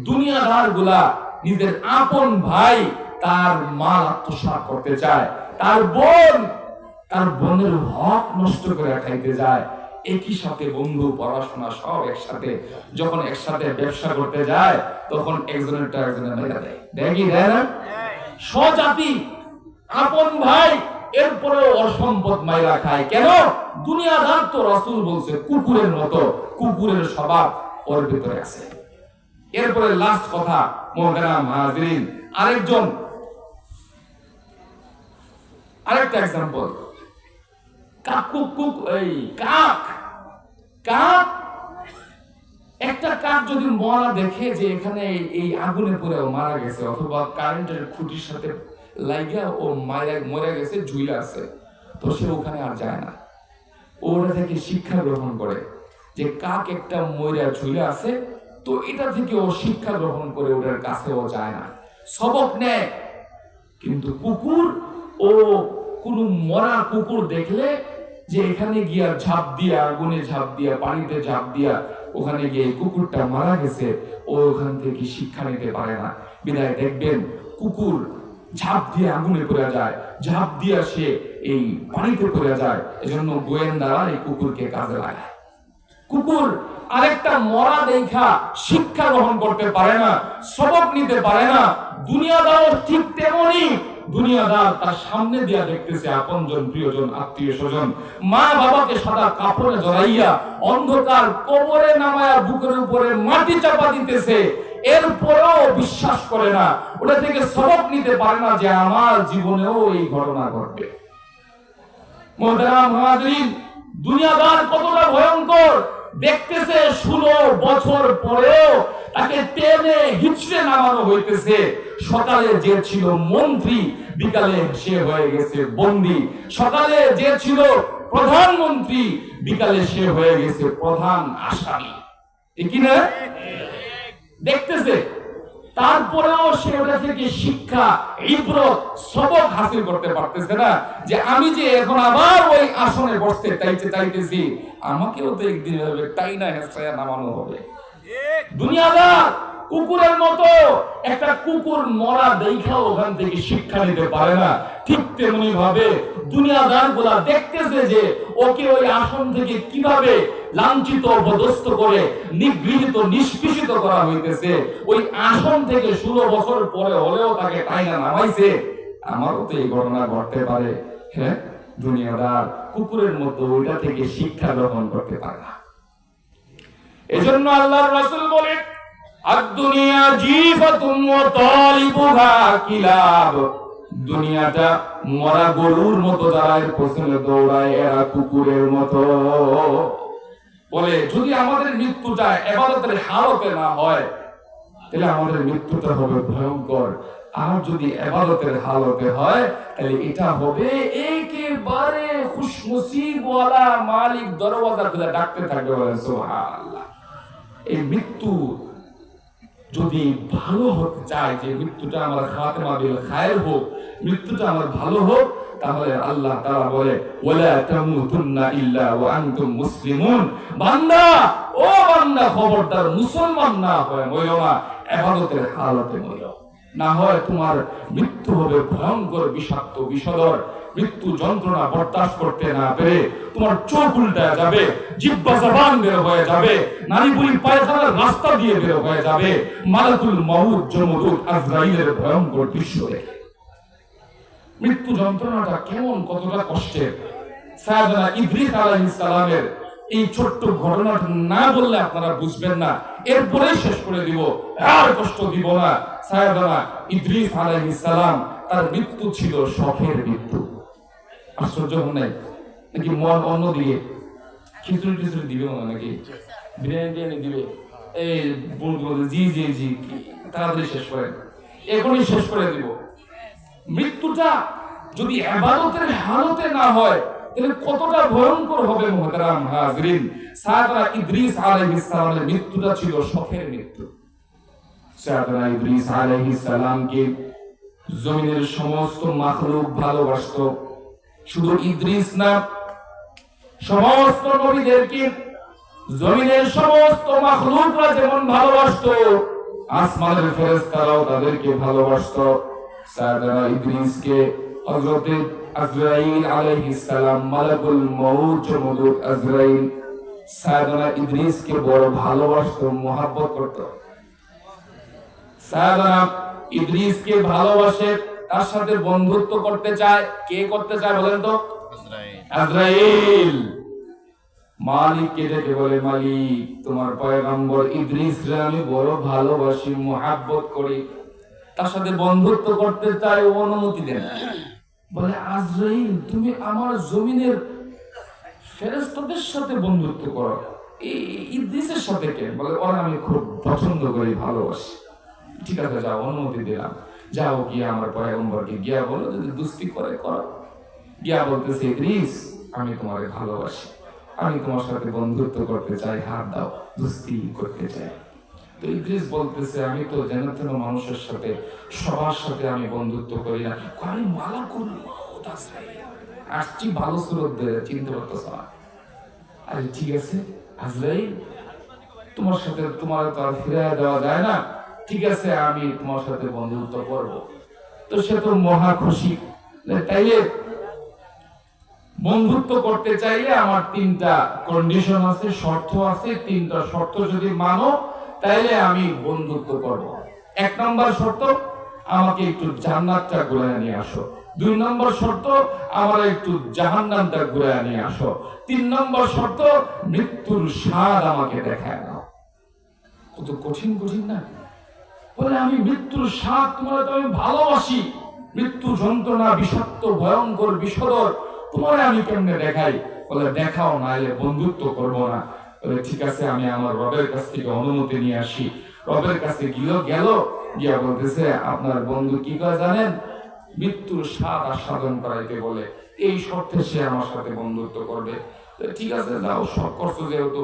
দুনিয়াদার গুলা নিজের আপন ভাই তার মাল আত্মসাৎ করতে চায়, তার বোনের হক নষ্ট করে খাইতে যায়। একই সাথে বন্ধু, পড়াশোনা সব একসাথে, যখন একসাথে ব্যবসা করতে যায় তখন একজনেরটা একজনের মেরে দেয়, দেখি দেয় না? স্বজাতি, আপন ভাই, এরপরেও অসম্পদ মাইরা খায়। কেন? দুনিয়াদার তো রাসূল বলছে কুকুরের মতো, কুকুরের স্বভাব ওর ভিতরে আছে। এরপরে লাস্ট কথা, মুহতারাম হাজরিন, আরেকটা এক্সাম্পল। একটা কাক যদি মরা দেখে যে এখানে এই আগুনে পড়ে মারা গেছে, অথবা কারেন্টের খুঁটির সাথে লাইগা ও মরে গেছে, ঝুইলা আছে, তো সে ওখানে আর যায় না। ওটা থেকে শিক্ষা গ্রহণ করে যে কাক একটা ময়রা ঝুলে আছে, তো এটা থেকে ও শিক্ষা গ্রহণ করে ওটার কাছে ও যায় না, সবক নেয়। কিন্তু কুকুর, ও কোন মরা কুকুর দেখলে যে এখানে গিয়া ঝাঁপ দিয়া, আগুনে ঝাঁপ দিয়া, পানিতে ঝাঁপ দিয়া ওখানে গিয়ে কুকুরটা মারা গেছে, ও ওখান থেকে শিক্ষা নিতে পারে না। বিদায় দেখবেন কুকুর ঝাঁপ দিয়ে আগুনে পড়ে যায়, ঝাঁপ দিয়া সে এই পানিতে পড়ে যায়। এজন্য গোয়েন্দারা এই কুকুরকে কাজে লাগায়। কুকুর আরেকটা মরা দেখা শিক্ষা গ্রহণ করতে পারে না, সবক নিতে পারে না। দুনিয়াদার ঠিক তেমনি, দুনিয়াদার তার সামনে দিয়া দেখতেছে আপনজন, প্রিয়জন, আত্মীয় স্বজন, মা বাবাকে সাদা কাপড়ে জড়াইয়া অন্ধকার কবরে নামায়া বুকের উপরে মাটি চাপা দিতেছে, এরপরেও বিশ্বাস করে না, ওটা থেকে সবক নিতে পারে না যে আমার জীবনেও এই ঘটনা ঘটবে। মুহতারাম হাজিরিন, দুনিয়াদার কতটা ভয়ঙ্কর দেখতেছে। 16 বছর পরেও তাকে টেনে হিচড়ে নামানো হইতেছে। সকালে যে ছিল মন্ত্রী, বিকালে সে হয়ে গেছে বন্দী। সকালে যে ছিল প্রধানমন্ত্রী, বিকালে সে হয়ে গেছে প্রধান আসামি। ঠিক না? দেখতেছে, তারপরেও সে ওটা থেকে শিক্ষা, ইবরত, সবক হাসিল করতে পারতেছে না যে আমি যে এখন আবার ওই আসনে বসতে চাইতেছি, আমাকেও তো একদিন হবে টাইনা হেসরায়া নামানো হবে। দুনিয়াদার কুকুরের মতো একটা কুকুর মরা দেখাও ওখান থেকে শিক্ষা নিতে পারে না। ঠিক তেমনি ভাবে দুনিয়াদার গুলা দেখতেছে যে ওকে ওই আসন থেকে কিভাবে লাঞ্ছিত, অপদস্থ করে নিগৃহীত, নিষ্পেষিত করা হইতেছে। ওই আসন থেকে 16 বছর পরে হলেও তাকে টাইনা নামাইছে। আমারও তো এই ঘটনা ঘটতে পারে। হ্যাঁ, দুনিয়াদার কুকুরের মতো ওইটা থেকে শিক্ষা গ্রহণ করতে পারে না। এজন্য আল্লাহর রাসূল বলেন, আদ-দুনিয়া জিফাতুন ওয়া তালিবুহা কিলাব। দুনিয়াটা মরা গরুর মতো যারা এর পেছনে দৌড়ায়, এরা কুকুরের মতো। বলে যদি আমাদের মৃত্যুটা ইবাদতের হালতে না হয়, তাহলে আমাদের মৃত্যুটা হবে ভয়ঙ্কর। আর যদি ইবাদতের হালতে হয়, তাহলে এটা হবে একেবারে খুশনসিবওয়ালা মালিক দরওয়াজা খুলে ডাকতে থাকবে, বলে সুবহানাল্লাহ। এই মৃত্যু যদি ভালো হতে চায়, যে মৃত্যুটা আমার খাতেমা বিল খায়র হোক, মৃত্যুটা আমার ভালো হোক, তাহলে আল্লাহ তাআলা বলে ওয়ালা তামুতুন্না ইল্লা ওয়া আনতুম মুসলিমুন। বান্দা, ও বান্দা, খবরদার মুসলমান না হয় মরো না, ইবাদতের হালতে মরো, না হয় তোমার মৃত্যু হবে ভয়ঙ্কর, বিষাক্ত, বিষধর। মৃত্যু যন্ত্রণা বরদাস্ত করতে না পেরে তোমার চোখ উল্টায় যাবে, জিহ্বা জবান বের হয়ে যাবে, নারী বুড়ি পায়খানার রাস্তা দিয়ে বের হয়ে যাবে। মালাকুল মউত জমদূত আজরাইলের ভয়ঙ্কর দৃশ্য দেখে মৃত্যু যন্ত্রণাটা কেমন, কতটা কষ্টের। সাইয়েদনা ইদ্রিস আলাইহিস সালামের এই ছোট্ট ঘটনাটা না বললে আপনারা বুঝবেন না। এরপরে শেষ করে দিব, আর কষ্ট দিব না। সাইয়েদনা ইদ্রিস আলাইহিস সালাম, তার মৃত্যু ছিল শখের মৃত্যু। আশ্চর্য হন নাই নাকি? মন অন্য দিকে খিচুড়ি টিচুড়ি দিবে মনে, নাকি বিরিয়ানি দিবে? এই বলবো জি জি জি, তাড়াতাড়ি শেষ করেন, এখনই শেষ করে দিব। মৃত্যুটা যদি ইবাদতের হালতে না হয়, তাহলে কতটা ভয়ঙ্কর হবে মুহতারাম হাজিরিন। সাইয়েদনা ইদ্রিস আলাইহিস সালামের মৃত্যুটা ছিল শখের মৃত্যু। সাইয়েদনা ইদ্রিস আলাইহিস সালামকে জমিনের সমস্ত মাখলুক ভালোবাসতো। শুধু ইদ্রিস না, সমস্ত নবীদেরকে জমিনের সমস্ত মাখলুকরা যেমন ভালোবাসতো, আসমানের ফেরেশতারাও তাদেরকে ভালোবাসতো। সাইয়েদনা ইদ্রিসকে হযরত আজরাইল আলাইহিস সালাম, মালাকুল মউত জমদূত আজরাইল, সাইয়েদনা ইদ্রিসকে বড় ভালোবাসতো, মুহাব্বত করত। সাইয়েদনা ইদ্রিসকে ভালোবাসে, তার সাথে বন্ধুত্ব করতে চায়। কে করতে চায় বলেন তো? আজরাইল। মালিককে ডেকে বলে, মালিক, তোমার পয়গম্বর ইদ্রিসকে আমি বড় ভালোবাসি, মুহাব্বত করি, তার সাথে বন্ধুত্ব করতে চাই, অনুমতি দেন। বলে, আজরাইল, তুমি আমার জমিনের ফেরেশতাদের সাথে বন্ধুত্ব করো, এই ইদ্রিসের সাথে কেন? বলে, ওরা আমি খুব পছন্দ করি, ভালোবাসি। ঠিক আছে, যাও, অনুমতি দিলাম। যাও গিয়ে আমার পয়গম্বরকে গিয়া বলো যদি দুস্তি করে করো। গিয়া বলতেছে ইদ্রিস আমি তোমারে ভালোবাসি, আমি তোমার সাথে বন্ধুত্ব করতে চাই, হাত দাও, দুস্তি করতে চাই। তো ইদ্রিস বলতেছে আমি তো যেন তেন মানুষের সাথে সবার সাথে আমি বন্ধুত্ব করি না, আমি মালাকুল মউত আজরাইল আসছি ভালো সুরত দিয়ে চিনতে পারতেছ না। আরে ঠিক আছে আজরাইল তোমার সাথে তোমার তো আর ফিরে দেওয়া যায় না, ঠিক আছে আমি তোমার সাথে বন্ধুত্ব করব। তো সে তো মহা খুশি, তাইলে বন্ধুত্ব করতে চাইলে আমার 3টা কন্ডিশন আছে, শর্ত আছে, 3টা শর্ত যদি মানো তাইলে আমি বন্ধুত্ব করব। 1 নম্বর শর্ত আমাকে একটু জান্নাতটা ঘুরে নিয়ে আসো। 2 নম্বর শর্ত আমার একটু জাহান্নামটা ঘুরে নিয়ে আসো। 3 নম্বর শর্ত মৃত্যুর স্বাদ আমাকে দেখায় দাও। কত কঠিন কঠিন না? বলে আমি মৃত্যুর স্বাদ তোমার তো আমি ভালোবাসি, মৃত্যু যন্ত্রণা বিষাক্ত ভয়ঙ্কর বিষদর তোমার আমি কেমনে দেখাই? বলে দেখাও, নাইলে বন্ধুত্ব করব না। বলে ঠিক আছে আমি আমার রবের কাছ থেকে অনুমতি নিয়ে আসি। রবের কাছে গেল গিয়া বলতেছে আপনার বন্ধু কি কয় জানেন? মৃত্যুর স্বাদ আস্বাদন করাইতে বলে, এই শর্তে সে আমার সাথে বন্ধুত্ব করবে। ঠিক আছে যাও, শখ করছো যেহেতু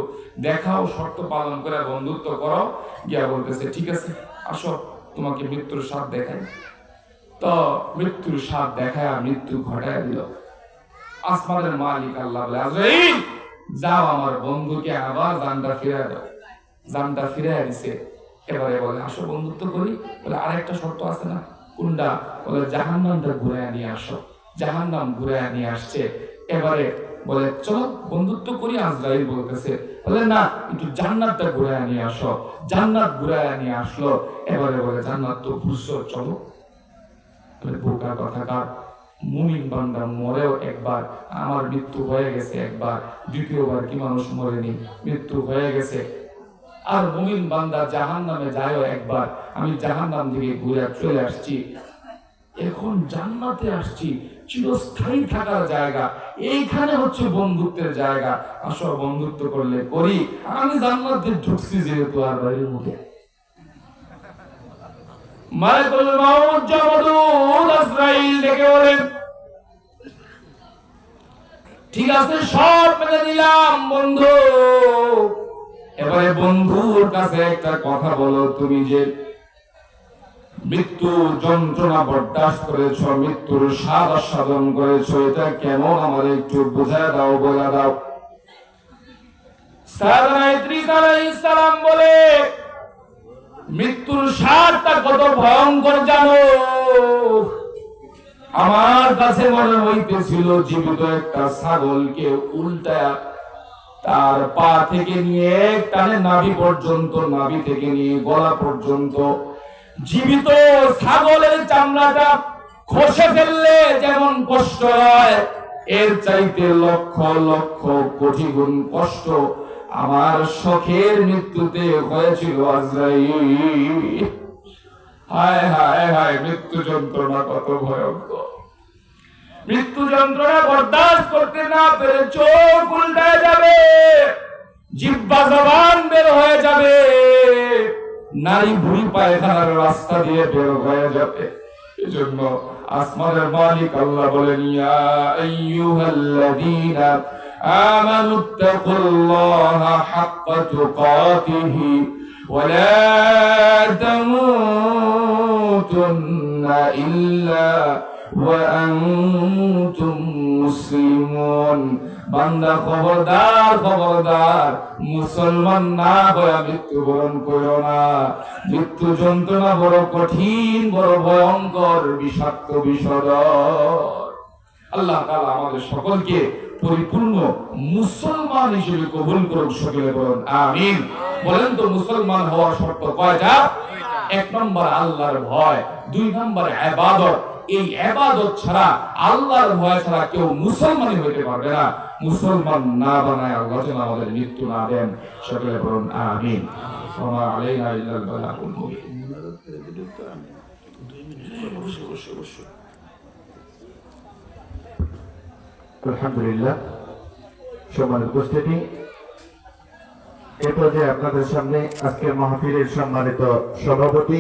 দেখাও, শর্ত পালন করে বন্ধুত্ব করো। গিয়া বলতেছে ঠিক আছে আসো তোমাকে মৃত্যুর স্বাদ দেখাই। তো মৃত্যুর স্বাদ দেখায় মৃত্যু ঘটায় দিল। আসমানের মালিক আল্লাহ বলে আজরাইল যাও আমার বন্ধুকে আবার জানটা ফিরায় দাও। জানটা ফিরায় দিছে। এবারে বলে আসো বন্ধুত্ব করি। বলে আরেকটা শর্ত আছে না? কোনটা? বলে জাহান্নামটা ঘুরে নিয়ে আসো। জাহান্নাম ঘুরে নিয়ে আসছে। এবারে বলে চলো বন্ধুত্ব করি। আজরাইল বলতেছে বলে না একটু জান্নাতটা ঘুরে নিয়ে আসো। জান্নাত ঘুরে নিয়ে আসলো। এবারে বলে জান্নাত তো ঘুরছো, চলো। বোকা কথাকার, মুমিন বান্দা মরেও একবার, আমার মৃত্যু হয়ে গেছে একবার, দ্বিতীয়বার কি মানুষ মরেনি? মৃত্যু হয়ে গেছে। আর মুমিন বান্দা জাহান্নামে যায়ও একবার, আমি জাহান্নাম থেকে ঘুরে চলে আসছি, এখন জান্নাতে আসছি, চিরস্থায়ী থাকার জায়গা, এইখানে হচ্ছে বন্ধুত্বের জায়গা। আসো বন্ধুত্ব করলে করি। আমি জান্নাতে ঢুকছি যেহেতু আর বাড়ির মুখে মালাকুল মউত জামাদুল আজরাইল ডেকে বলেন ঠিক আছে সব মেনে নিলাম বন্ধু, এবারে বন্ধুর কাছে একটা কথা বলো, তুমি যে মৃত্যু যন্ত্রণা বরদাস্ত করেছ, মৃত্যুর স্বাদ আস্বাদন করেছ, এটা কেমন আমার একটু বুঝায় দাও, বলে দাও। সাইয়েদনা ইদ্রিস আলাইহিস সালাম বলে মৃত্যুর স্বাদটা কত ভয়ঙ্কর জানো? আমার কাছে মনে হইতেছিল জীবিত একটা ছাগলকে উল্টায়া তার পা থেকে নিয়ে টানে নাভি পর্যন্ত, নাভি থেকে নিয়ে গলা পর্যন্ত জীবিত ছাগলের চামড়াটা খসে ফেললে যেমন কষ্ট হয়, এর চাইতে লক্ষ লক্ষ কোটি গুণ কষ্ট আমার শখের মৃত্যুতে হয়েছিল আজরাইল। হায় হায় হায়, মৃত্যু যন্ত্রণা কত ভয়ঙ্কর! মৃত্যু যন্ত্রণা বরদাস্ত করতে না পেরে চোখ উল্টায় যাবে, জিহ্বা জবান বের হয়ে যাবে, নারী ভুঁড়ি পায়খানার রাস্তা দিয়ে বের হয়ে যাবে। এজন্য আসমানের মালিক আল্লাহ বলেন ইয়া আইয়ুহাল্লাযীনা আমানুত্তাকুল্লাহা হাক্কা তুকাতিহি ওয়া লা তামুতুন্না ইল্লা ওয়া আনতুম মুসলিমুন। বান্দা খবরদার খবরদার, মুসলমান না হয়ে মৃত্যুবরণ করো না। মৃত্যু যন্ত্রণা বড় কঠিন, বড় ভয়ঙ্কর, বিষাক্ত বিষধর। আল্লাহ তাআলা আমাদের সকলকে পরিপূর্ণ মুসলমান হিসেবে কবুল করুক, সকলে বলুন আমিন। বলেন তো মুসলমান হওয়ার শর্ত কয়টা? 1 নম্বর আল্লাহর ভয়, 2 নম্বর ইবাদত। এই ইবাদত ছাড়া, আল্লাহর ভয় ছাড়া কেউ মুসলমানই হইতে পারবে না। মুসলমান না বানায় আল্লাহ যেন আমাদের মৃত্যু না দেন, সকলে বলুন আমিন। ওয়া আলাইনা ইল্লাল বালাগুল মুবিন। আলহামদুলিল্লাহ, সম্মানিত উপস্থিতি, এ পর্যায়ে আপনাদের সামনে আজকের মাহফিলের সম্মানিত সভাপতি